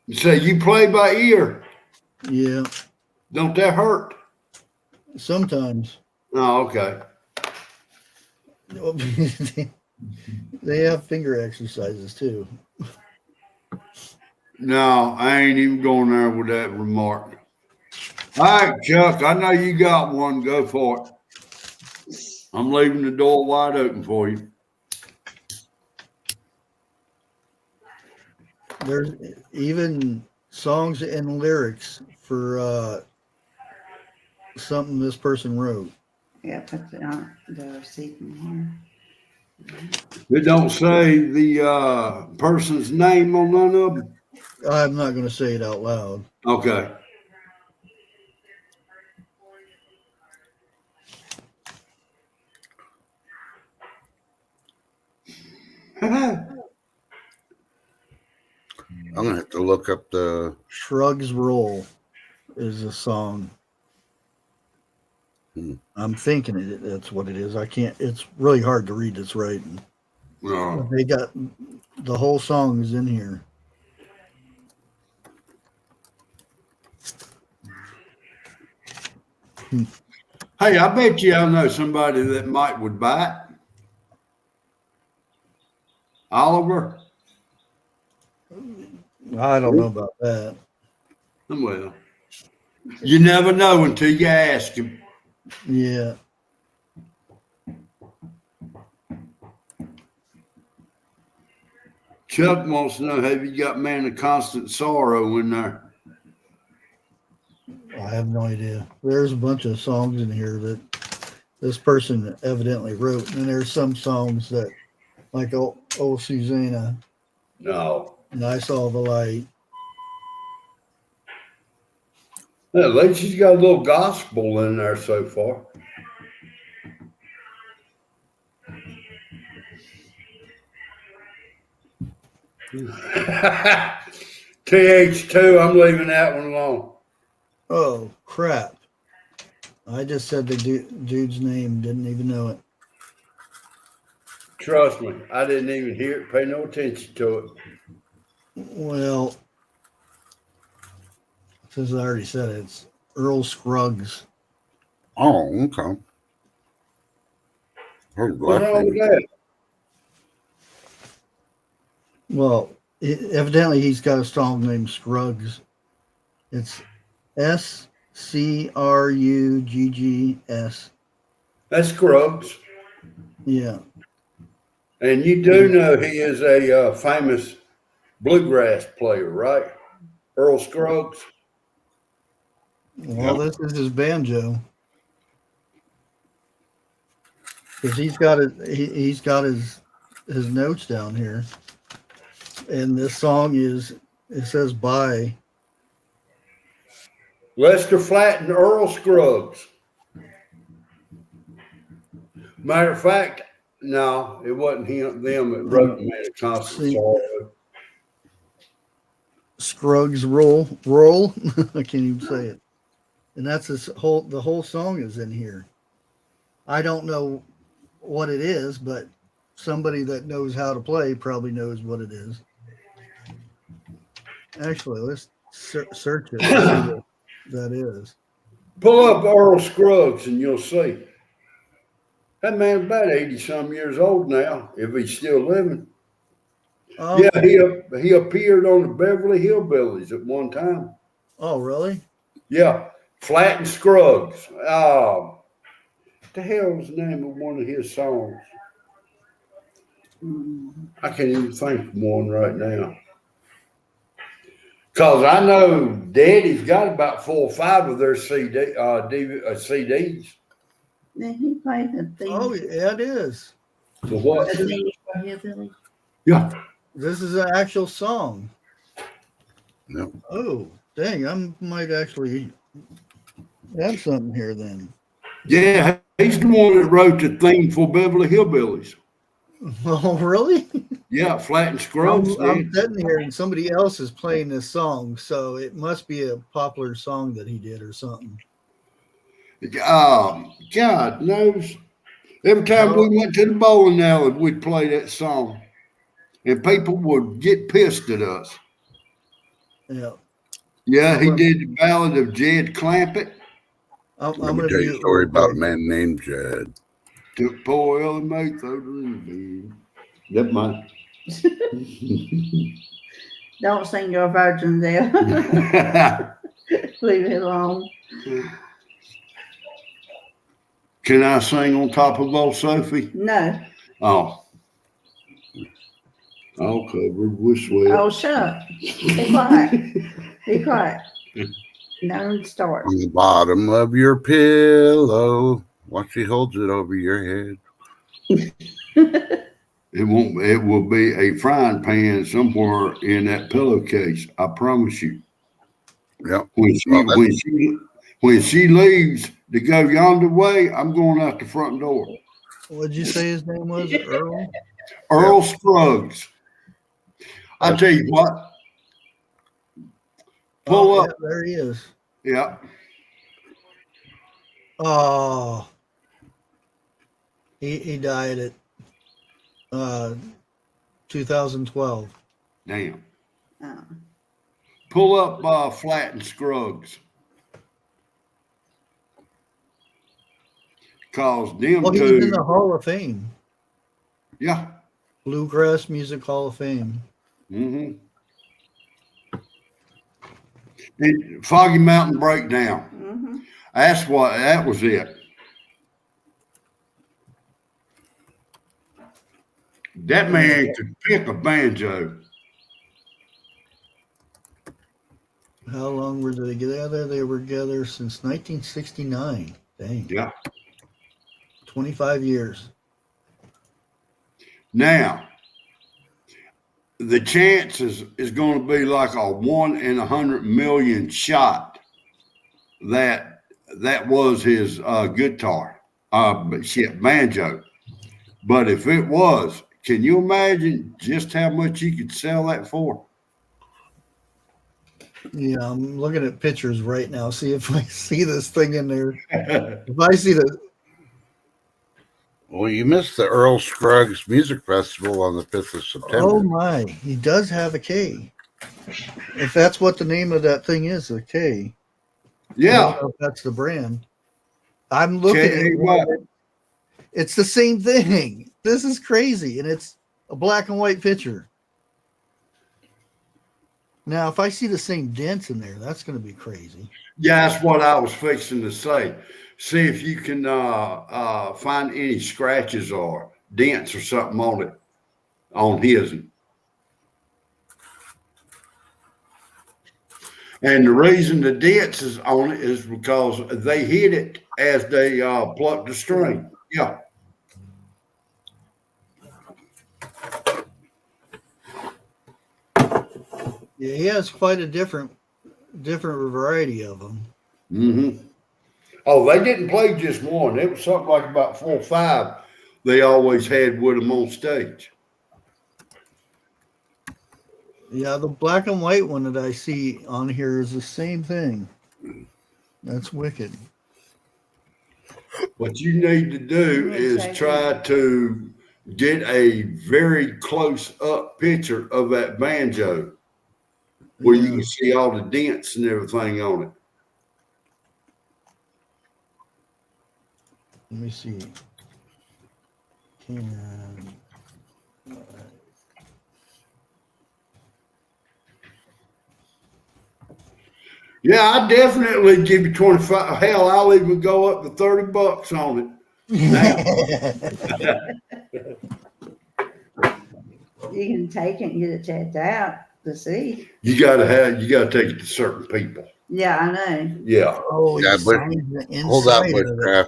You say you play by ear. Yeah, Don't that hurt? sometimes. Oh, okay. They have finger exercises too. No, I ain't even going there with that remark. All right, Chuck, I know you got one. Go for it. I'm leaving the door wide open for you. There's even songs and lyrics for something this person wrote. Yeah, put the, the receipt in here. It don't say the person's name on none of them. I'm not going to say it out loud. Okay. I'm gonna have to look up the Shrugs Roll is a song. I'm thinking that's what it is. I can't. It's really hard to read this writing. Oh. They got the whole song is in here. Hey, I bet you I know somebody that might would buy it. Oliver? I don't know about that. Well, you never know until you ask him. Yeah. Chuck wants to know, have you got Man of Constant Sorrow in there? I have no idea. There's a bunch of songs in here that this person evidently wrote, and there's some songs that, like "Oh Susanna," No. and "I Saw the Light." At least she's got a little gospel in there so far. TH2, I'm leaving that one alone. Oh crap! I just said the dude's name. Didn't even know it. Trust me, I didn't even hear it, pay no attention to it. Well, since I already said it, it's Earl Scruggs. Oh, okay. Heard What's black wrong with people. that? Well, evidently he's got a song named Scruggs. It's SCRUGGS. That's Scruggs. Yeah. And you do know he is a famous bluegrass player, right? Earl Scruggs. Well, this is his banjo. Because he's got his notes down here, and this song it says by Lester Flatt and Earl Scruggs. Matter of fact, no, it wasn't them that wrote Man of Constant Sorrow. Scruggs roll. I can't even say it. And that's the whole song is in here. I don't know what it is, but somebody that knows how to play probably knows what it is. Actually, let's search it and see what that is. Pull up Earl Scruggs and you'll see. That man's about 80-some years old now, if he's still living. Oh, Yeah, he appeared on the Beverly Hillbillies at one time. Oh, really? Yeah, Flatt and Scruggs. What the hell was the name of one of his songs? I can't even think of one right now. Cause I know Daddy's got about 4 or 5 of their CDs. Then he played the theme. Oh, yeah, it is. So what? The theme for Hillbilly. Yeah. This is an actual song. Yep. Oh, dang. I might actually have something here then. Yeah, he's the one that wrote the theme for Beverly Hillbillies. Oh, really? Yeah, Flat and Scruggs. I'm sitting here and somebody else is playing this song, so it must be a popular song that he did or something. God knows. Every time we went to the bowling alley, we'd play that song, and people would get pissed at us. Yeah. Yeah, he did the ballad of Jed Clampett. I'm going to tell you a story about a man named Jed. Took poor Ellen May through the bed. Never mind. Don't sing your virgin there. Leave it alone. Can I sing on top of old Sophie? No. Oh. All covered with sweat. Oh, shut up. Be quiet. Be quiet. No start. On the bottom of your pillow, once she holds it over your head. It will be a frying pan somewhere in that pillowcase. I promise you. Yep. When she leaves to go yonder way, I'm going out the front door. What'd you say his name was? Earl? Earl Scruggs. I tell you what. Pull up. Yeah, there he is. Yeah. Oh. He died at 2012. Damn. Oh. Pull up Flat and Scruggs. Cause them Well, he's two. in the Hall of Fame. Yeah. Bluegrass Music Hall of Fame. Mm-hmm. And Foggy Mountain Breakdown. Mm-hmm. That was it. That man could pick a banjo. How long were they together? They were together since 1969. Dang. Yeah. 25 years. Now, the chance is going to be like a 1 in 100 million shot that was his guitar, banjo. But if it was, can you imagine just how much you could sell that for? Yeah, I'm looking at pictures right now. See if I see this thing in there. If I see the. Well, you missed the Earl Scruggs Music Festival on the 5th of September. Oh my, he does have a K. If that's what the name of that thing is, a K. Yeah. I don't know if that's the brand. I'm looking at it. It's the same thing. This is crazy. And it's a black and white picture. Now, if I see the same dents in there, that's going to be crazy. Yeah, that's what I was fixing to say. See if you can find any scratches or dents or something on it, on his. And the reason the dents is on it is because they hit it as they plucked the string. Yeah. Yeah, he has quite a different variety of them. Mm-hmm. Oh, they didn't play just one. It was something like about 4 or 5 they always had with them on stage. Yeah, the black and white one that I see on here is the same thing. That's wicked. What you need to do is try to get a very close up picture of that banjo where you can see all the dents and everything on it. Let me see. Yeah, I definitely give you 25. Hell, I'll even go up to $30 on it. You can take it and get it checked out. to see. You gotta take it to certain people. Yeah, I know. Yeah. Oh, Yeah, he but- signs the Hold up, inside of it. Bushcraft.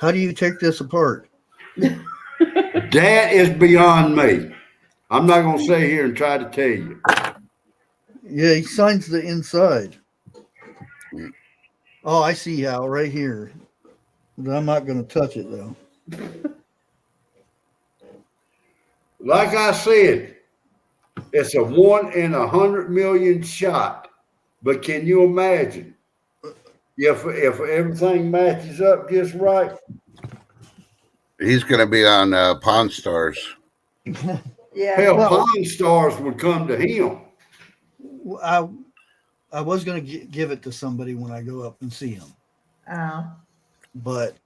How do you take this apart? That is beyond me. I'm not gonna sit here and try to tell you. Yeah, he signs the inside. Oh, I see how right here. But I'm not going to touch it though. Like I said, it's a 1 in 100 million shot. But can you imagine if everything matches up just right? He's going to be on Pawn Stars. Yeah. Hell, Well- Pawn Stars would come to him. I was going to give it to somebody when I go up and see him, Oh. but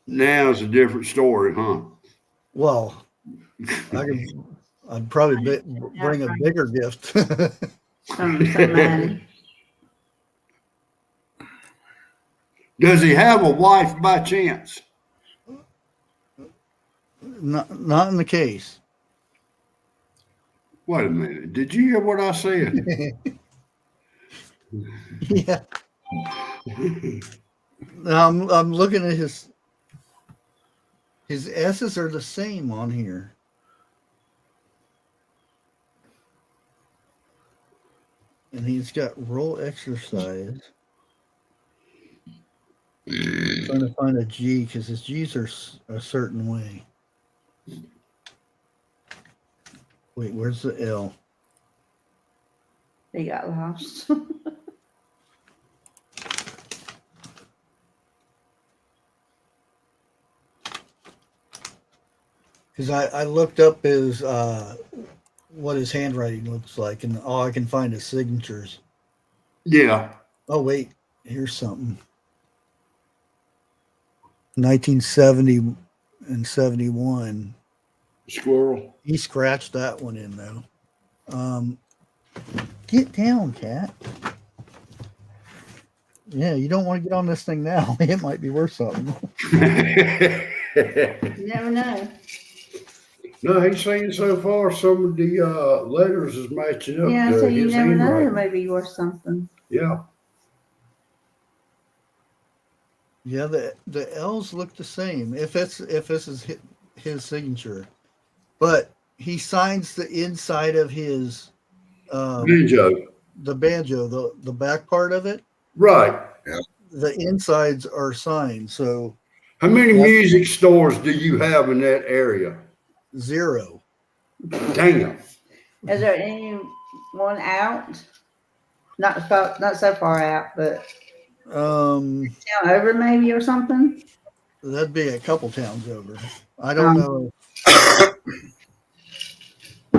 Now it's a different story, huh? well, I'd probably bring a bigger gift. Some money. Does he have a wife by chance? Not in the case. Wait a minute. Did you hear what I said? Yeah. Now I'm looking at his S's are the same on here. And he's got roll exercise. Trying to find a G because his G's are a certain way. Wait, where's the L? He got lost. Because I looked up his what his handwriting looks like, and all I can find is signatures. Yeah. Oh wait, here's something. 1970 and 71. Squirrel. He scratched that one in though. Get down, cat. Yeah, you don't want to get on this thing now. It might be worth something. You never know. No, he's saying so far some of the letters is matching up. Yeah, to so you his never know. It handwriting. may be worth something. Yeah. Yeah, the L's look the same. If this is his signature, but he signs the inside of his Banjo. the banjo, the back part of it. Right. The insides are signed, so How many music stores do you have in that area? 0. Damn. Is there anyone out? Not so far out, but down over maybe or something. That'd be a couple towns over. I don't know if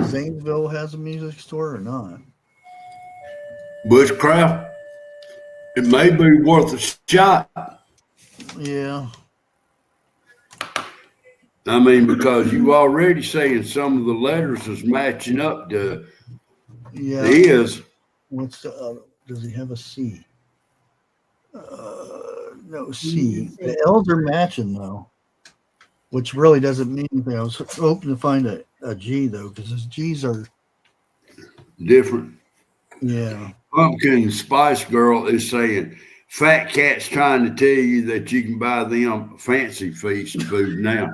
Zanesville has a music store or not. Bushcraft. It may be worth a shot. Yeah. I mean, because you already saying some of the letters is matching up to Yeah. his. What's the does he have a C? No C. The L's are matching though, which really doesn't mean anything. I was hoping to find a G though, because his G's are Different. yeah. Pumpkin Spice Girl is saying, Fat Cat's trying to tell you that you can buy them fancy feast food now.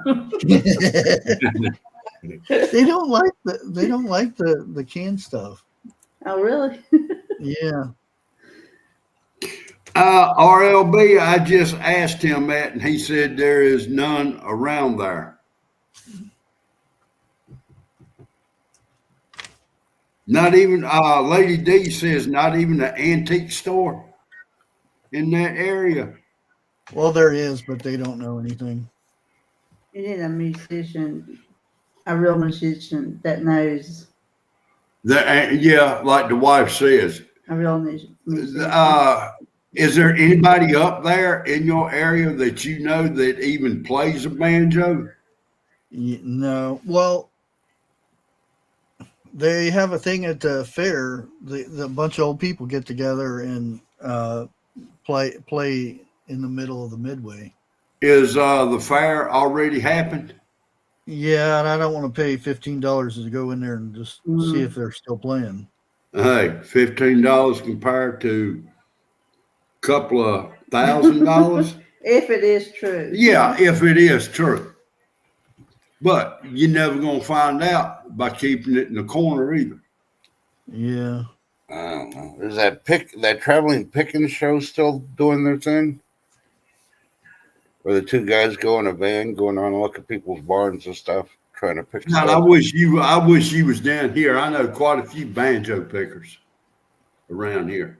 They don't like the canned stuff. Oh, really? Yeah. RLB, I just asked him that, and he said there is none around there. Not even, Lady D says not even an antique store in that area. Well, there is, but they don't know anything. You need a musician, a real musician that knows Yeah, like the wife says. a real musician. Is there anybody up there in your area that you know that even plays a banjo? No. Well, they have a thing at the fair. The bunch of old people get together and play in the middle of the midway. Is the fair already happened? Yeah, and I don't want to pay $15 to go in there and just see if they're still playing. Hey, $15 compared to a couple of $1,000. If it is true. Yeah, if it is true. But you're never gonna find out by keeping it in the corner either. Yeah. I don't know. Is that traveling picking show still doing their thing? Where the two guys go in a van going around and look at people's barns and stuff, trying to pick God, stuff? I wish you was down here. I know quite a few banjo pickers around here.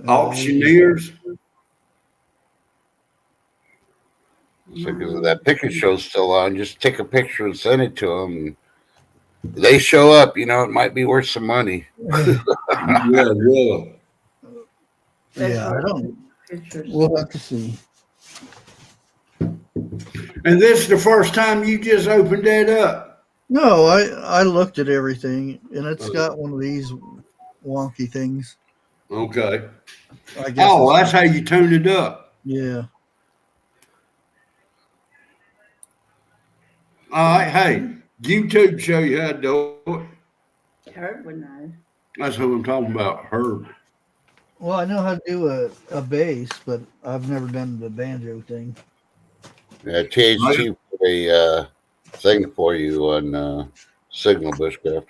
Auctioneers. So because that picking show's still on, just take a picture and send it to them. They show up, it might be worth some money. Yeah. Yeah, I don't. Pictures. We'll have to see. And this is the first time you just opened that up. No, I looked at everything, and it's got one of these wonky things. Okay. I guess. Oh, that's how you tune it up. Yeah. All right. Hey, YouTube show you how to do it. Herb would know. That's what I'm talking about, Herb. Well, I know how to do a bass, but I've never done the banjo thing. Yeah, THT put a thing for you on Signal Bushcraft.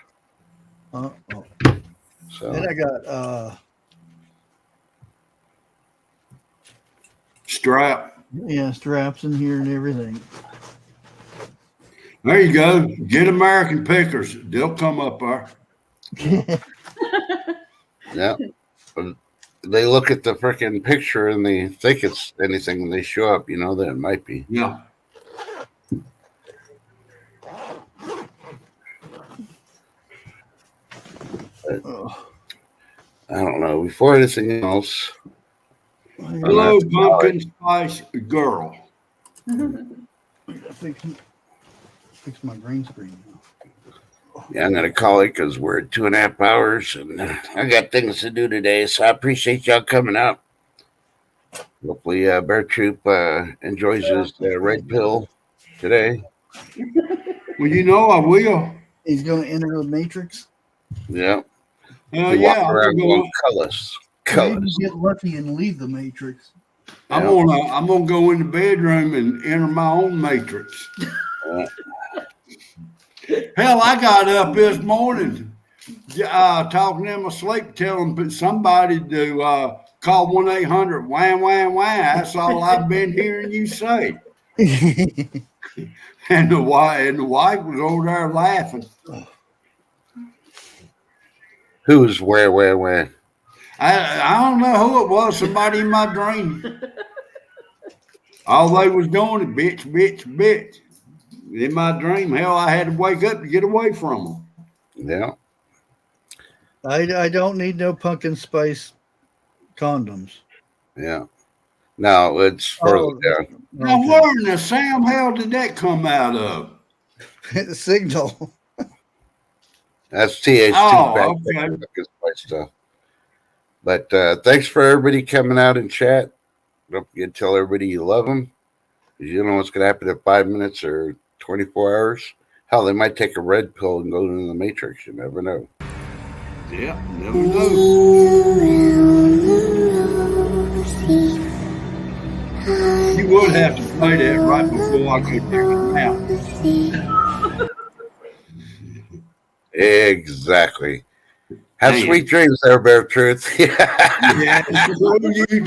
Oh. So Then I got Strap. straps in here and everything. There you go. Get American pickers. They'll come up there. yeah. They look at the freaking picture and they think it's anything when they show up, that it might be. Yeah. I don't know. Before anything else. Hello, pumpkin spice girl. Fix my green screen. Yeah, I'm going to call it because we're at 2.5 hours and I got things to do today. So I appreciate y'all coming out. Hopefully, Bear Troop enjoys his red pill today. Well, I will. He's going to enter the matrix. Yeah. Yeah, Walk around going colors. Maybe get lucky and leave the matrix. I'm gonna go in the bedroom and enter my own matrix. Hell, I got up this morning talking in my sleep, telling somebody to call 1-800 wham wham wham. That's all I've been hearing you say. And the wife was over there laughing. Who's where? I don't know who it was. Somebody in my dream. All they was doing is bitch. In my dream, hell, I had to wake up to get away from them. Yeah. I don't need no pumpkin spice condoms. Yeah. No, it's further down. Now, where in the Sam hell did that come out of? Signal. That's TH2 Oh, back okay. there, stuff. But thanks for everybody coming out and chat. Don't forget to tell everybody you love them. You don't know what's going to happen in 5 minutes or 24 hours. Hell, they might take a red pill and go into the matrix. You never know. Yeah, never know. You would have to play that right before I could take it out. Exactly. Have Dang. sweet dreams there, Bear Truth. Yeah, you